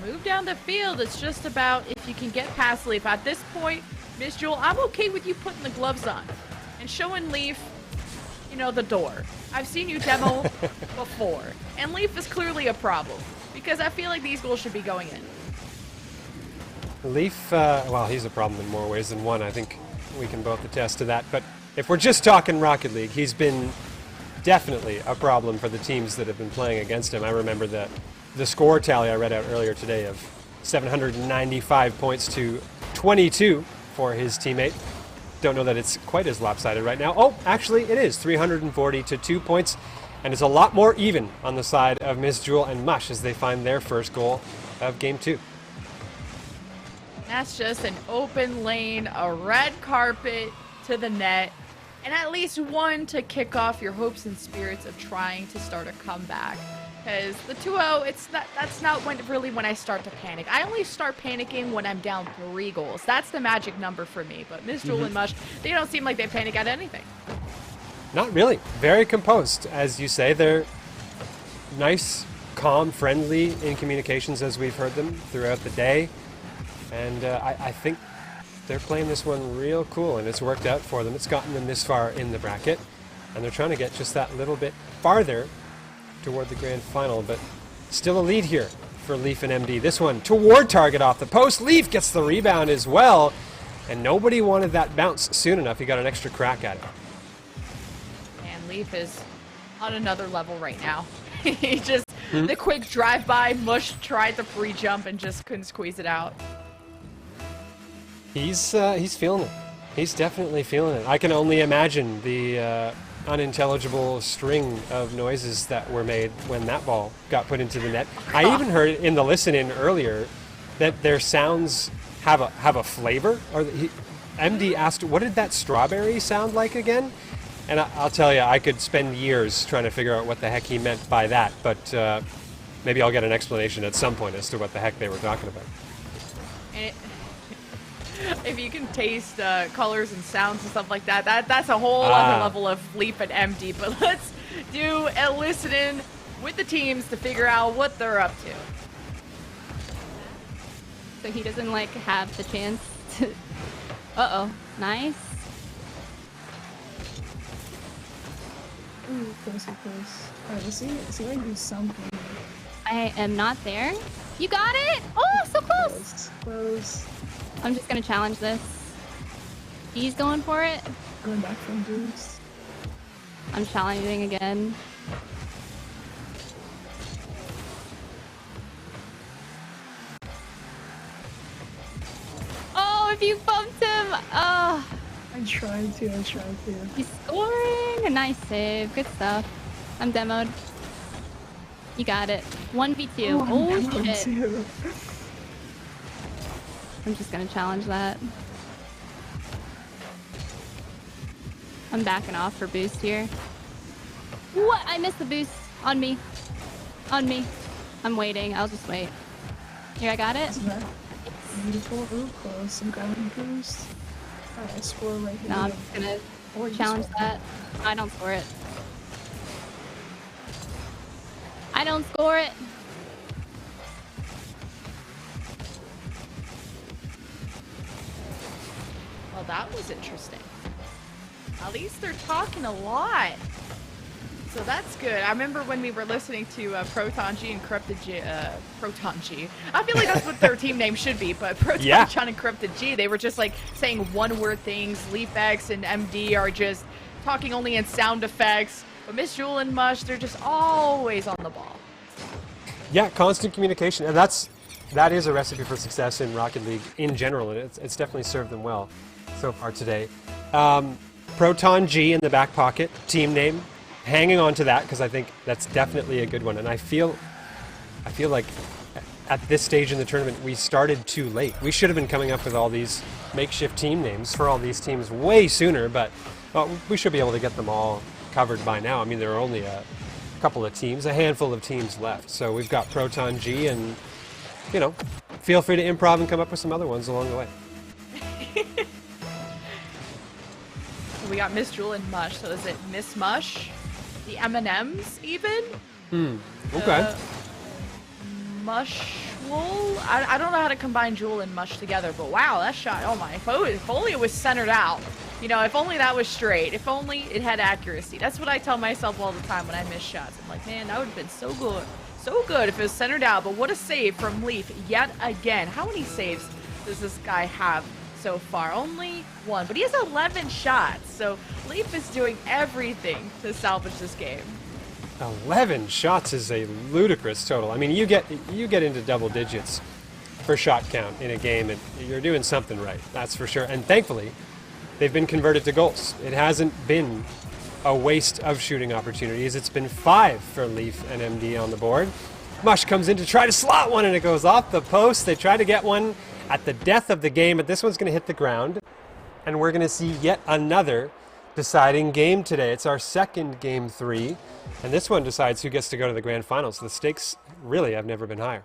move down the field. It's just about if you can get past Leaf. At this point, Miss Jewel, I'm okay with you putting the gloves on and showing Leaf, you know, the door. I've seen you demo before, and Leaf is clearly a problem because I feel like these goals should be going in. Leaf, well, he's a problem in more ways than one. I think we can both attest to that. But if we're just talking Rocket League, he's been definitely a problem for the teams that have been playing against him. I remember the score tally I read out earlier today of 795 points to 22 for his teammate. Don't know that it's quite as lopsided right now. Oh, actually it is 340 to 2 points, and it's a lot more even on the side of Miss Jewel and Mush as they find their first goal of game 2. That's just an open lane, a red carpet to the net, and at least one to kick off your hopes and spirits of trying to start a comeback. Because the 2-0, that's not when I start to panic. I only start panicking when I'm down 3 goals. That's the magic number for me. But Miss Jewel and Mush, they don't seem like they panic at anything. Not really. Very composed, as you say. They're nice, calm, friendly in communications as we've heard them throughout the day. And I think they're playing this one real cool, and it's worked out for them. It's gotten them this far in the bracket, and they're trying to get just that little bit farther toward the grand final, but still a lead here for Leaf and MD. This one toward target off the post. Leaf gets the rebound as well, and nobody wanted that bounce soon enough. He got an extra crack at it. And Leaf is on another level right now. He just, the quick drive-by, Mush tried the free jump and just couldn't squeeze it out. He's feeling it. He's definitely feeling it. I can only imagine the unintelligible string of noises that were made when that ball got put into the net. I even heard in the listen-in earlier that their sounds have a flavor. Or MD asked, what did that strawberry sound like again? And I'll tell you, I could spend years trying to figure out what the heck he meant by that, but maybe I'll get an explanation at some point as to what the heck they were talking about. And if you can taste colors and sounds and stuff like that, that's a whole other level of Leaf and MD. But let's do a listen-in with the teams to figure out what they're up to. So he doesn't like have the chance to... Uh-oh. Nice. Ooh, close. Alright, let's see if I can do something. I am not there. You got it! Oh, so close! Close. I'm just gonna challenge this. He's going for it. Going back from boost. I'm challenging again. Oh, if you bumped him! Oh. I tried to. He's scoring! A nice save. Good stuff. I'm demoed. You got it. 1v2. Oh, shit. Too. I'm just gonna challenge that. I'm backing off for boost here. What? I missed the boost. On me. On me. I'm waiting. I'll just wait. Here, I got it. Beautiful. Ooh, close. I'm going boost. Alright, I score right here. No, I'm just gonna challenge that. I don't score it. I don't score it. Well, that was interesting. At least they're talking a lot. So that's good. I remember when we were listening to Proton G and Corrupted G, Proton G. I feel like that's what their team name should be, but Proton John and Corrupted G, they were just like saying one-word things. LeafX and MD are just talking only in sound effects. But Miss Jewel and Mush, they're just always on the ball. Yeah, constant communication, and that is a recipe for success in Rocket League in general, and it's definitely served them well so far today. Proton G in the back pocket, team name. Hanging on to that because I think that's definitely a good one, and I feel like at this stage in the tournament we started too late. We should have been coming up with all these makeshift team names for all these teams way sooner, but we should be able to get them all covered by now. I mean, there are only a couple of teams, a handful of teams left, so we've got Proton G, and you know, feel free to improv and come up with some other ones along the way. We got Miss Jewel and Mush, so is it Miss Mush? The M&M's even? Okay. Mushwool? I don't know how to combine Jewel and Mush together, but wow, that shot, oh my, if only it was centered out. You know, if only that was straight. If only it had accuracy. That's what I tell myself all the time when I miss shots. I'm like, man, that would have been so good. So good if it was centered out, but what a save from Leaf yet again. How many saves does this guy have so far? Only one, but he has 11 shots, so Leaf is doing everything to salvage this game. 11 shots is a ludicrous total. I mean, you get into double digits for shot count in a game, and you're doing something right, that's for sure. And thankfully, they've been converted to goals. It hasn't been a waste of shooting opportunities. It's been 5 for Leaf and MD on the board. Mush comes in to try to slot one, and it goes off the post. They try to get one at the death of the game, but this one's going to hit the ground, and we're going to see yet another deciding game today. It's our second Game 3, and this one decides who gets to go to the grand finals. The stakes really have never been higher.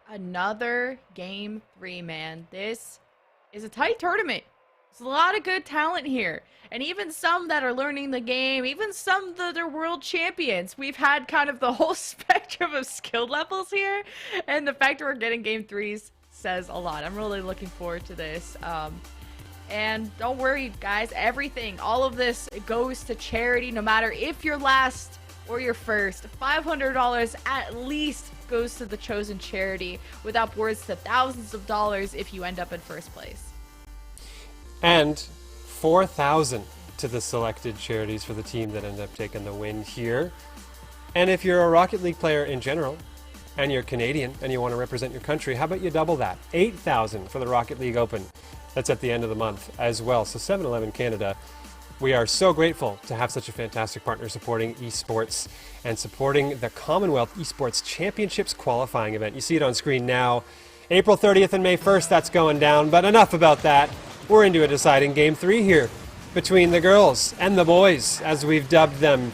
Another Game 3, man. This is a tight tournament. There's a lot of good talent here, and even some that are learning the game, even some that are world champions. We've had kind of the whole spectrum of skill levels here, and the fact that we're getting Game 3s says a lot. I'm really looking forward to this. And don't worry, guys, everything, all of this goes to charity, no matter if you're last or you're first. $500 at least goes to the chosen charity, with upwards to thousands of dollars if you end up in first place. And $4,000 to the selected charities for the team that end up taking the win here. And if you're a Rocket League player in general, and you're Canadian and you want to represent your country, how about you double that? $8,000 for the Rocket League Open. That's at the end of the month as well. So 7-Eleven Canada, we are so grateful to have such a fantastic partner supporting esports and supporting the Commonwealth Esports Championships qualifying event. You see it on screen now. April 30th and May 1st, that's going down. But enough about that. We're into a deciding Game 3 here between the girls and the boys, as we've dubbed them.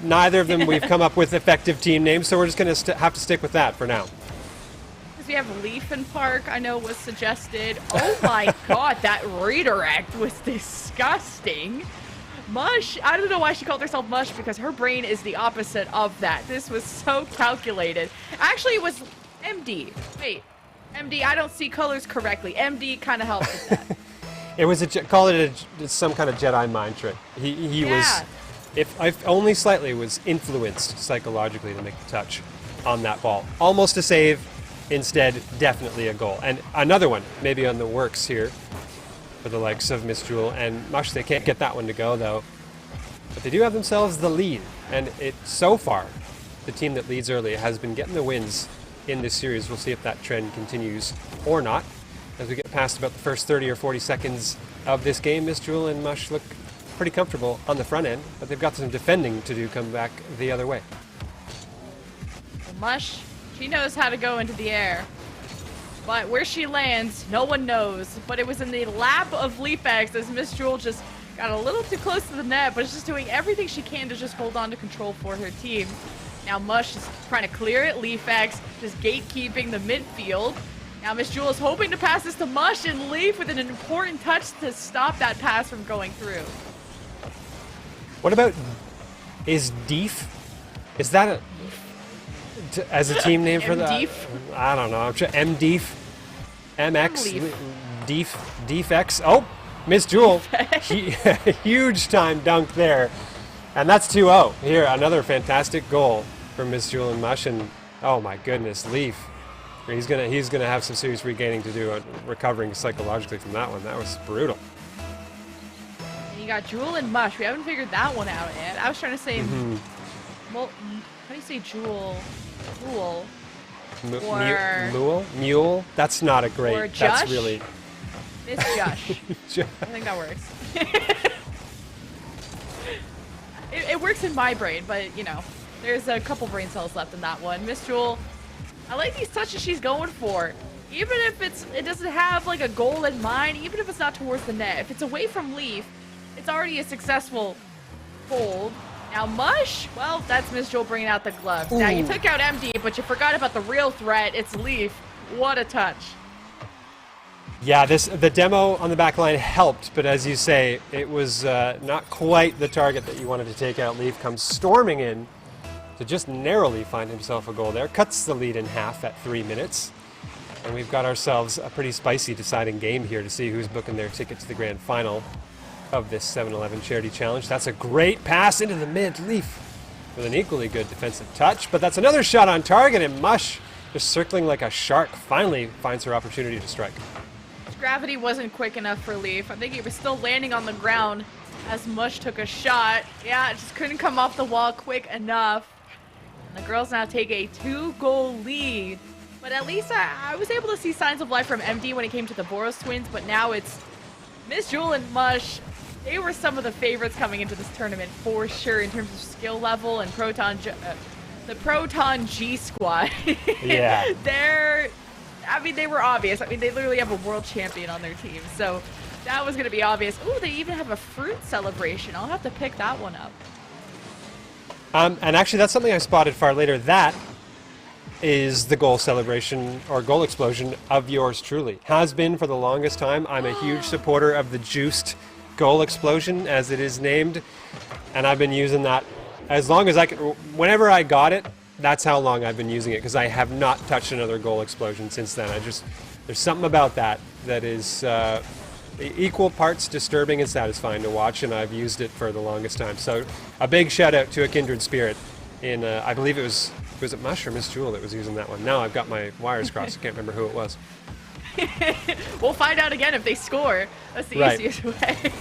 Neither of them we've come up with effective team names, so we're just going to have to stick with that for now. We have Leaf and Park, I know was suggested. Oh my god, that redirect was disgusting. Mush, I don't know why she called herself Mush, because her brain is the opposite of that. This was so calculated. Actually, it was MD. Wait, MD, I don't see colors correctly. MD kind of helped with that. It was call it some kind of Jedi mind trick. He was, if only slightly, was influenced psychologically to make the touch on that ball. Almost a save. Instead, definitely a goal. And another one, maybe on the works here, for the likes of Miss Jewel and Mush. They can't get that one to go, though. But they do have themselves the lead. And so far, the team that leads early has been getting the wins in this series. We'll see if that trend continues or not. As we get past about the first 30 or 40 seconds of this game, Miss Jewel and Mush look pretty comfortable on the front end, but they've got some defending to do come back the other way. Mush, she knows how to go into the air, but where she lands, no one knows. But it was in the lap of LeafX as Miss Jewel just got a little too close to the net, but is just doing everything she can to just hold on to control for her team. Now Mush is trying to clear it. LeafX just gatekeeping the midfield. Now Miss Jewel is hoping to pass this to Mush, and Leaf with an important touch to stop that pass from going through. What about, is Deef? Is that as a team name for that? M-Deef? I don't know. I'm sure M-Deef, MX, Deef X. Oh, Miss Jewel, huge time dunk there And that's 2-0. Here, another fantastic goal from Miss Jewel and Mush, and oh my goodness, Leaf. He's gonna have some serious regaining to do, recovering psychologically from that one. That was brutal. And you got Jewel and Mush. We haven't figured that one out yet. I was trying to say, well, how do you say Jewel? Jewel. Mule? That's not a great. Or Jush? That's really. Miss Jush. I think that works. It works in my brain, but you know, there's a couple brain cells left in that one. Miss Jewel, I like these touches she's going for. Even if it doesn't have like a goal in mind, even if it's not towards the net, if it's away from Leaf, it's already a successful hold. Now Mush, well, that's Miss Jewel bringing out the gloves. Now you took out MD, but you forgot about the real threat. It's Leaf. What a touch. Yeah, the demo on the back line helped, but as you say, it was not quite the target that you wanted to take out. Leaf comes storming in to just narrowly find himself a goal there. Cuts the lead in half at 3 minutes. And we've got ourselves a pretty spicy deciding game here to see who's booking their ticket to the grand final of this 7-Eleven Charity Challenge. That's a great pass into the mid. Leaf with an equally good defensive touch, but that's another shot on target, and Mush, just circling like a shark, finally finds her opportunity to strike. Gravity wasn't quick enough for Leaf. I think he was still landing on the ground as Mush took a shot. Yeah, it just couldn't come off the wall quick enough. And the girls now take a 2-goal lead. But at least I was able to see signs of life from MD when it came to the Boros twins, but now it's Miss Jewel and Mush. They were some of the favorites coming into this tournament for sure in terms of skill level and the Proton G squad. Yeah. They were obvious. I mean, they literally have a world champion on their team, so that was going to be obvious. Ooh, they even have a fruit celebration. I'll have to pick that one up. And actually, that's something I spotted far later. That is the goal celebration or goal explosion of yours truly. Has been for the longest time. I'm a huge supporter of the juiced goal explosion, as it is named, and I've been using that as long as I can. Whenever I got it, that's how long I've been using it, because I have not touched another goal explosion since then. There's something about that is equal parts disturbing and satisfying to watch, and I've used it for the longest time. So a big shout out to a kindred spirit in, I believe was it Mush or Miss Jewel that was using that one? Now I've got my wires crossed. I can't remember who it was. We'll find out again if they score. That's the easiest way.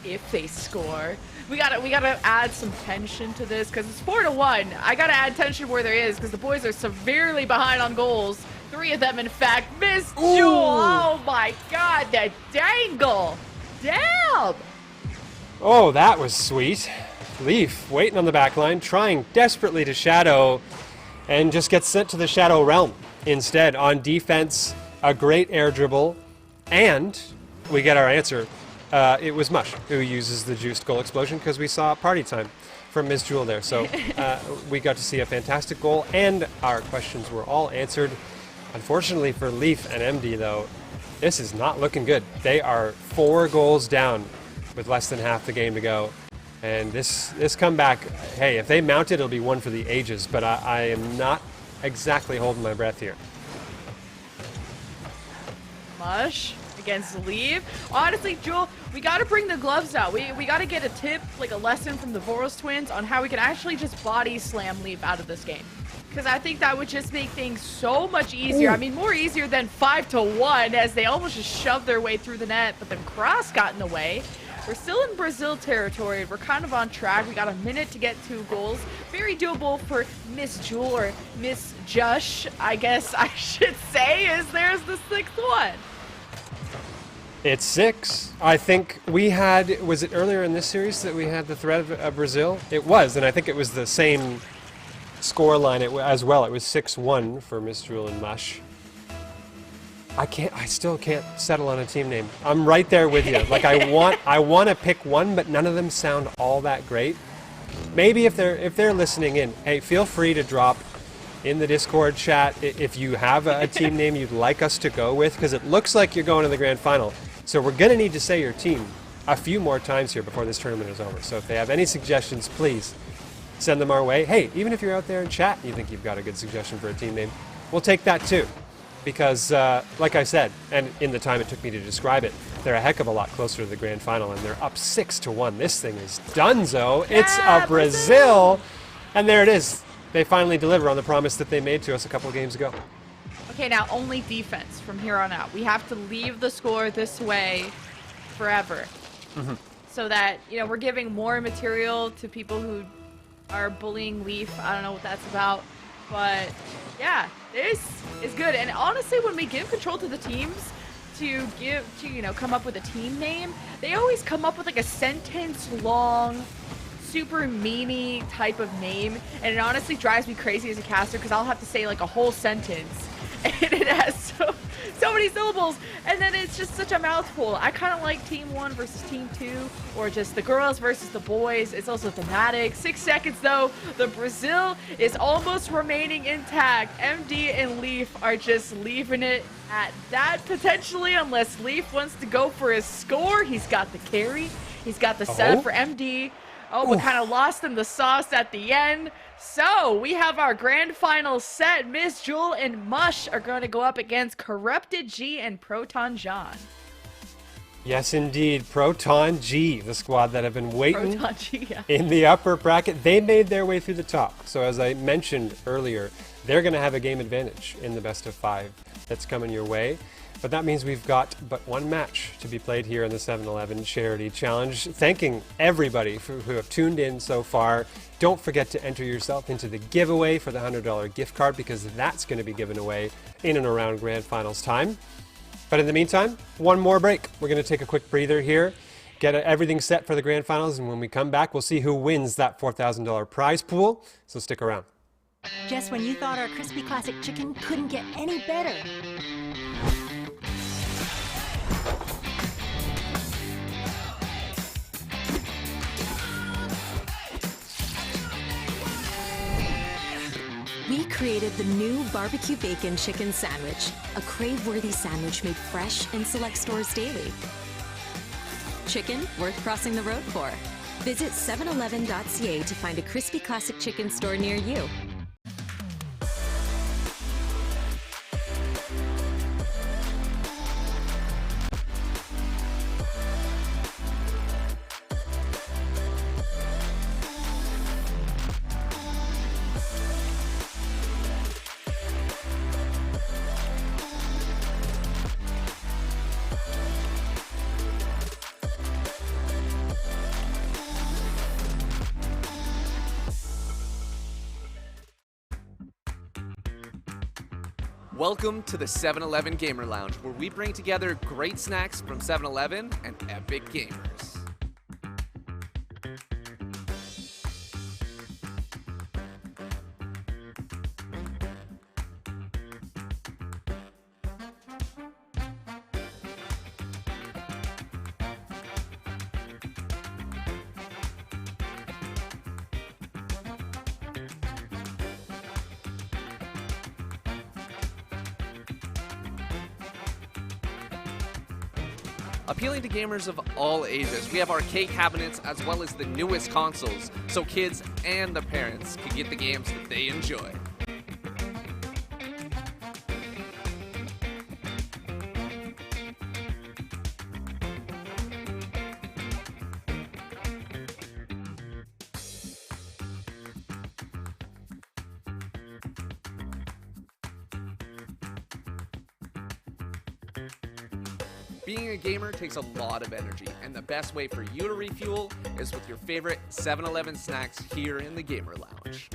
If they score. We gotta add some tension to this, because it's 4-1. I gotta add tension where there is, because the boys are severely behind on goals. 3 of them, in fact. Miss Jewel! Oh my god, the dangle! Damn! Oh, that was sweet. Leaf waiting on the back line, trying desperately to shadow, and just gets sent to the shadow realm instead. On defense, a great air dribble, and we get our answer. It was Mush who uses the juiced goal explosion, because we saw party time from Miss Jewel there. So we got to see a fantastic goal, and our questions were all answered. Unfortunately for Leaf and MD, though, this is not looking good. They are 4 goals down with less than half the game to go. And this comeback, hey, if they mount it, it'll be one for the ages. But I am not exactly holding my breath here. Mush against Leaf. Honestly, Jewel, we got to bring the gloves out. We got to get a tip, like a lesson from the Boros twins on how we can actually just body slam Leaf out of this game. Because I think that would just make things so much easier. Ooh. I mean, more easier than 5-1, as they almost just shoved their way through the net, but then Cross got in the way. We're still in Brazil territory. We're kind of on track. We got a minute to get 2 goals. Very doable for Miss Jewel, or Miss Jush, I guess I should say, as there's the 6th one. It's 6. I think we had, was it earlier in this series that we had the threat of Brazil? It was, and I think it was the same score line as well. It was 6-1 for Miss Jewel and Mush. I still can't settle on a team name. I'm right there with you. Like I want to pick one, but none of them sound all that great. Maybe if they're listening in, hey, feel free to drop in the Discord chat if you have a team name you'd like us to go with, because it looks like you're going to the grand final. So we're going to need to say your team a few more times here before this tournament is over. So if they have any suggestions, please send them our way. Hey, even if you're out there in chat and you think you've got a good suggestion for a team name, we'll take that too. Because, like I said, and in the time it took me to describe it, they're a heck of a lot closer to the grand final, and they're up 6-1. This thing is donezo. It's a Brazil, and there it is. They finally deliver on the promise that they made to us a couple of games ago. Okay, now only defense from here on out. We have to leave the score this way forever. So that, you know, we're giving more material to people who are bullying Leaf. I don't know what that's about. But yeah, this is good. And honestly, when we give control to the teams to come up with a team name, they always come up with like a sentence long, super meany type of name. And it honestly drives me crazy as a caster because I'll have to say like a whole sentence and it has so many syllables, and then it's just such a mouthful. I kind of like Team 1 versus Team 2, or just the girls versus the boys. It's also thematic. 6 seconds though. The Brazil is almost remaining intact. MD and Leaf are just leaving it at that potentially, unless Leaf wants to go for his score. He's got the carry. He's got the setup for MD. Oh, but kind of lost in the sauce at the end. So we have our grand final set. Miss Jewel and Mush are going to go up against Corrupted G and Proton John. Yes, indeed. Proton G, the squad that have been waiting Proton G, yeah. in the upper bracket. They made their way through the top. So as I mentioned earlier, they're going to have a game advantage in the best of 5 that's coming your way. But that means we've got but one match to be played here in the 7-Eleven Charity Challenge. Thanking everybody who have tuned in so far. Don't forget to enter yourself into the giveaway for the $100 gift card, because that's going to be given away in and around Grand Finals time. But in the meantime, one more break. We're going to take a quick breather here, get everything set for the Grand Finals, and when we come back, we'll see who wins that $4,000 prize pool. So stick around. Just when you thought our crispy classic chicken couldn't get any better. We created the new barbecue bacon chicken sandwich, a crave-worthy sandwich made fresh in select stores daily. Chicken worth crossing the road for. Visit 711.ca to find a crispy classic chicken store near you. Welcome to the 7-Eleven Gamer Lounge, where we bring together great snacks from 7-Eleven and epic gamers. Appealing to gamers of all ages, we have arcade cabinets as well as the newest consoles, so kids and the parents can get the games that they enjoy. Being a gamer takes a lot of energy, and the best way for you to refuel is with your favorite 7-Eleven snacks here in the Gamer Lounge.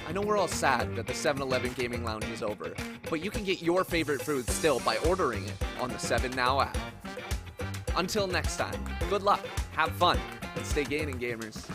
I know we're all sad that the 7-Eleven Gaming Lounge is over, but you can get your favorite food still by ordering it on the 7NOW app. Until next time, good luck, have fun, and stay gaming, gamers.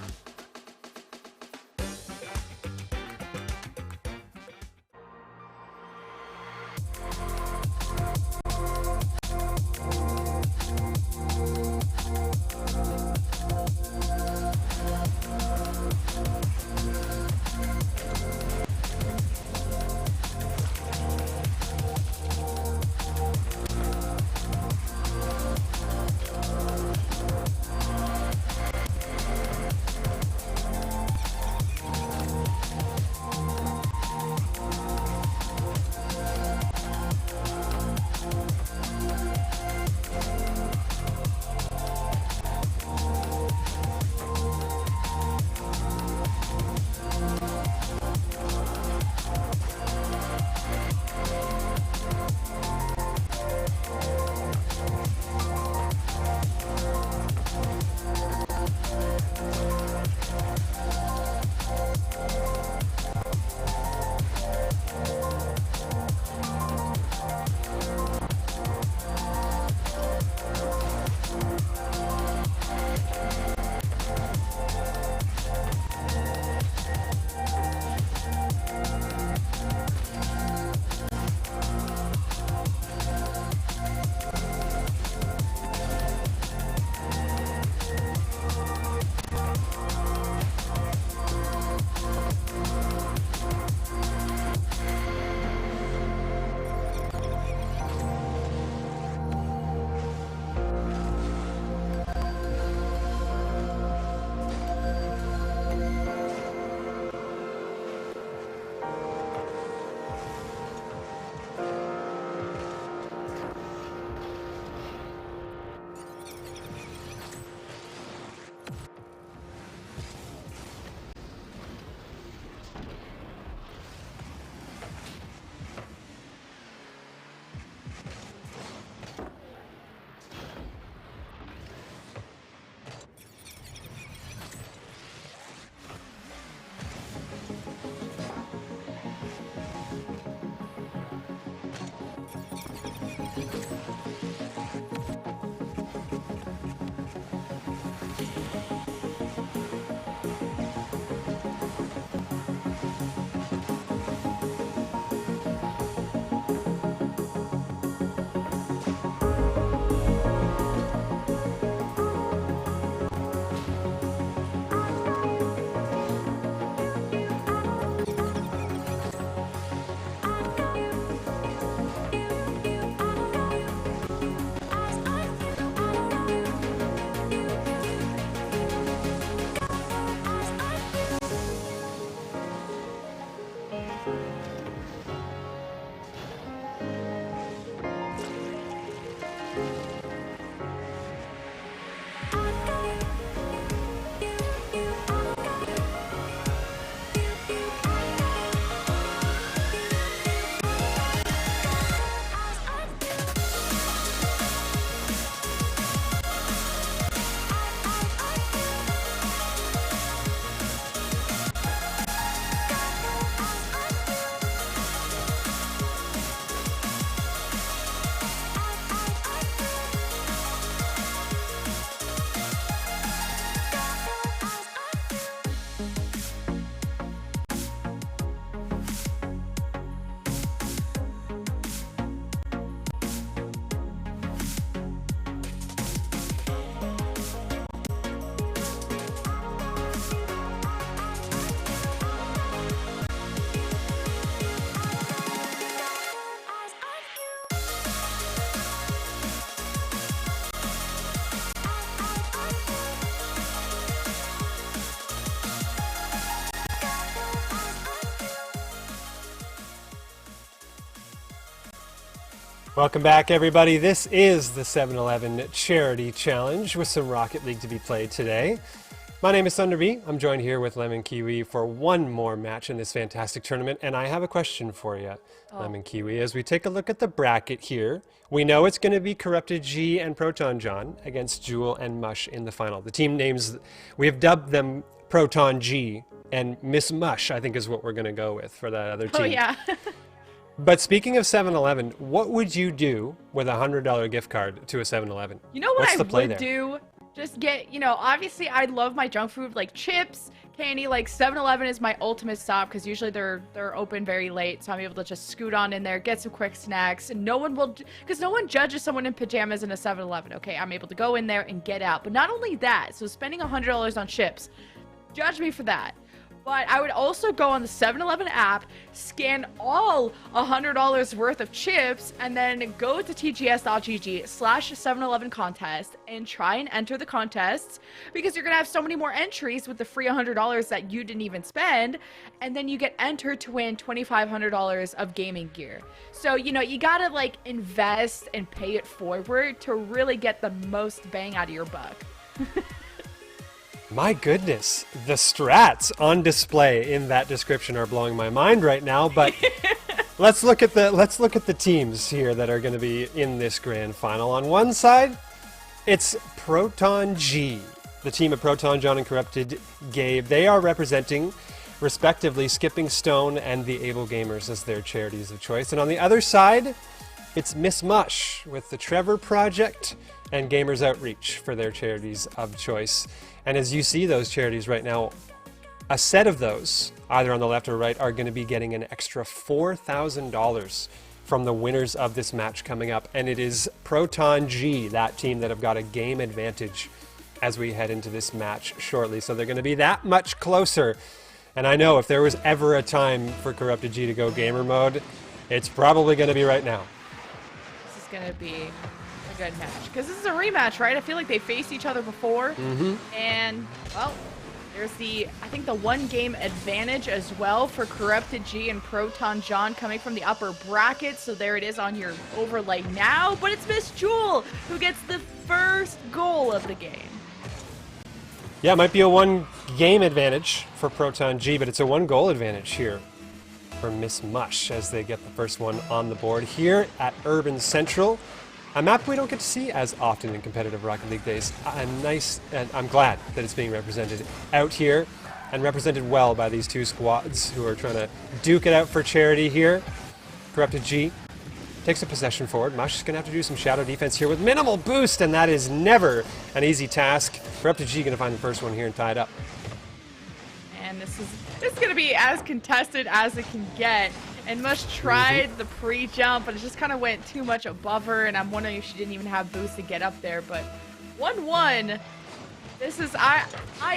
Welcome back, everybody. This is the 7-Eleven Charity Challenge with some Rocket League to be played today. My name is Thunder B. I'm joined here with Lemon Kiwi for one more match in this fantastic tournament, and I have a question for you, Lemon Kiwi. As we take a look at the bracket here, we know it's going to be Corrupted G and Proton John against Jewel and Mush in the final. The team names, we have dubbed them Proton G, and Miss Mush, I think, is what we're going to go with for that other team. Oh, yeah. But speaking of 7-Eleven, what would you do with a $100 gift card to a 7-Eleven? You know what What's I the play would there? do? Just get, obviously I love my junk food like chips, candy. Like 7-Eleven is my ultimate stop because usually they're open very late, so I'm able to just scoot on in there, get some quick snacks, and no one judges someone in pajamas in a 7-Eleven. Okay, I'm able to go in there and get out. But not only that, so spending $100 on chips, judge me for that. But I would also go on the 7-Eleven app, scan all $100 worth of chips, and then go to tgs.gg/7-Eleven contest and try and enter the contests, because you're going to have so many more entries with the free $100 that you didn't even spend, and then you get entered to win $2,500 of gaming gear. So, you got to like invest and pay it forward to really get the most bang out of your buck. My goodness, the strats on display in that description are blowing my mind right now, but let's look at the teams here that are going to be in this grand final. On one side, it's Proton G, the team of Proton John and Corrupted Gabe. They are representing respectively Skipping Stone and the Able Gamers as their charities of choice. And on the other side, it's Miss Mush with the Trevor Project and Gamers Outreach for their charities of choice. And as you see those charities right now, a set of those, either on the left or right, are going to be getting an extra $4,000 from the winners of this match coming up. And it is Proton G, that team, that have got a game advantage as we head into this match shortly. So they're going to be that much closer. And I know if there was ever a time for Corrupted G to go gamer mode, it's probably going to be right now. This is going to be a good match because this is a rematch, right? I feel like they faced each other before, and well, there's I think the one game advantage as well for Corrupted G and Proton John coming from the upper bracket. So there it is on your overlay now, but it's Miss Jewel who gets the first goal of the game. Yeah, it might be a one game advantage for Proton G, but it's a one goal advantage here for Miss Mush as they get the first one on the board here at Urban Central. A map we don't get to see as often in competitive Rocket League days. And I'm glad that it's being represented out here and represented well by these two squads who are trying to duke it out for charity here. Corrupted G takes a possession forward. Mush is going to have to do some shadow defense here with minimal boost, and that is never an easy task. Corrupted G going to find the first one here and tie it up. And this is going to be as contested as it can get. And Mush tried the pre-jump, but it just kind of went too much above her, and I'm wondering if she didn't even have boost to get up there. But 1-1, this is, I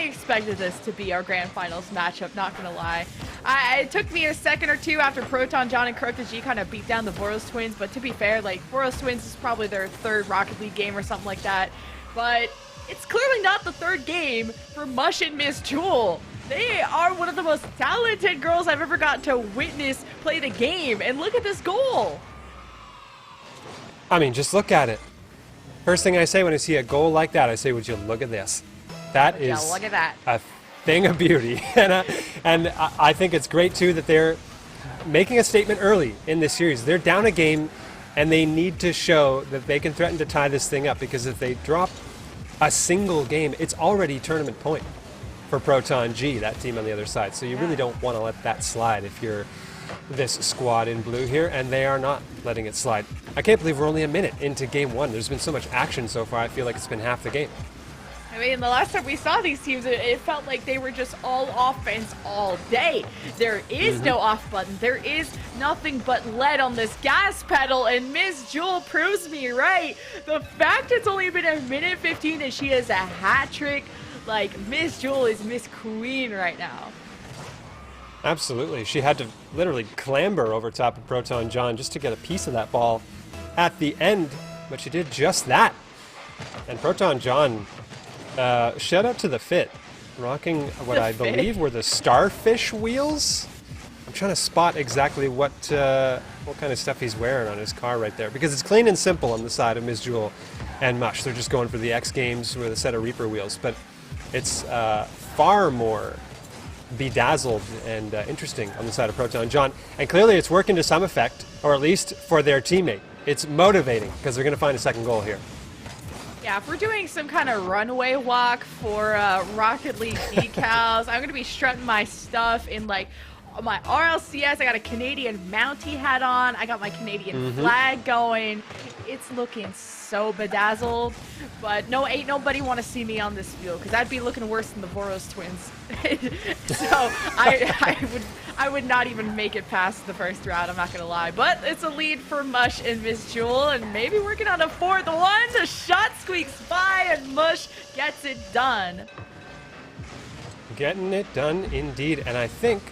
expected this to be our grand finals matchup, not gonna lie. It took me a second or two after Proton John and Corrupted G kind of beat down the Boros Twins, but to be fair, like, Boros Twins is probably their third Rocket League game or something like that. But it's clearly not the third game for Mush and Miss Jewel. They are one of the most talented girls I've ever gotten to witness play the game. And look at this goal. I mean, just look at it. First thing I say when I see a goal like that, I say, would you look at this? That is look at that. A thing of beauty. and I think it's great, too, that they're making a statement early in this series. They're down a game, and they need to show that they can threaten to tie this thing up, because if they drop a single game, it's already tournament point for Proton G, that team on the other side. So you really don't want to let that slide if you're this squad in blue here, and they are not letting it slide. I can't believe we're only a minute into game one. There's been so much action so far, I feel like it's been half the game. I mean, the last time we saw these teams, it felt like they were just all offense all day. There is no off button. There is nothing but lead on this gas pedal, and Miss Jewel proves me right. The fact it's only been a minute 15 and she has a hat trick, like, Miss Jewel is Miss Queen right now. Absolutely. She had to literally clamber over top of Proton John just to get a piece of that ball at the end, but she did just that. And Proton John, shout out to the fit, rocking what I believe were the Starfish wheels. I'm trying to spot exactly what kind of stuff he's wearing on his car right there, because it's clean and simple on the side of Ms. Jewel and Mush. They're just going for the X Games with a set of Reaper wheels, but it's far more bedazzled and interesting on the side of Proton John, and clearly it's working to some effect, or at least for their teammate. It's motivating because they're going to find a second goal here. Yeah, if we're doing some kind of runway walk for Rocket League decals, I'm going to be strutting my stuff in like my RLCS. I got a Canadian Mountie hat on. I got my Canadian flag going. It's looking so bedazzled, but no, ain't nobody want to see me on this field because I'd be looking worse than the Voros twins. So I would not even make it past the first round, I'm not gonna lie. But it's a lead for Mush and Miss Jewel, and maybe working on a fourth one. The shot squeaks by, and Mush gets it done. Getting it done indeed, and I think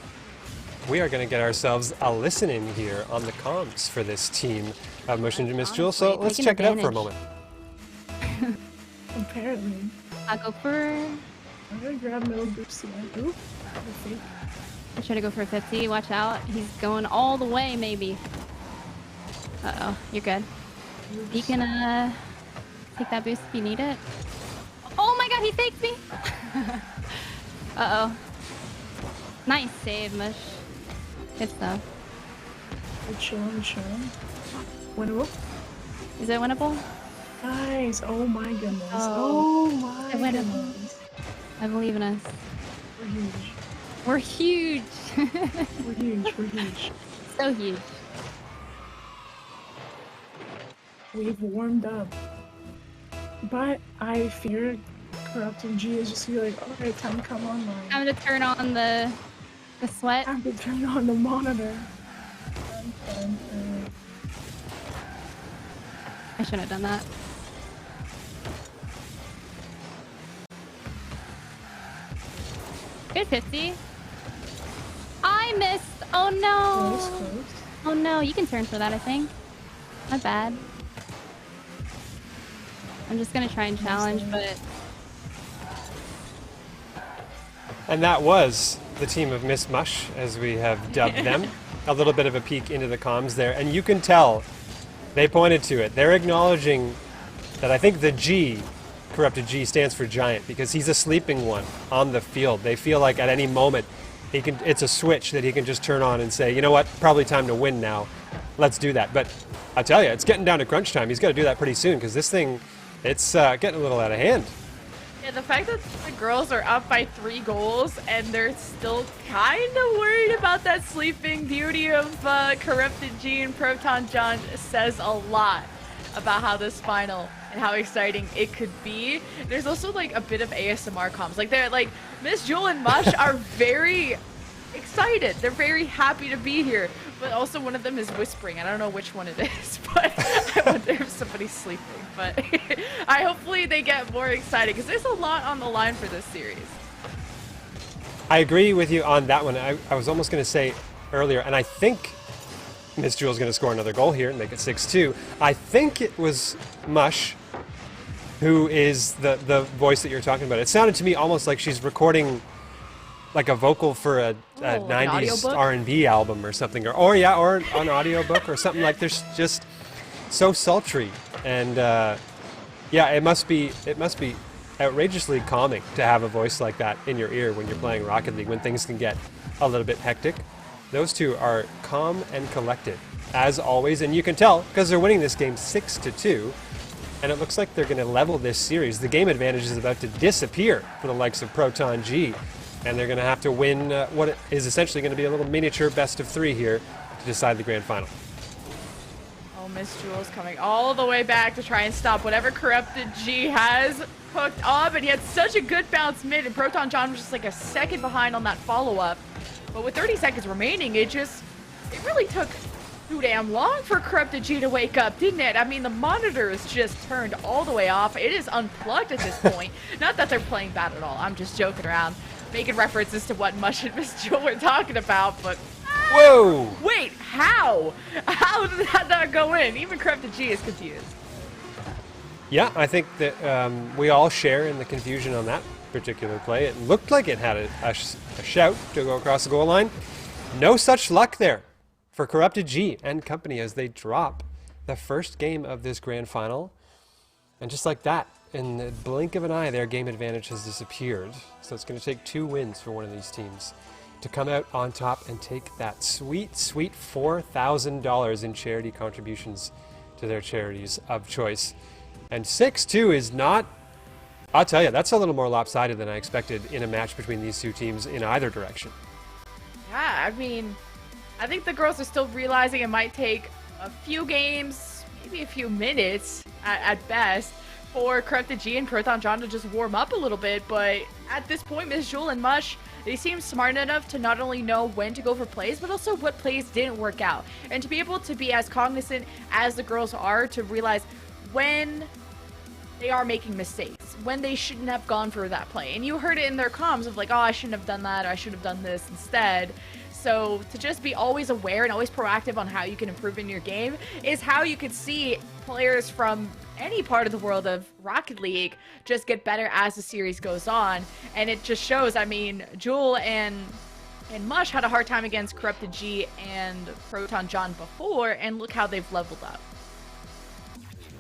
we are going to get ourselves a listen-in here on the comms for this team of Mush and Miss Jewel, so let's check it out for a moment. Apparently. I'll go for... I'm gonna grab middle boost again. Oop. I try to go for a 50. Watch out. He's going all the way, maybe. Uh-oh. You're good. You can, take that boost if you need it. Oh my god, he faked me! Uh-oh. Nice save, Mush. Good stuff. We're chilling, chilling. Winnable? Is it winnable? Nice. Oh my goodness. Oh, my goodness. I believe in us. We're huge. We're huge. We're huge. We're huge. So huge. We've warmed up. But I fear Corrupted G is just gonna be like, alright, time to come online. Time to turn on the sweat. Time to turn on the monitor. I shouldn't have done that. Good 50. I missed. Oh no. Close. Oh no, you can turn for that, I think. Not bad. I'm just gonna try and challenge, but... And that was the team of Miss Mush, as we have dubbed them. A little bit of a peek into the comms there, and you can tell they pointed to it. They're acknowledging that I think the G, Corrupted G, stands for Giant, because he's a sleeping one on the field. They feel like at any moment it's a switch that he can just turn on and say, you know what, probably time to win now. Let's do that. But I tell you, it's getting down to crunch time. He's got to do that pretty soon, because this thing, it's getting a little out of hand. Yeah, the fact that the girls are up by 3 goals and they're still kind of worried about that sleeping beauty of Corrupted G and Proton John says a lot about how this final and how exciting it could be. There's also like a bit of ASMR comms. Like they're like Miss Jewel and Mush are very excited. They're very happy to be here. But also one of them is whispering. I don't know which one it is, but I wonder if somebody's sleeping. But hopefully they get more excited because there's a lot on the line for this series. I agree with you on that one. I was almost going to say earlier, and I think Miss Jewel's going to score another goal here and make it 6-2. I think it was Mush who is the voice that you're talking about. It sounded to me almost like she's recording like a vocal for a 90s R&B album or something, or an audiobook or something. Like there's just so sultry, and yeah, it must be outrageously calming to have a voice like that in your ear when you're playing Rocket League when things can get a little bit hectic. Those two are calm and collected as always, and you can tell because they're winning this game 6-2, and it looks like they're going to level this series. The game advantage is about to disappear for the likes of Proton G. And they're going to have to win what is essentially going to be a little miniature best of 3 here to decide the grand final. Oh, Miss Jewel's coming all the way back to try and stop whatever Corrupted G has hooked up. And he had such a good bounce mid, and Proton John was just like a second behind on that follow-up. But with 30 seconds remaining, it really took too damn long for Corrupted G to wake up, didn't it? I mean, the monitor is just turned all the way off. It is unplugged at this point. Not that they're playing bad at all. I'm just joking around, making references to what Mush and Miss Jewel were talking about, but... Whoa! Wait, how? How did that not go in? Even Corrupted G is confused. Yeah, I think that we all share in the confusion on that particular play. It looked like it had a shout to go across the goal line, no such luck there for Corrupted G and company as they drop the first game of this grand final. And just like that, in the blink of an eye, their game advantage has disappeared. So it's going to take 2 wins for one of these teams to come out on top and take that sweet, sweet $4,000 in charity contributions to their charities of choice. And 6-2 is not, I'll tell you, that's a little more lopsided than I expected in a match between these two teams in either direction. Yeah, I mean, I think the girls are still realizing it might take a few games, maybe a few minutes at best, for Corrupted G and Proton John to just warm up a little bit. But at this point, Miss Jewel and Mush, they seem smart enough to not only know when to go for plays, but also what plays didn't work out. And to be able to be as cognizant as the girls are to realize when they are making mistakes, when they shouldn't have gone for that play. And you heard it in their comms of like, oh, I shouldn't have done that, or I should have done this instead. So to just be always aware and always proactive on how you can improve in your game is how you could see players from any part of the world of Rocket League just get better as the series goes on. And it just shows, I mean, Jewel and Mush had a hard time against Corrupted G and Proton John before, and look how they've leveled up.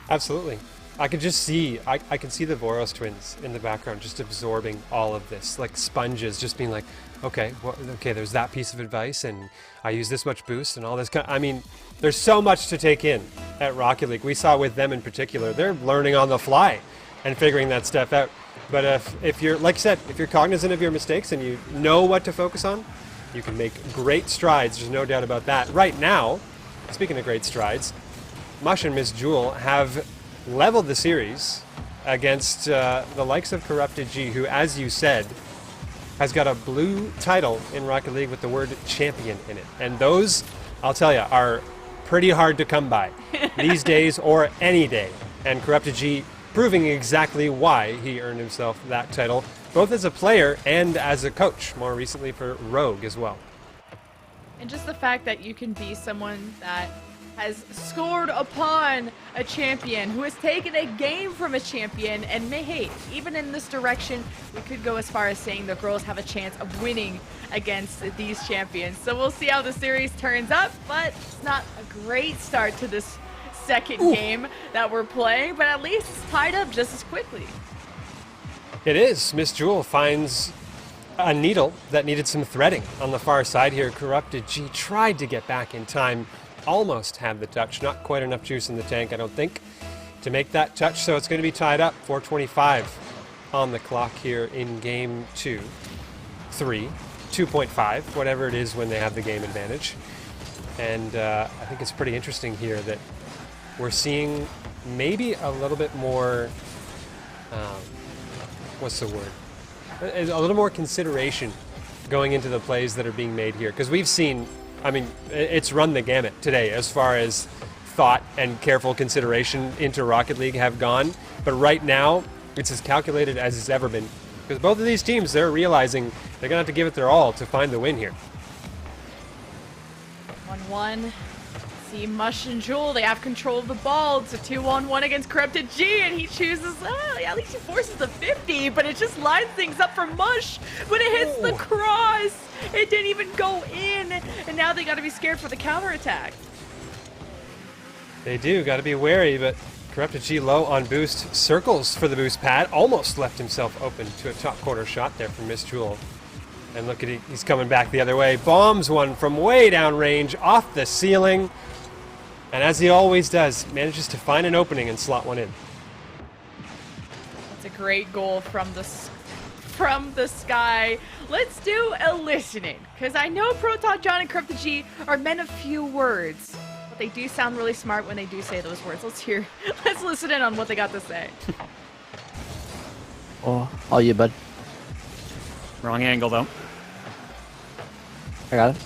Absolutely. I could just see, I can see the Voros twins in the background just absorbing all of this, like sponges, just being like, okay, well, okay, there's that piece of advice, and I use this much boost and all this kind. I mean, there's so much to take in at Rocket League. We saw with them in particular, they're learning on the fly and figuring that stuff out. But if you're, like I said, if you're cognizant of your mistakes and you know what to focus on, you can make great strides. There's no doubt about that. Right now, speaking of great strides, Mush and Miss Jewel have leveled the series against the likes of Corrupted G, who, as you said, has got a blue title in Rocket League with the word champion in it. And those, I'll tell you, are pretty hard to come by these days or any day. And Corrupted G proving exactly why he earned himself that title, both as a player and as a coach, more recently for Rogue as well. And just the fact that you can be someone that has scored upon a champion, who has taken a game from a champion, and hey, even in this direction, we could go as far as saying the girls have a chance of winning against these champions. So we'll see how the series turns up, but it's not a great start to this second game that we're playing, but at least it's tied up just as quickly. It is. Miss Jewel finds a needle that needed some threading on the far side here. Corrupted G tried to get back in time, almost had the touch, not quite enough juice in the tank, I don't think, to make that touch. So it's going to be tied up. 4:25 on the clock here in game 2, 3, 2.5, whatever it is when they have the game advantage. And I think it's pretty interesting here that we're seeing maybe a little bit more, what's the word? A little more consideration going into the plays that are being made here. Because we've seen, I mean, it's run the gamut today as far as thought and careful consideration into Rocket League have gone. But right now, it's as calculated as it's ever been. Because both of these teams, they're realizing they're going to have to give it their all to find the win here. 1-1. See Mush and Jewel, they have control of the ball. It's a 2-on-1 against Corrupted G, and he chooses, at least he forces the 50, but it just lines things up for Mush. When it hits the cross, it didn't even go in, and now they got to be scared for the counterattack. They do, got to be wary, but Corrupted G low on boost, circles for the boost pad, almost left himself open to a top corner shot there from Miss Jewel. And look at it, he's coming back the other way, bombs one from way down range, off the ceiling, and as he always does, manages to find an opening and slot one in. That's a great goal from the sky. Let's do a listening, because I know Proton John and Corrupted G are men of few words, but they do sound really smart when they do say those words. Let's listen in on what they got to say. Oh, all you, bud. Wrong angle, though. I got it.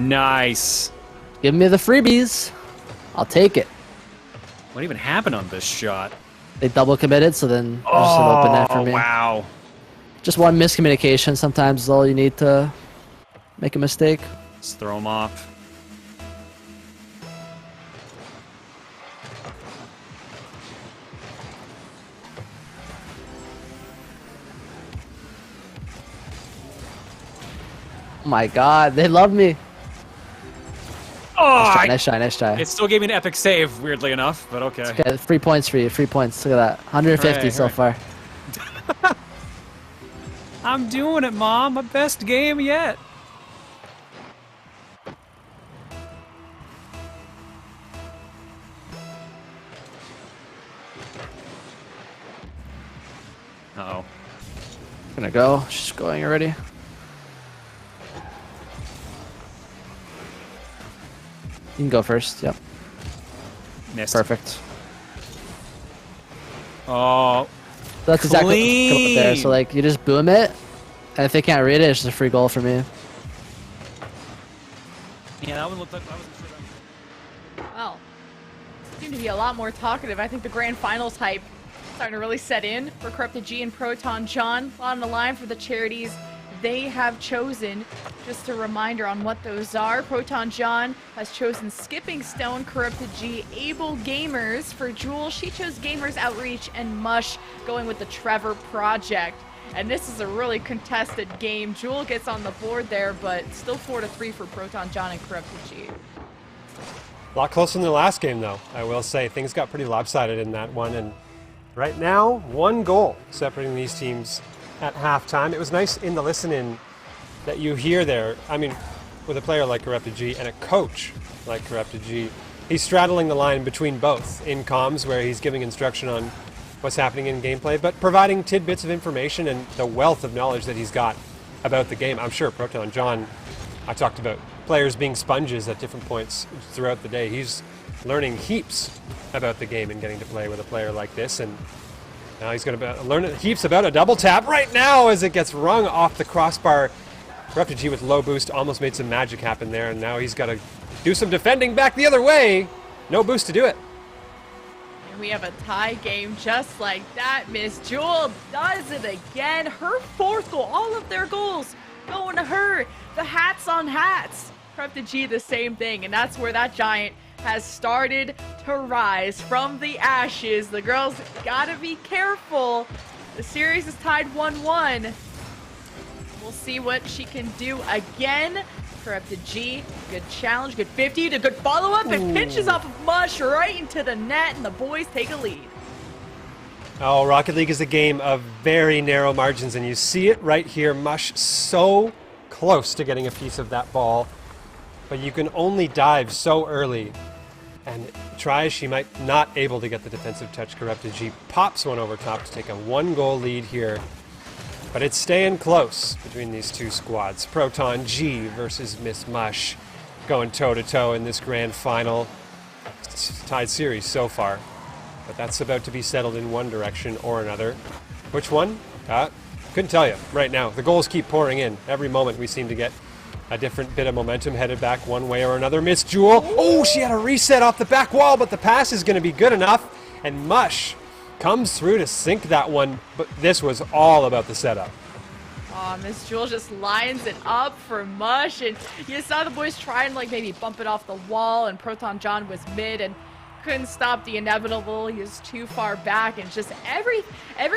Nice. Give me the freebies. I'll take it. What even happened on this shot? They double committed, so then there's just an open net for me. Wow. Just one miscommunication sometimes is all you need to make a mistake. Just throw them off. Oh my god, they love me. Oh, Nice try, nice try. It still gave me an epic save, weirdly enough, but okay. Okay, 3 points for you, 3 points. Look at that. 150 Hooray, so hooray. far. I'm doing it, Mom. My best game yet. Uh-oh. Gonna go. She's going already. You can go first. Yep. Missed. Perfect. Oh. That's exactly what's clean. coming up there. So like, you just boom it, and if they can't read it, it's just a free goal for me. Yeah, that one looked like I wasn't sure. Well, seem to be a lot more talkative. I think the grand finals hype starting to really set in for Corrupted G and Proton John. A lot on the line for the charities they have chosen. Just a reminder on what those are. Proton John has chosen Skipping Stone, Corrupted G, Able Gamers. For Jewel, she chose Gamers Outreach, and Mush going with the Trevor Project. And this is a really contested game. Jewel gets on the board there, but still 4-3 for Proton John and Corrupted G. A lot closer than the last game, though, I will say. Things got pretty lopsided in that one, and right now, 1 goal separating these teams at halftime. It was nice in the listen-in that you hear there. I mean, with a player like Corrupted G and a coach like Corrupted G, he's straddling the line between both in comms, where he's giving instruction on what's happening in gameplay, but providing tidbits of information and the wealth of knowledge that he's got about the game. I'm sure Proton John, I talked about players being sponges at different points throughout the day. He's learning heaps about the game and getting to play with a player like this, and now he's going to learn heaps about a double tap right now as it gets rung off the crossbar. Corrupted G with low boost almost made some magic happen there, and now he's got to do some defending back the other way. No boost to do it. And we have a tie game just like that. Miss Jewel does it again. Her 4th goal, all of their goals going to her. The hats on hats. Corrupted G the same thing, and that's where that giant has started to rise from the ashes. The girls gotta be careful. The series is tied 1-1. We'll see what she can do again. Corrupted G, good challenge, good 50, a good follow-up, and pinches off of Mush right into the net, and the boys take a lead. Oh, Rocket League is a game of very narrow margins, and you see it right here. Mush so close to getting a piece of that ball, but you can only dive so early. And try as she might, not able to get the defensive touch. Corrupted G pops one over top to take a 1-goal lead here. But it's staying close between these two squads. Proton G versus Miss Mush going toe-to-toe in this grand final. It's a tied series so far, but that's about to be settled in one direction or another. Which one? Couldn't tell you right now. The goals keep pouring in. Every moment we seem to get a different bit of momentum headed back one way or another. Miss Jewel. Oh, she had a reset off the back wall, but the pass is going to be good enough. And Mush comes through to sink that one, but this was all about the setup. Oh, Miss Jewel just lines it up for Mush, and you saw the boys try and like maybe bump it off the wall, and Proton John was mid and couldn't stop the inevitable. He was too far back, and just every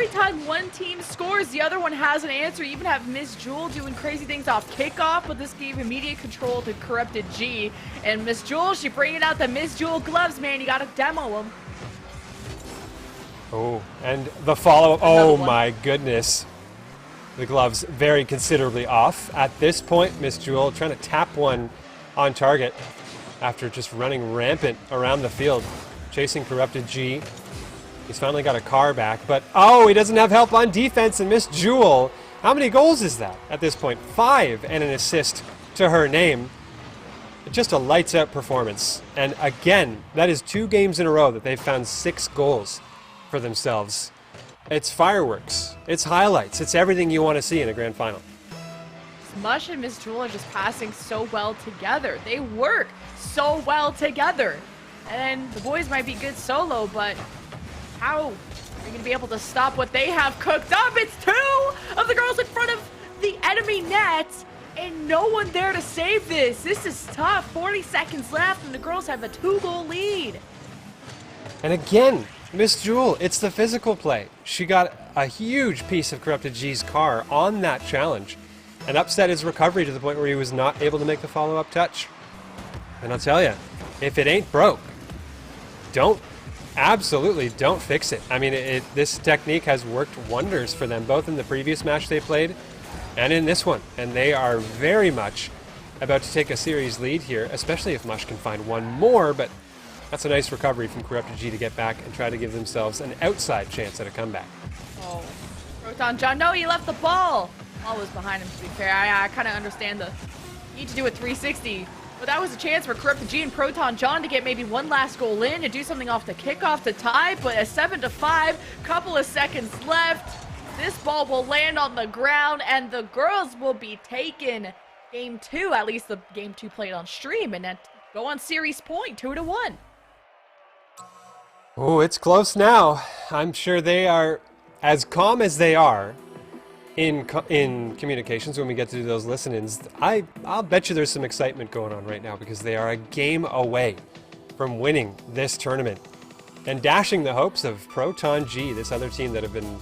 time one team scores, the other one has an answer. You even have Miss Jewel doing crazy things off kickoff, but this gave immediate control to Corrupted G. And Miss Jewel, she bringing out the Miss Jewel gloves, man. You gotta demo them. Oh, and the follow-up. Oh my goodness. The gloves very considerably off. At this point, Miss Jewel trying to tap one on target after just running rampant around the field, chasing Corrupted G. He's finally got a car back, but oh, he doesn't have help on defense, and Miss Jewel, how many goals is that at this point? 5 and an assist to her name. Just a lights-out performance. And again, that is 2 games in a row that they've found 6 goals for themselves. It's fireworks, it's highlights, it's everything you want to see in a grand final. Mush and Miss Jewel are just passing so well together. They work so well together. And the boys might be good solo, but how are you going to be able to stop what they have cooked up? It's 2 of the girls in front of the enemy net, and no one there to save this. This is tough. 40 seconds left, and the girls have a 2-goal lead. And again, Miss Jewel, it's the physical play. She got a huge piece of Corrupted G's car on that challenge. and upset his recovery to the point where he was not able to make the follow-up touch. And I'll tell you, if it ain't broke, absolutely don't fix it. I mean, this technique has worked wonders for them, both in the previous match they played and in this one. And they are very much about to take a series lead here, especially if Mush can find one more, but that's a nice recovery from Corrupted G to get back and try to give themselves an outside chance at a comeback. Oh, Proton John, no, he left the ball. Ball was behind him, to be fair. I kind of understand the need to do a 360. But that was a chance for Corrupted G and Proton John to get maybe one last goal in and do something off the kickoff to tie. But a 7-5, couple of seconds left. This ball will land on the ground and the girls will be taking game 2, at least the game 2 played on stream, and then go on series point, 2-1. Oh, it's close now. I'm sure they are as calm as they are in communications when we get to do those listen-ins. I'll bet you there's some excitement going on right now because they are a game away from winning this tournament and dashing the hopes of Proton G, this other team that have been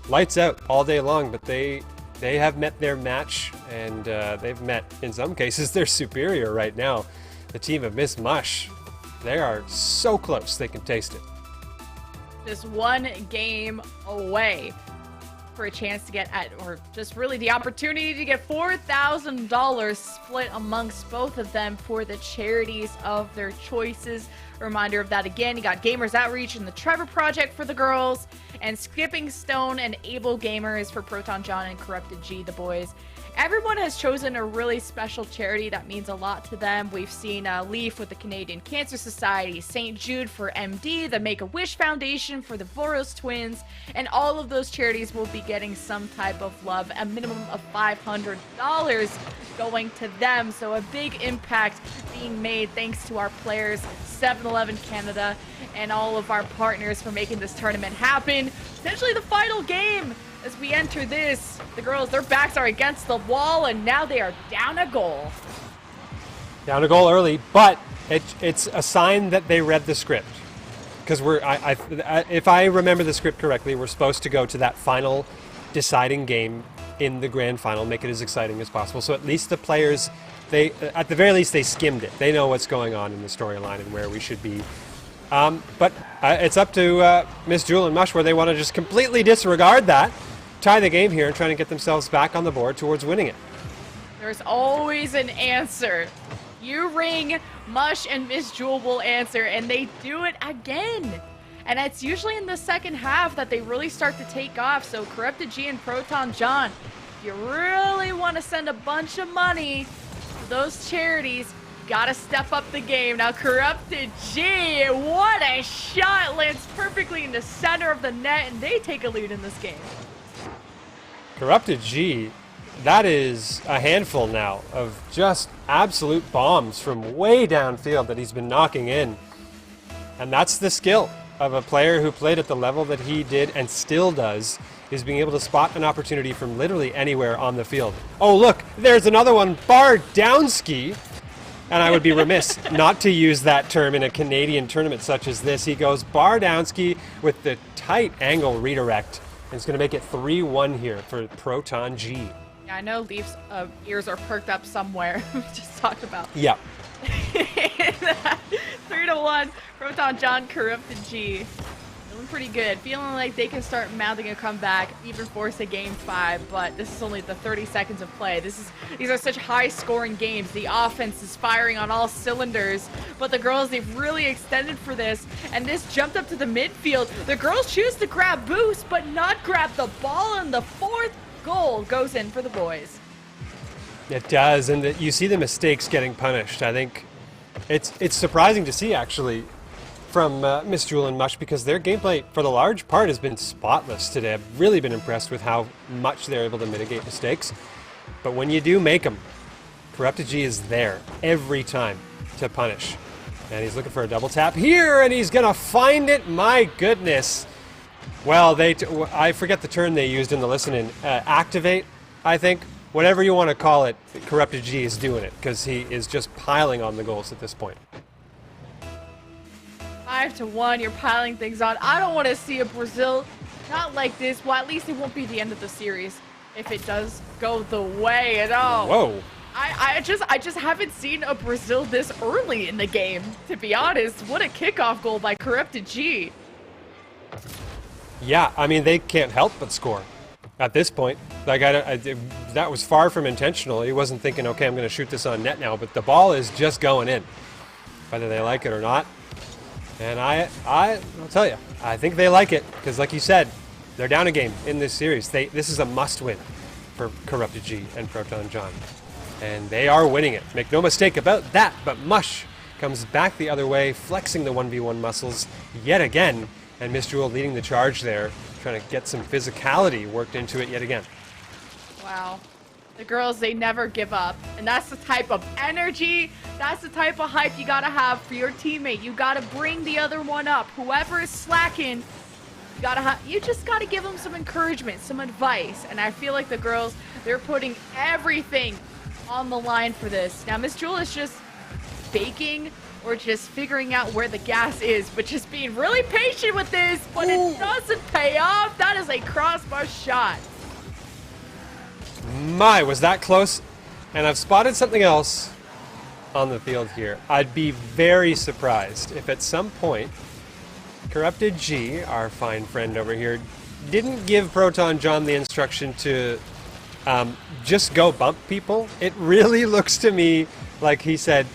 lights out all day long, but they have met their match, and they've met, in some cases, their superior right now. The team of Miss Mush, they are so close they can taste it. Just one game away for a chance to get at, or just really the opportunity to get $4,000 split amongst both of them for the charities of their choices. A reminder of that again, you got Gamers Outreach and the Trevor Project for the girls, and Skipping Stone and Able Gamers for Proton John and Corrupted G, the boys. Everyone has chosen a really special charity that means a lot to them. We've seen Leaf with the Canadian Cancer Society, St. Jude for MD, the Make-A-Wish Foundation for the Voros twins, and all of those charities will be getting some type of love, a minimum of $500 going to them. So a big impact being made thanks to our players, 7-Eleven Canada, and all of our partners for making this tournament happen. Potentially the final game. As we enter this, the girls, their backs are against the wall, and now they are down a goal. Down a goal early, but it's a sign that they read the script. Because if I remember the script correctly, we're supposed to go to that final deciding game in the grand final, make it as exciting as possible. So at least the players, at the very least, they skimmed it. They know what's going on in the storyline and where we should be. But it's up to Miss Jewel and Mush, where they want to just completely disregard that, tie the game here, and trying to get themselves back on the board towards winning it. There's always an answer. You ring, Mush and Miss Jewel will answer, and they do it again. And it's usually in the second half that they really start to take off. So Corrupted G and Proton John, if you really want to send a bunch of money to those charities, gotta step up the game. Now Corrupted G, what a shot, lands perfectly in the center of the net, and they take a lead in this game. Corrupted G, that is a handful now of just absolute bombs from way downfield that he's been knocking in. And that's the skill of a player who played at the level that he did and still does, is being able to spot an opportunity from literally anywhere on the field. Oh look, there's another one, bar downski. And I would be remiss not to use that term in a Canadian tournament such as this. He goes bar downski with the tight angle redirect. And it's going to make it 3-1 here for Proton G. Yeah, I know Leaf's ears are perked up somewhere. We just talked about. Yeah. 3-1, Proton John, Corrupted G. Feeling pretty good. Feeling like they can start mounting a comeback, even force a game 5, but this is only the 30 seconds of play. These are such high-scoring games. The offense is firing on all cylinders, but the girls, they've really extended for this, and this jumped up to the midfield. The girls choose to grab boost, but not grab the ball, and the fourth goal goes in for the boys. It does, and you see the mistakes getting punished. I think it's surprising to see, actually, from Miss Jewel and Mush, because their gameplay, for the large part, has been spotless today. I've really been impressed with how much they're able to mitigate mistakes. But when you do make them, Corrupted G is there every time to punish. And he's looking for a double tap here, and he's going to find it. My goodness. Well, I forget the term they used in the listen-in. Activate, I think. Whatever you want to call it, Corrupted G is doing it, because he is just piling on the goals at this point. 5-1, you're piling things on. I don't want to see a Brazil not like this. Well, at least it won't be the end of the series if it does go the way at all. Whoa. I just haven't seen a Brazil this early in the game, to be honest. What a kickoff goal by Corrupted G. Yeah, I mean, they can't help but score at this point. Like, that was far from intentional. He wasn't thinking, okay, I'm going to shoot this on net now, but the ball is just going in, whether they like it or not. And I'll tell you, I think they like it, because like you said, they're down a game in this series. This is a must-win for Corrupted G and Proton John. And they are winning it. Make no mistake about that, but Mush comes back the other way, flexing the 1v1 muscles yet again, and Miss Jewel leading the charge there, trying to get some physicality worked into it yet again. Wow. The girls, they never give up. And that's the type of energy, that's the type of hype you gotta have for your teammate. You gotta bring the other one up. Whoever is slacking, you just gotta give them some encouragement, some advice. And I feel like the girls, they're putting everything on the line for this. Now, Miss Jewel is just faking or just figuring out where the gas is, but just being really patient with this, but it doesn't pay off. That is a crossbar shot. My, was that close? And I've spotted something else on the field here. I'd be very surprised if at some point Corrupted G, our fine friend over here, didn't give Proton John the instruction to just go bump people. It really looks to me like he said,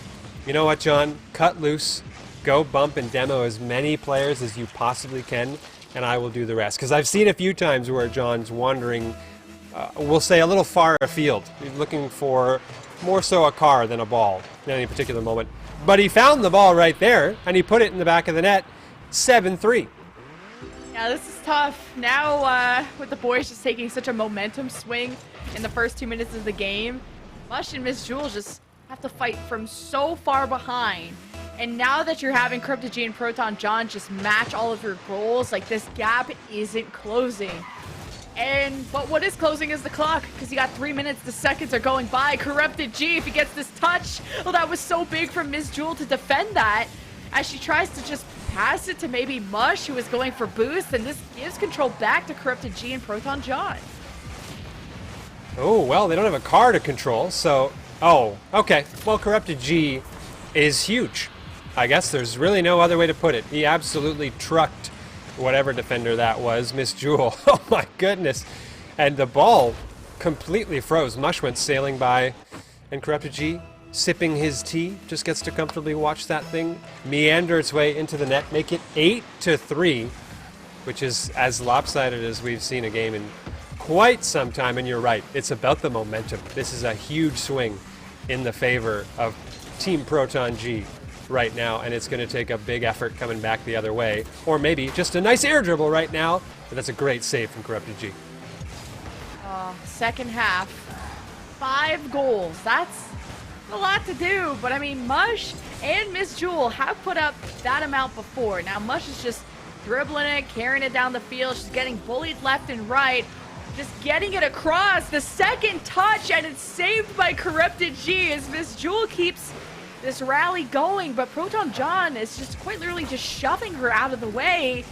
you know what, John, cut loose, go bump and demo as many players as you possibly can, and I will do the rest. Because I've seen a few times where John's wandering, we'll say, a little far afield. He's looking for more so a car than a ball in any particular moment. But he found the ball right there, and he put it in the back of the net. 7-3. Yeah, this is tough. Now, with the boys just taking such a momentum swing in the first 2 minutes of the game, Mush and Miss Jewel just have to fight from so far behind. And now that you're having Corrupted G and Proton John just match all of your goals, like, this gap isn't closing. But what is closing is the clock, because you got 3 minutes, the seconds are going by. Corrupted G, if he gets this touch, well, that was so big from Miss Jewel to defend that, as she tries to just pass it to maybe Mush, who is going for boost, and this gives control back to Corrupted G and Proton John. Oh, well, they don't have a car to control, so... Oh, okay. Well, Corrupted G is huge. I guess there's really no other way to put it. He absolutely trucked whatever defender that was, Miss Jewel. Oh my goodness. And the ball completely froze. Mush went sailing by, and Corrupted G, sipping his tea, just gets to comfortably watch that thing meander its way into the net, make it 8-3, which is as lopsided as we've seen a game in quite some time. And you're right, it's about the momentum. This is a huge swing in the favor of Team Proton G right now, and it's going to take a big effort coming back the other way, or maybe just a nice air dribble right now, but that's a great save from Corrupted G. Second half, 5 goals. That's a lot to do, but I mean, Mush and Miss Jewel have put up that amount before. Now Mush is just dribbling it, carrying it down the field. She's getting bullied left and right, just getting it across. The second touch, and it's saved by Corrupted G as Miss Jewel keeps this rally going, but Proton John is just quite literally just shoving her out of the way.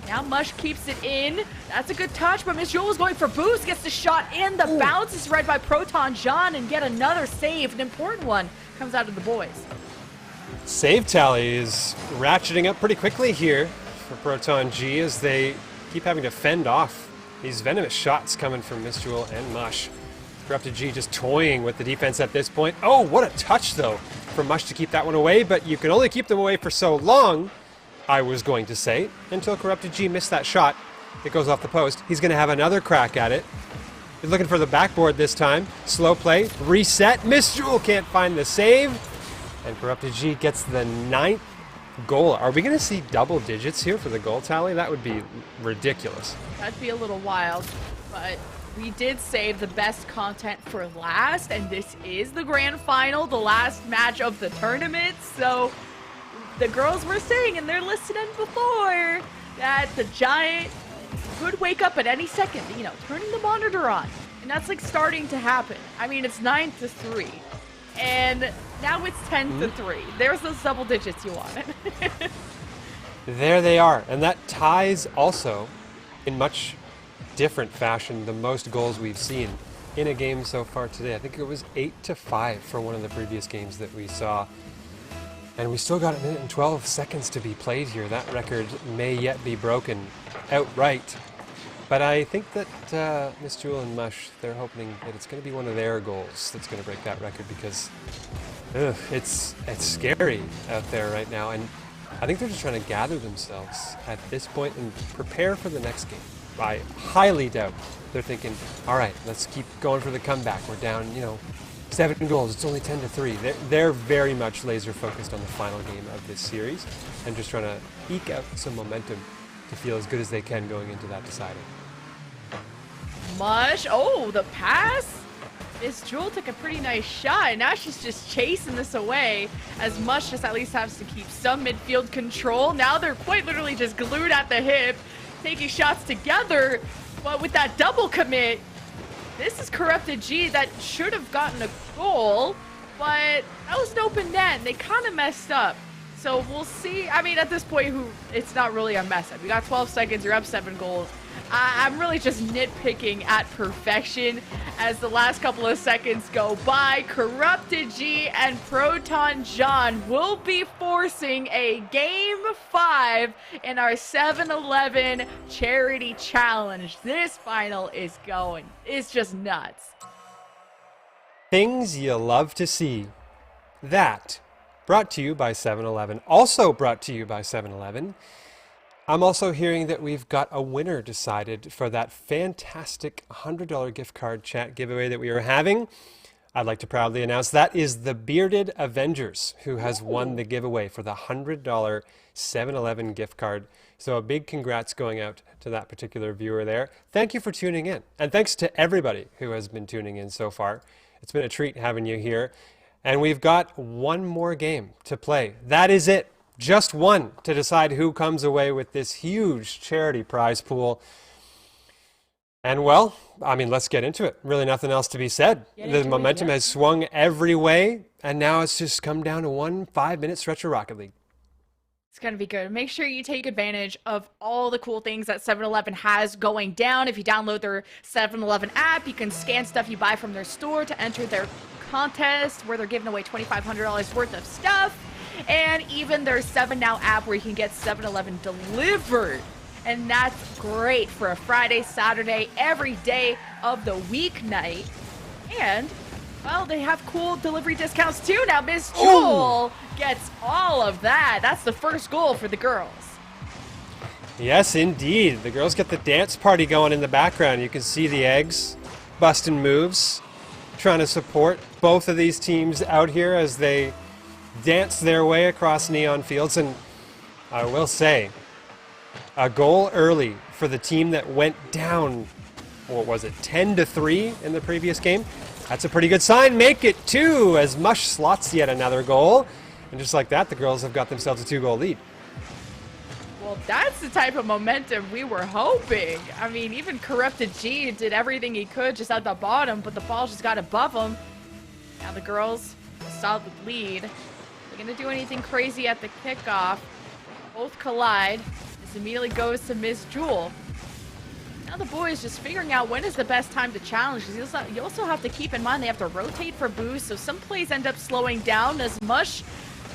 Now Mush keeps it in. That's a good touch, but Miss Jewel is going for boost, gets the shot in. The bounce is read by Proton John, and yet another save, an important one, comes out of the boys. Save tally is ratcheting up pretty quickly here for Proton G as they keep having to fend off these venomous shots coming from Miss Jewel and Mush. Corrupted G just toying with the defense at this point. Oh, what a touch, though, for Mush to keep that one away, but you can only keep them away for so long, I was going to say, until Corrupted G missed that shot. It goes off the post. He's going to have another crack at it. He's looking for the backboard this time. Slow play, reset. Miss Jewel can't find the save, and Corrupted G gets the 9th goal. Are we going to see double digits here for the goal tally? That would be ridiculous. That'd be a little wild, but we did save the best content for last, and this is the grand final, the last match of the tournament. So the girls were saying, and they're listening before, that the Giant could wake up at any second, you know, turning the monitor on. And that's like starting to happen. I mean, it's 9-3. And now it's 10-3. There's those double digits you wanted. There they are. And that ties also in much different fashion the most goals we've seen in a game so far today. I think it was 8-5 for one of the previous games that we saw. And we still got a minute and 12 seconds to be played here. That record may yet be broken outright. But I think that Miss Jewel and Mush, they're hoping that it's going to be one of their goals that's going to break that record, because it's scary out there right now. And I think they're just trying to gather themselves at this point and prepare for the next game. I highly doubt they're thinking, all right, let's keep going for the comeback. We're down, 7 goals. It's only 10-3. They're very much laser focused on the final game of this series and just trying to eke out some momentum to feel as good as they can going into that deciding. Mush, oh, the pass? Miss Jewel took a pretty nice shot. Now she's just chasing this away, as Mush just at least has to keep some midfield control. Now they're quite literally just glued at the hip, taking shots together. But with that double commit, this is Corrupted G that should have gotten a goal, but that was an open net. They kind of messed up. So we'll see. I mean, at this point, it's not really a mess up. You got 12 seconds, you're up 7 goals. I'm really just nitpicking at perfection as the last couple of seconds go by. Corrupted G and Proton John will be forcing a Game 5 in our 7-11 Charity Challenge. This final is it's just nuts. Things you love to see. That brought to you by 7-Eleven. Also brought to you by 7-Eleven. I'm also hearing that we've got a winner decided for that fantastic $100 gift card chat giveaway that we are having. I'd like to proudly announce that is the Bearded Avengers who has won the giveaway for the $100 7-Eleven gift card. So a big congrats going out to that particular viewer there. Thank you for tuning in. And thanks to everybody who has been tuning in so far. It's been a treat having you here. And we've got one more game to play. That is it. Just one to decide who comes away with this huge charity prize pool. And well, I mean, let's get into it. Really nothing else to be said. The momentum has swung every way, and now it's just come down to one 5-minute stretch of Rocket League. It's going to be good. Make sure you take advantage of all the cool things that 7-Eleven has going down. If you download their 7-Eleven app, you can scan stuff you buy from their store to enter their contest where they're giving away $2,500 worth of stuff. And even their 7NOW app where you can get 7-Eleven delivered. And that's great for a Friday, Saturday, every day of the weeknight. And, well, they have cool delivery discounts too. Now, Miss Jewel gets all of that. That's the first goal for the girls. Yes, indeed. The girls get the dance party going in the background. You can see the eggs busting moves, trying to support both of these teams out here as they dance their way across neon fields. And I will say, a goal early for the team that went down, what was it, 10-3 in the previous game. That's a pretty good sign. Make it 2 as Mush slots yet another goal. And just like that, the girls have got themselves a 2-goal lead. Well, that's the type of momentum we were hoping. I mean, even Corrupted G did everything he could just at the bottom, but the ball just got above him. Now the girls, a solid lead. They're going to do anything crazy at the kickoff. Both collide. This immediately goes to Miss Jewel. Now the boys just figuring out when is the best time to challenge. You also have to keep in mind they have to rotate for boost, so some plays end up slowing down as Mush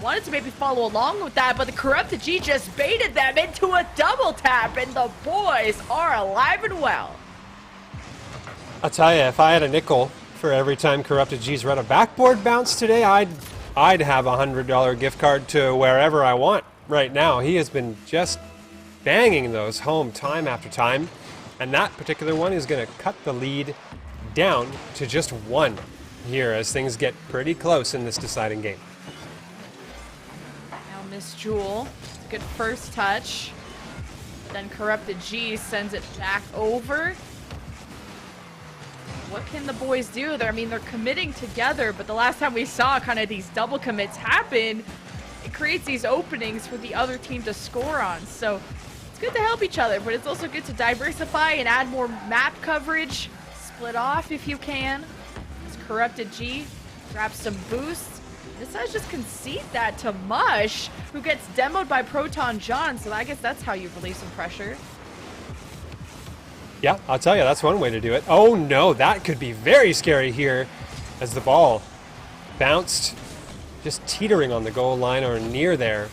wanted to maybe follow along with that, but the Corrupted G just baited them into a double tap, and the boys are alive and well. I'll tell you, if I had a nickel for every time Corrupted G's run a backboard bounce today, I'd have a $100 gift card to wherever I want right now. He has been just banging those home time after time, and that particular one is going to cut the lead down to just 1 here as things get pretty close in this deciding game. Now Miss Jewel, good first touch. Then Corrupted G sends it back over. What can the boys do? They're committing together, but the last time we saw kind of these double commits happen, it creates these openings for the other team to score on. So it's good to help each other, but it's also good to diversify and add more map coverage. Split off if you can. As Corrupted G grabs some boosts. Decides just concede that to Mush, who gets demoed by Proton John, so I guess that's how you release some pressure. Yeah, I'll tell you, that's one way to do it. Oh no, that could be very scary here as the ball bounced, just teetering on the goal line or near there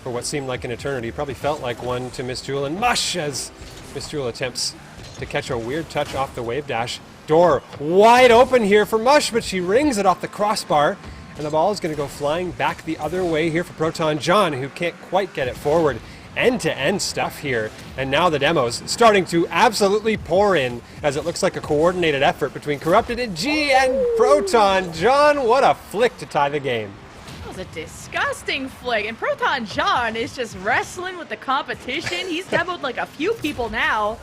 for what seemed like an eternity. Probably felt like one to Miss Jewel, and Mush as Miss Jewel attempts to catch a weird touch off the wave dash. Door wide open here for Mush, but she rings it off the crossbar, and the ball is going to go flying back the other way here for Proton John, who can't quite get it forward. End-to-end stuff here, and now the demos starting to absolutely pour in as it looks like a coordinated effort between Corrupted and G and Proton John. What a flick to tie the game. That was a disgusting flick, and Proton John is just wrestling with the competition. He's demoed like a few people now,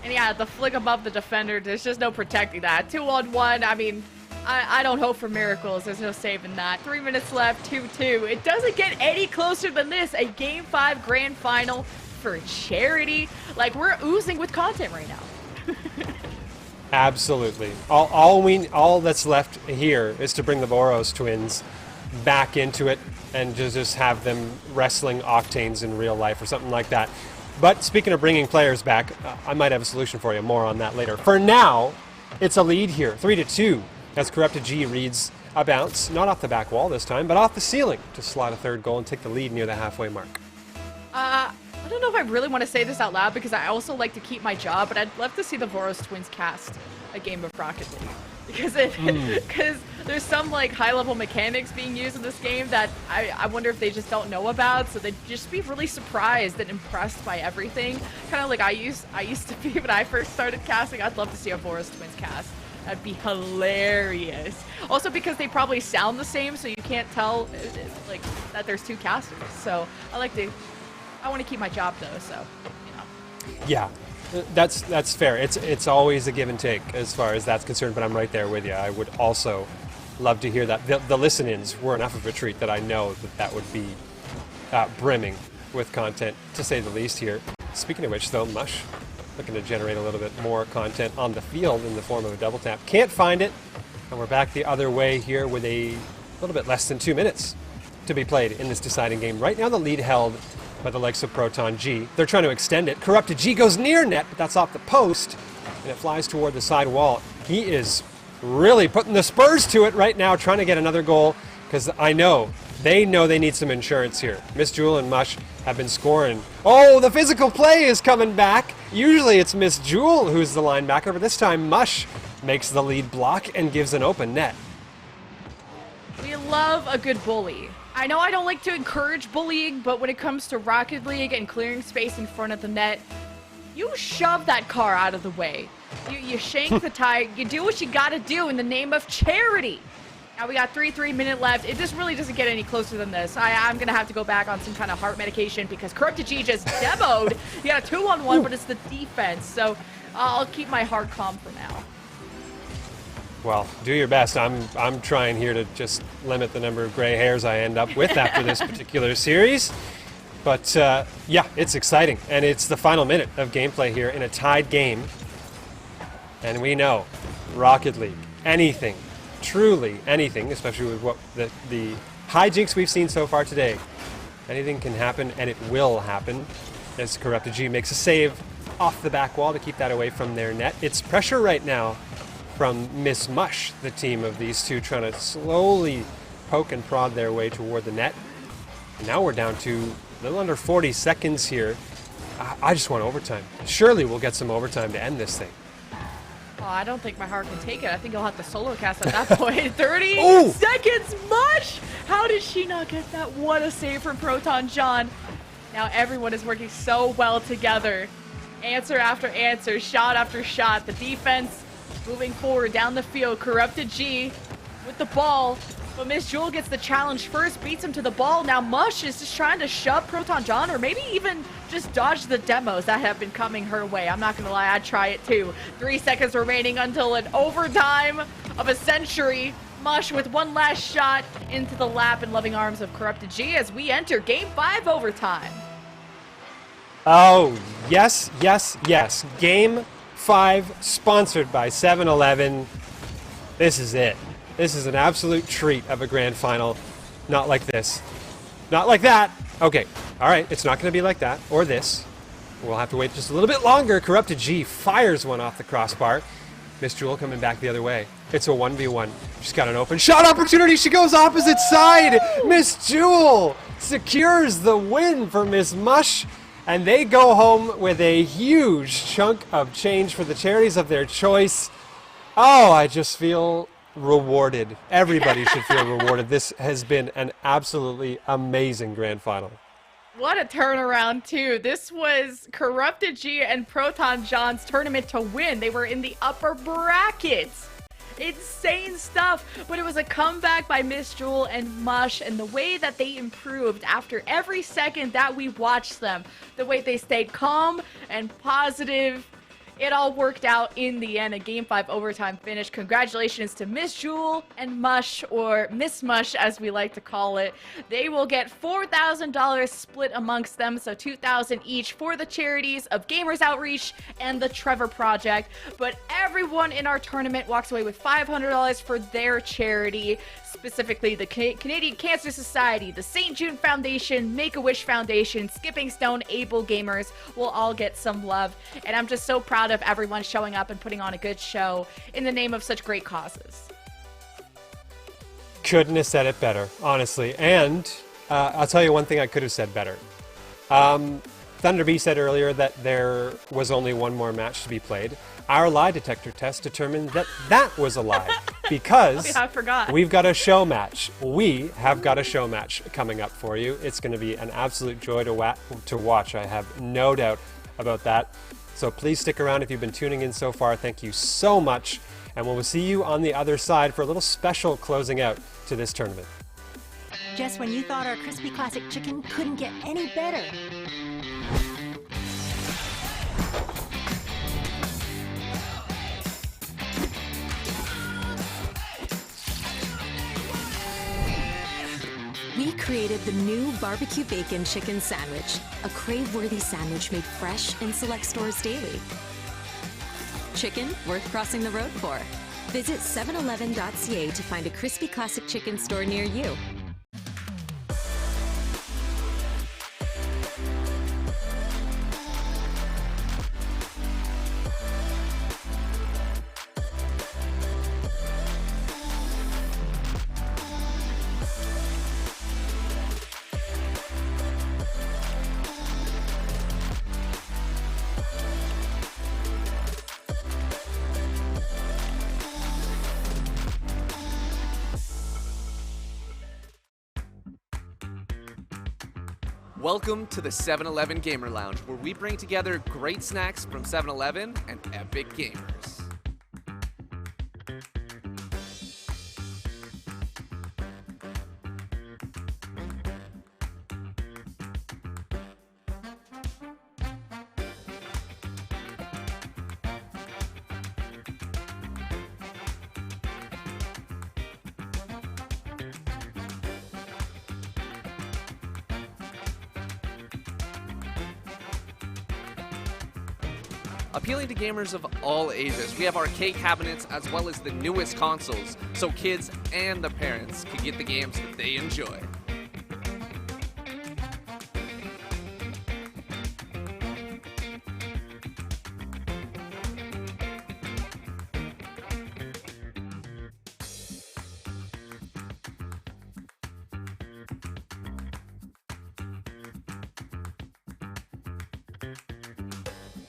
and yeah, the flick above the defender, there's just no protecting that. 2-on-1, I mean, I don't hope for miracles. There's no saving that. 3 minutes left, 2-2. It doesn't get any closer than this. A Game 5 grand final for charity. Like, we're oozing with content right now. Absolutely. All that's left here is to bring the Boros twins back into it and just have them wrestling Octanes in real life or something like that. But speaking of bringing players back, I might have a solution for you. More on that later. For now, it's a lead here, 3-2. As Corrupted G reads a bounce, not off the back wall this time, but off the ceiling to slot a third goal and take the lead near the halfway mark. I don't know if I really want to say this out loud because I also like to keep my job, but I'd love to see the Boros twins cast a game of Rocket League. Because there's some like high-level mechanics being used in this game that I wonder if they just don't know about, so they'd just be really surprised and impressed by everything. Kind of like I used to be when I first started casting. I'd love to see a Boros twins cast. That'd be hilarious. Also because they probably sound the same, so you can't tell like that there's two casters. So I want to keep my job though, so you know. Yeah, that's fair. It's always a give and take as far as that's concerned, but I'm right there with you. I would also love to hear that. The listen-ins were enough of a treat that I know that would be brimming with content, to say the least here. Speaking of which though, Mush looking to generate a little bit more content on the field in the form of a double tap. Can't find it, and we're back the other way here with a little bit less than 2 minutes to be played in this deciding game. Right now the lead held by the likes of Proton G. They're trying to extend it. Corrupted G goes near net, but that's off the post, and it flies toward the side wall. He is really putting the spurs to it right now, trying to get another goal, because they know they need some insurance here. Miss Jewel and Mush have been scoring. Oh, the physical play is coming back. Usually it's Miss Jewel who's the linebacker, but this time Mush makes the lead block and gives an open net. We love a good bully. I know I don't like to encourage bullying, but when it comes to Rocket League and clearing space in front of the net, you shove that car out of the way. You shank the tire. You do what you gotta do in the name of charity. Now we got 3 minutes left. It just really doesn't get any closer than this. I'm going to have to go back on some kind of heart medication because Corrupted G just demoed. You got a 2-on-1, but it's the defense. So I'll keep my heart calm for now. Well, do your best. I'm trying here to just limit the number of gray hairs I end up with after this particular series. But yeah, it's exciting. And it's the final minute of gameplay here in a tied game. And we know Rocket League, anything, truly anything, especially with what the hijinks we've seen so far today. Anything can happen, and it will happen. As Corrupted G makes a save off the back wall to keep that away from their net. It's pressure right now from Miss Mush, the team of these two, trying to slowly poke and prod their way toward the net. And now we're down to a little under 40 seconds here. I just want overtime. Surely we'll get some overtime to end this thing. Oh, I don't think my heart can take it. I think I'll have to solo cast at that point. 30 seconds, Mush! How did she not get that? What a save from Proton John. Now everyone is working so well together. Answer after answer, shot after shot. The defense moving forward down the field. Corrupted G with the ball. But Miss Jewel gets the challenge first, beats him to the ball. Now Mush is just trying to shove Proton John, or maybe even just dodge the demos that have been coming her way. I'm not going to lie, I'd try it too. 3 seconds remaining until an overtime of a century. Mush with one last shot into the lap and loving arms of Corrupted G as we enter Game 5 overtime. Oh, yes, yes, yes. Game 5, sponsored by 7-Eleven. This is it. This is an absolute treat of a grand final. Not like this. Not like that. Okay. All right. It's not going to be like that or this. we'll have to wait just a little bit longer. Corrupted G fires one off the crossbar. Miss Jewel coming back the other way. It's a 1v1. She's got an open shot opportunity. She goes opposite side. Miss Jewel secures the win for Miss Mush. And they go home with a huge chunk of change for the charities of their choice. Oh, I just feel rewarded. Everybody should feel rewarded. This has been an absolutely amazing grand final. What a turnaround, too. This was Corrupted G and Proton John's tournament to win. They were in the upper brackets. Insane stuff, but it was a comeback by Miss Jewel and Mush, and the way that they improved after every second that we watched them, the way they stayed calm and positive, it all worked out in the end. A Game 5 overtime finish. Congratulations to Miss Jewel and Mush, or Miss Mush as we like to call it. They will get $4,000 split amongst them, so $2,000 each for the charities of Gamers Outreach and the Trevor Project. But everyone in our tournament walks away with $500 for their charity, specifically the Canadian Cancer Society, the St. Jude Foundation, Make-A-Wish Foundation, Skipping Stone, Able Gamers will all get some love. And I'm just so proud of everyone showing up and putting on a good show in the name of such great causes. Couldn't have said it better, honestly. And I'll tell you one thing I could have said better. Thunder B said earlier that there was only one more match to be played. Our lie detector test determined that that was a lie because I forgot. We've got a show match. We have got a show match coming up for you. It's going to be an absolute joy to watch. I have no doubt about that. So please stick around if you've been tuning in so far. Thank you so much. And we'll see you on the other side for a little special closing out to this tournament. Just when you thought our crispy classic chicken couldn't get any better. We created the new barbecue bacon chicken sandwich, a crave-worthy sandwich made fresh in select stores daily. Chicken worth crossing the road for. Visit 711.ca to find a crispy classic chicken store near you. Welcome to the 7-Eleven Gamer Lounge, where we bring together great snacks from 7-Eleven and epic gamers. Appealing to gamers of all ages, we have arcade cabinets as well as the newest consoles, so kids and the parents can get the games that they enjoy.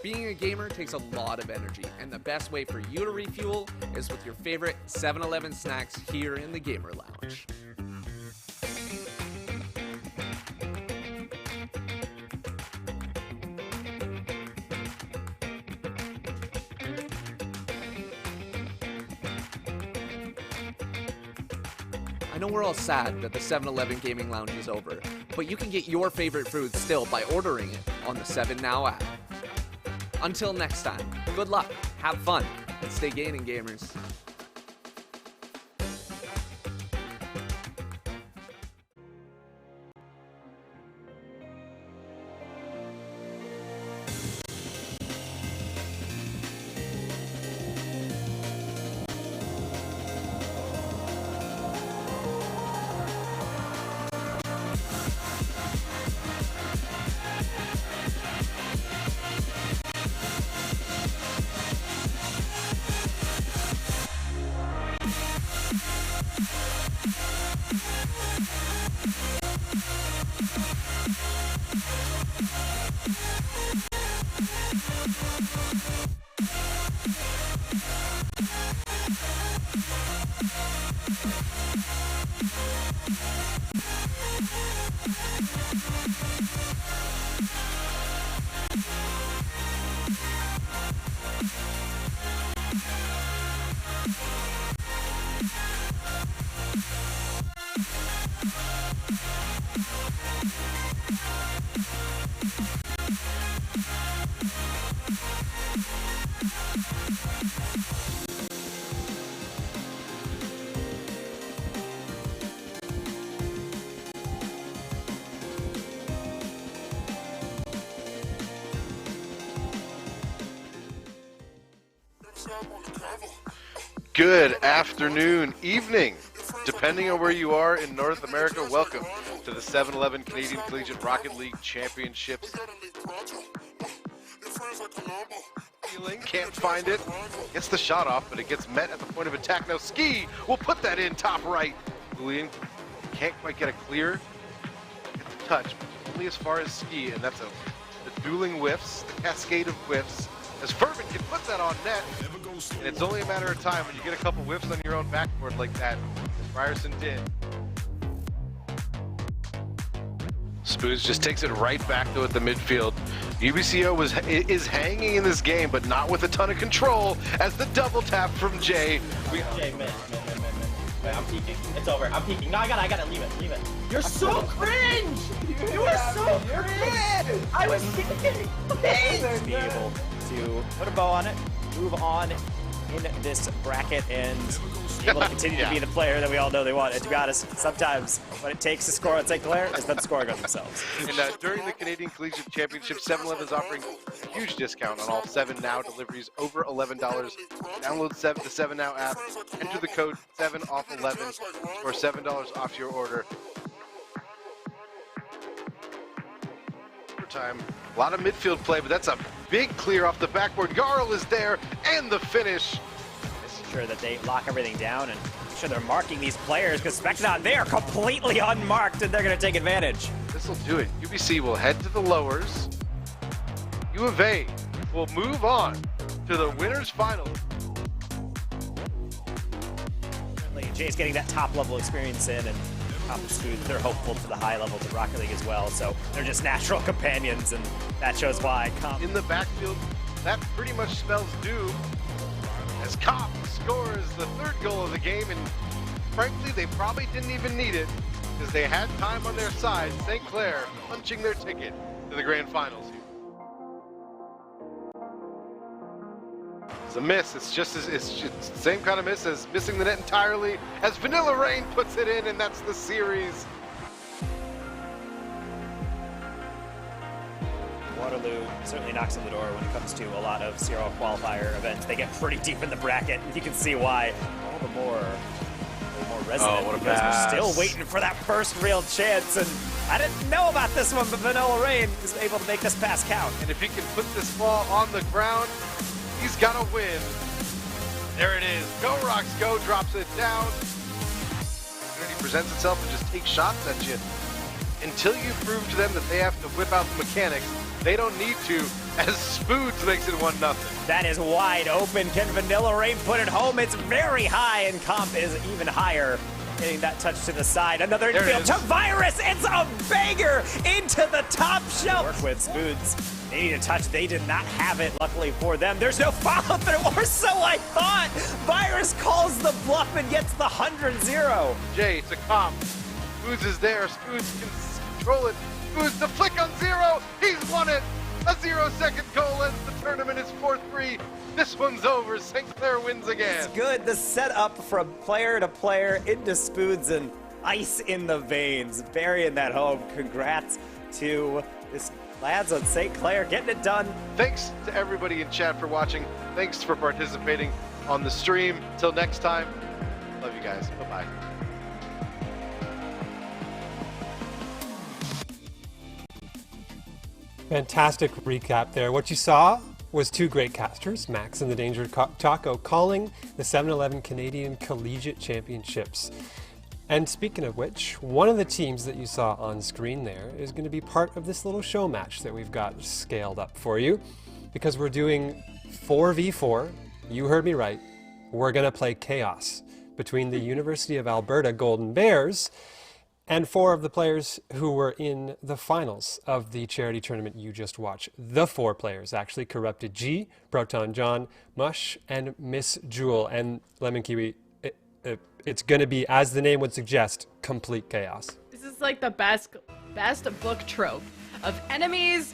Being a gamer takes a lot of energy, and the best way for you to refuel is with your favorite 7-Eleven snacks here in the Gamer Lounge. I know we're all sad that the 7-Eleven Gaming Lounge is over, but you can get your favorite food still by ordering it on the 7 Now app. Until next time, good luck, have fun, and stay gaming, gamers. Good afternoon, evening, depending on where you are in North America. Welcome to the 7-Eleven Canadian Collegiate Rocket League Championships. Can't find it. Gets the shot off, but it gets met at the point of attack. Now Ski will put that in top right. Julian can't quite get a clear. Gets a touch, but only as far as Ski, and that's the dueling whiffs, the cascade of whiffs. As Fervin can put that on net, and it's only a matter of time when you get a couple whiffs on your own backboard like that, as Ryerson did. Spoons just takes it right back though at the midfield. UBCO is hanging in this game, but not with a ton of control, as the double tap from Jay. Jay, man. Wait, I'm peeking. It's over. I'm peeking. No, I gotta leave it. You're so cringe! You are so cringe! I was thinking, be able to put a bow on it, move on in this bracket, and be able to continue to be the player that we all know they want. And to be honest, sometimes what it takes to score on St. Clair is them scoring on themselves. And during the Canadian Collegiate Championship, 7-Eleven is offering a huge discount on all 7 Now deliveries over $11. Download the 7 Now app, enter the code 7OFF11 for $7 off your order. Time. A lot of midfield play, but that's a big clear off the backboard. Garl is there, and the finish. Making sure that they lock everything down and make sure they're marking these players, because Spectron, they are completely unmarked, and they're going to take advantage. This will do it. UBC will head to the lowers. U of A will move on to the winners final. Jay's getting that top-level experience in, and they're hopeful to the high levels of Rocket League as well, so they're just natural companions, and that shows why. In the backfield, that pretty much spells doom, as Kopp scores the 3rd goal of the game, and frankly, they probably didn't even need it, because they had time on their side. St. Clair punching their ticket to the grand finals. It's a miss. It's just the same kind of miss as missing the net entirely, as Vanilla Rain puts it in, and that's the series. Waterloo certainly knocks on the door when it comes to a lot of Serial qualifier events. They get pretty deep in the bracket. You can see why. All the more resonant, what a because pass. we're still waiting for that first real chance. And I didn't know about this one, but Vanilla Rain is able to make this pass count. And if he can put this ball on the ground, he's gonna win. There it is. Go Rocks Go drops it down. Opportunity presents itself and just takes shots at you. Until you prove to them that they have to whip out the mechanics, they don't need to, as Spoods makes it 1-0. That is wide open. Can Vanilla Rain put it home? It's very high, and Comp is even higher. Getting that touch to the side. Another infield to Virus. It's a banger into the top shelf. Work with Spoods. They need a touch. They did not have it, luckily for them. There's no follow through, or so I thought. Virus calls the bluff and gets the 100-0. Jay to Comp. Spoods is there. Spoods can control it. Spoods to flick on 0. He's won it. A 0-second goal ends the tournament. It's 4-3. This one's over. St. Clair wins again. It's good. The setup from player to player into Spoods and ice in the veins. Burying that home. Congrats to this lads on St. Clair getting it done. Thanks to everybody in chat for watching. Thanks for participating on the stream. Till next time, love you guys. Bye-bye. Fantastic recap there. What you saw was 2 great casters, Max and the Danger Taco, calling the 7-Eleven Canadian Collegiate Championships. And speaking of which, one of the teams that you saw on screen there is going to be part of this little show match that we've got scaled up for you, because we're doing 4v4. You heard me right. We're going to play Chaos. between the University of Alberta Golden Bears and 4 of the players who were in the finals of the charity tournament you just watched. The 4 players, actually, Corrupted G, Proton John, Mush, and Miss Jewel. And Lemon Kiwi, it's going to be, as the name would suggest, complete chaos. This is like the best book trope of enemies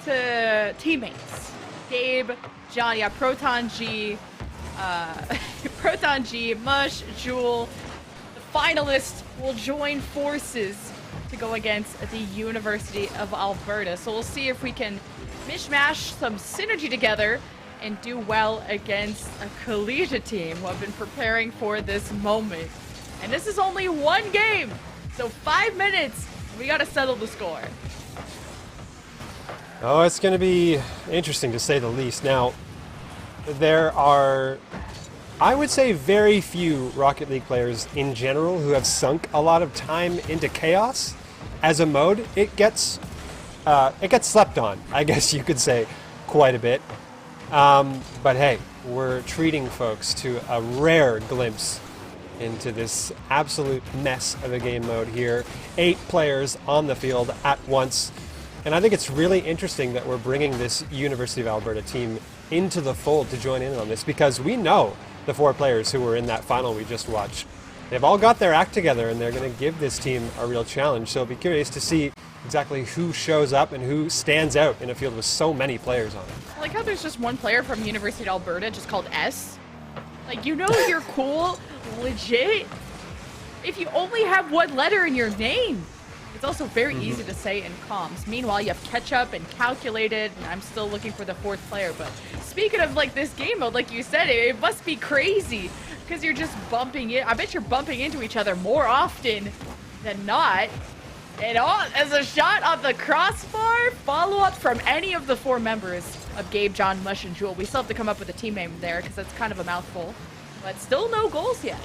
to teammates. Gabe, John, yeah, Proton G, Mush, Jewel. The finalists will join forces to go against the University of Alberta. So we'll see if we can mishmash some synergy together and do well against a collegiate team who have been preparing for this moment. And this is only 1 game, so 5 minutes, we gotta settle the score. Oh, it's going to be interesting to say the least. Now, there are, I would say, very few Rocket League players in general who have sunk a lot of time into Chaos as a mode. It gets slept on, I guess you could say, quite a bit. But hey, we're treating folks to a rare glimpse into this absolute mess of a game mode here. 8 players on the field at once. And I think it's really interesting that we're bringing this University of Alberta team into the fold to join in on this, because we know the 4 players who were in that final we just watched. They've all got their act together, and they're going to give this team a real challenge. So I'll be curious to see exactly who shows up and who stands out in a field with so many players on it. I like how there's just one player from University of Alberta just called S. Like, you know you're cool, legit, if you only have 1 letter in your name. It's also very easy to say in comms. Meanwhile, you have Ketchup and Calculated, and I'm still looking for the 4th player. But speaking of like this game mode, like you said, it must be crazy because you're just bumping it. I bet you're bumping into each other more often than not. And as a shot on the crossbar, follow-up from any of the 4 members of Gabe, John, Mush, and Jewel. We still have to come up with a team name there because that's kind of a mouthful. But still no goals yet.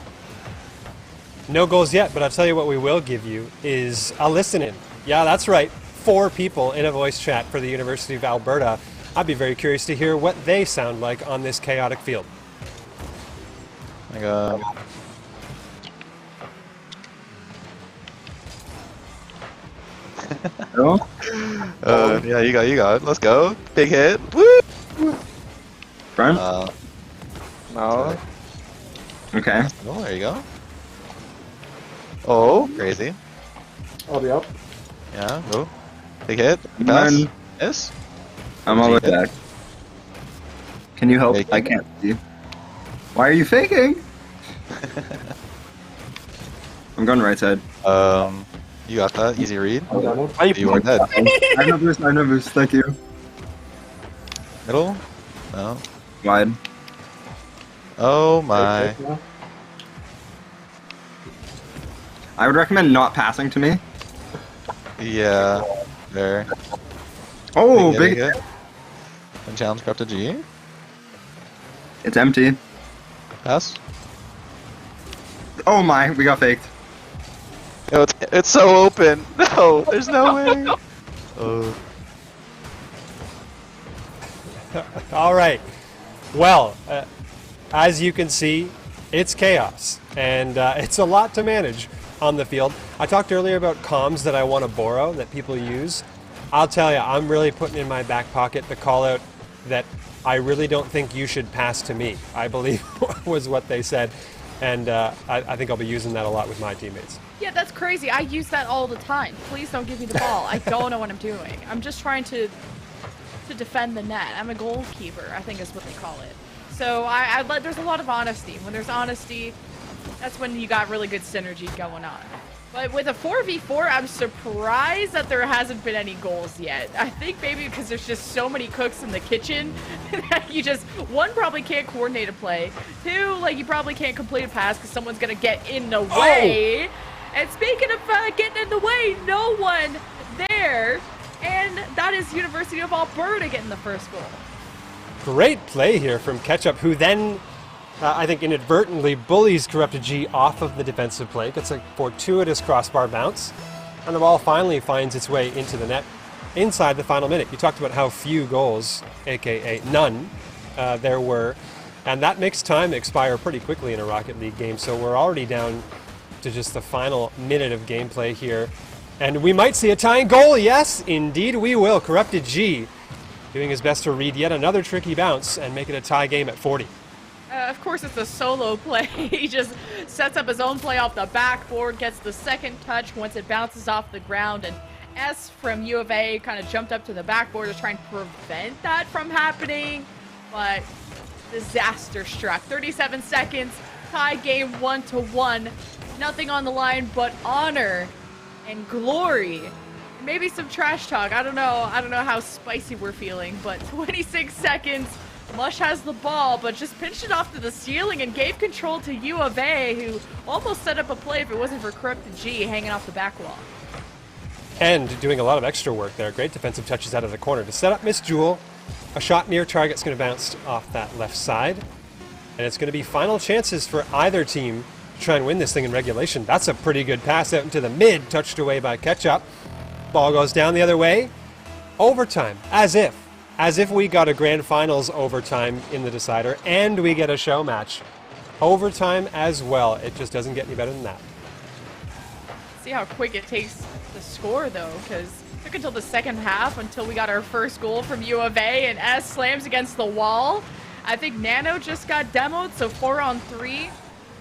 No goals yet, but I'll tell you what we will give you is a listen-in. Yeah, that's right. 4 people in a voice chat for the University of Alberta. I'd be very curious to hear what they sound like on this chaotic field. My God. Yeah, you got it. Let's go. Big hit. Woo! Front? No. Okay. Oh, there you go. Oh, crazy. I'll be up. Yeah, go. Big hit. Pass. Yes. I'm all the way back. Can you help? Faking. I can't see. Why are you faking? I'm going right side. You got that. Easy read. You are dead. I have no boost. I have no boost. Thank you. Middle? No. Wide. Oh my. I would recommend not passing to me. Yeah. There. Oh, big hit. And challenge crop to G. It's empty. Pass. Oh my, we got faked. Yo, it's so open. No, there's no way. Oh. All right. Well, as you can see, it's chaos, and it's a lot to manage on the field. I talked earlier about comms that I want to borrow, that people use. I'll tell you, I'm really putting in my back pocket the call out that I really don't think you should pass to me, I believe was what they said. And I think I'll be using that a lot with my teammates. Yeah, that's crazy. I use that all the time. Please don't give me the ball. I don't know what I'm doing. I'm just trying to defend the net. I'm a goalkeeper, I think is what they call it. So there's a lot of honesty. When there's honesty, that's when you got really good synergy going on. But with a 4v4, I'm surprised that there hasn't been any goals yet. I think maybe because there's just so many cooks in the kitchen that you just, 1, probably can't coordinate a play. 2, like you probably can't complete a pass because someone's going to get in the way. And speaking of getting in the way, no one there. And that is University of Alberta getting the first goal. Great play here from Ketchup, who then, I think, inadvertently bullies Corrupted G off of the defensive play. Gets a fortuitous crossbar bounce. And the ball finally finds its way into the net inside the final minute. You talked about how few goals, aka none, there were. And that makes time expire pretty quickly in a Rocket League game, so we're already down to just the final minute of gameplay here. And we might see a tying goal, yes, indeed we will. Corrupted G doing his best to read yet another tricky bounce and make it a tie game at 40. Of course, it's a solo play. He just sets up his own play off the backboard, gets the second touch once it bounces off the ground, and S from U of A kind of jumped up to the backboard to try and prevent that from happening, but disaster struck. 37 seconds, tie game 1-1. Nothing on the line but honor and glory. Maybe some trash talk. I don't know how spicy we're feeling, but 26 seconds. Mush has the ball, but just pinched it off to the ceiling and gave control to U of A, who almost set up a play if it wasn't for Corrupted G hanging off the back wall. And doing a lot of extra work there. Great defensive touches out of the corner to set up Miss Jewel. A shot near target's going to bounce off that left side. And it's going to be final chances for either team to try and win this thing in regulation. That's a pretty good pass out into the mid, touched away by Ketchup. Ball goes down the other way. Overtime, as if we got a grand finals overtime in the decider and we get a show match. Overtime as well. It just doesn't get any better than that. See how quick it takes to score though, because it took until the second half until we got our first goal from U of A, and S slams against the wall. I think Nano just got demoed, so 4-on-3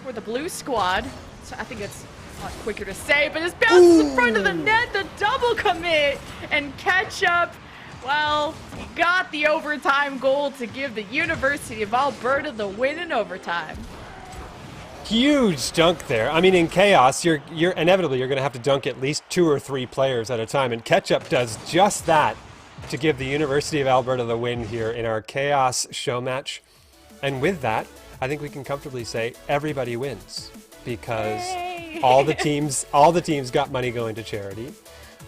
for the blue squad. So I think it's a lot quicker to say, but this bounces in front of the net, the double commit, and Ketchup, well, he got the overtime goal to give the University of Alberta the win in overtime. Huge dunk there. I mean, in chaos, you're inevitably you're going to have to dunk at least 2 or 3 players at a time, and Ketchup does just that to give the University of Alberta the win here in our chaos show match. And with that, I think we can comfortably say everybody wins, because all the teams got money going to charity.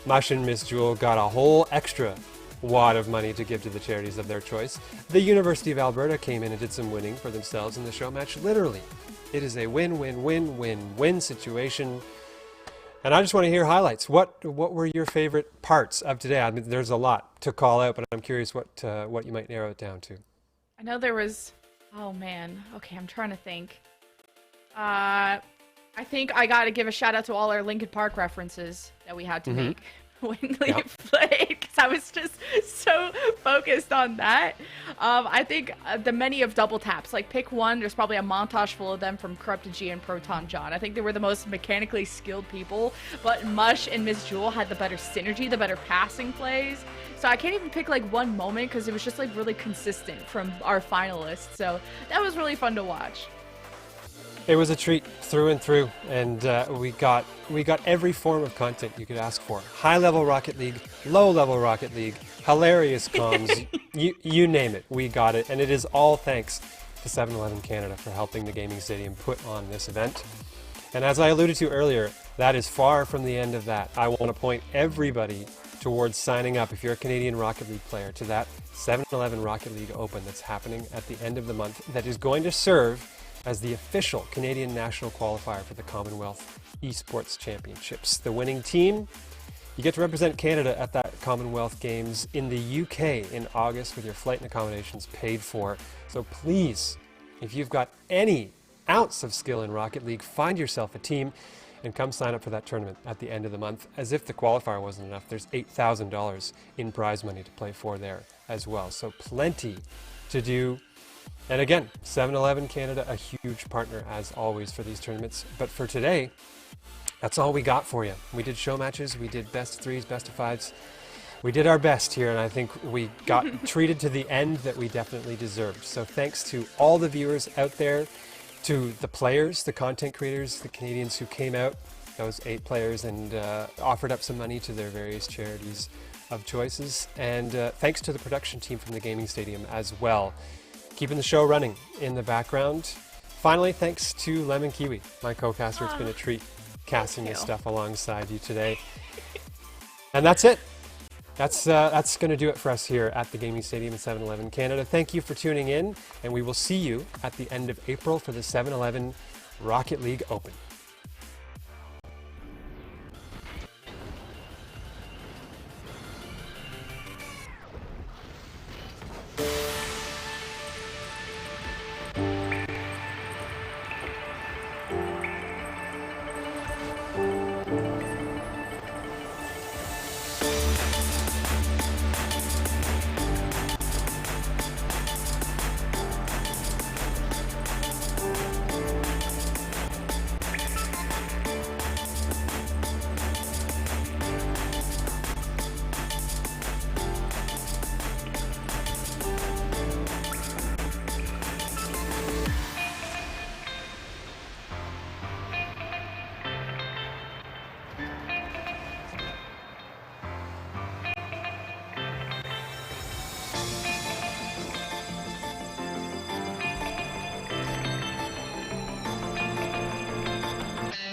Mush and Miss Jewel got a whole extra wad of money to give to the charities of their choice. The University of Alberta came in and did some winning for themselves in the show match. Literally, it is a win-win-win-win-win situation. And I just want to hear highlights. What were your favorite parts of today? I mean, there's a lot to call out, but I'm curious what you might narrow it down to. I know there was, oh man, okay, I'm trying to think. I think I gotta give a shout out to all our Linkin Park references that we had to make when we played, because I was just so focused on that. I think the many of double taps, like pick one, there's probably a montage full of them from Corrupted G and Proton John. I think they were the most mechanically skilled people, but Mush and Miss Jewel had the better synergy, the better passing plays. So I can't even pick like one moment because it was just like really consistent from our finalists. So that was really fun to watch. It was a treat through and through, and we got every form of content you could ask for. High-level Rocket League, low-level Rocket League, hilarious comms, you name it, we got it. And it is all thanks to 7-Eleven Canada for helping the Gaming Stadium put on this event. And as I alluded to earlier, that is far from the end of that. I want to point everybody towards signing up, if you're a Canadian Rocket League player, to that 7-Eleven Rocket League Open that's happening at the end of the month, that is going to serve as the official Canadian national qualifier for the Commonwealth Esports Championships. The winning team, you get to represent Canada at that Commonwealth Games in the UK in August with your flight and accommodations paid for. So please, if you've got any ounce of skill in Rocket League, find yourself a team and come sign up for that tournament at the end of the month. As if the qualifier wasn't enough, there's $8,000 in prize money to play for there as well. So plenty to do. And again, 7-Eleven Canada, a huge partner as always for these tournaments. But for today, that's all we got for you. We did show matches, we did best of 3s, best of 5s. We did our best here, and I think we got treated to the end that we definitely deserved. So thanks to all the viewers out there, to the players, the content creators, the Canadians who came out, those 8 players, and offered up some money to their various charities of choices. And thanks to the production team from the Gaming Stadium as well, keeping the show running in the background. Finally, thanks to Lemon Kiwi, my co-caster. It's been a treat casting this stuff alongside you today. And that's it. That's going to do it for us here at the Gaming Stadium in 7-Eleven Canada. Thank you for tuning in, and we will see you at the end of April for the 7-Eleven Rocket League Open.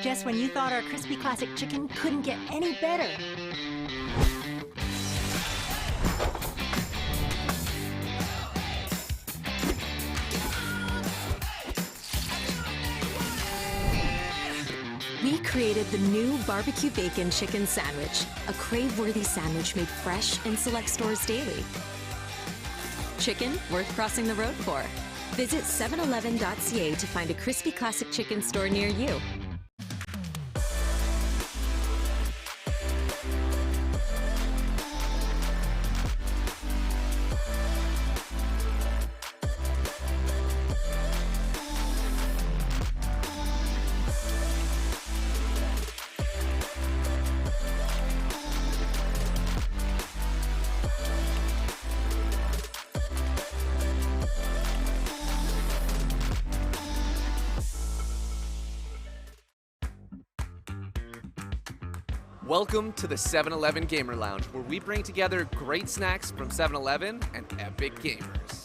just when you thought our crispy classic chicken couldn't get any better. We created the new barbecue bacon chicken sandwich, a crave-worthy sandwich made fresh in select stores daily. Chicken worth crossing the road for. Visit 711.ca to find a crispy classic chicken store near you. Welcome to the 7-Eleven Gamer Lounge, where we bring together great snacks from 7-Eleven and epic gamers.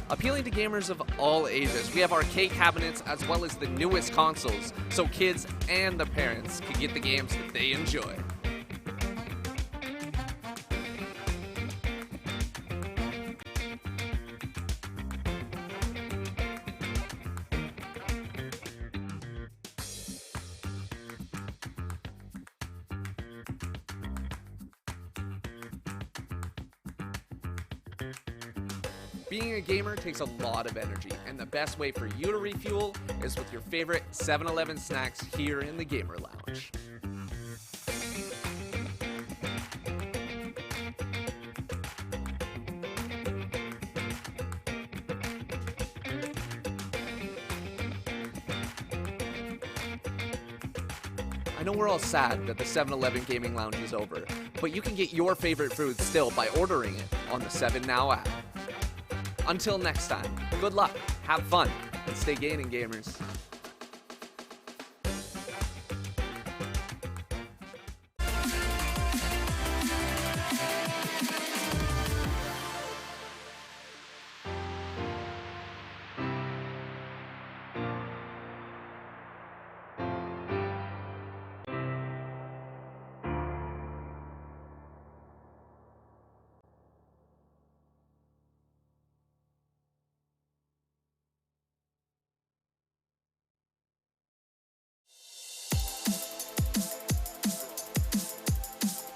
Appealing to gamers of all ages, we have arcade cabinets as well as the newest consoles, so kids and the parents can get the games that they enjoy. Being a gamer takes a lot of energy, and the best way for you to refuel is with your favorite 7-Eleven snacks here in the Gamer Lounge. I know we're all sad that the 7-Eleven Gaming Lounge is over, but you can get your favorite food still by ordering it on the 7NOW app. Until next time, good luck, have fun, and stay gaming, gamers.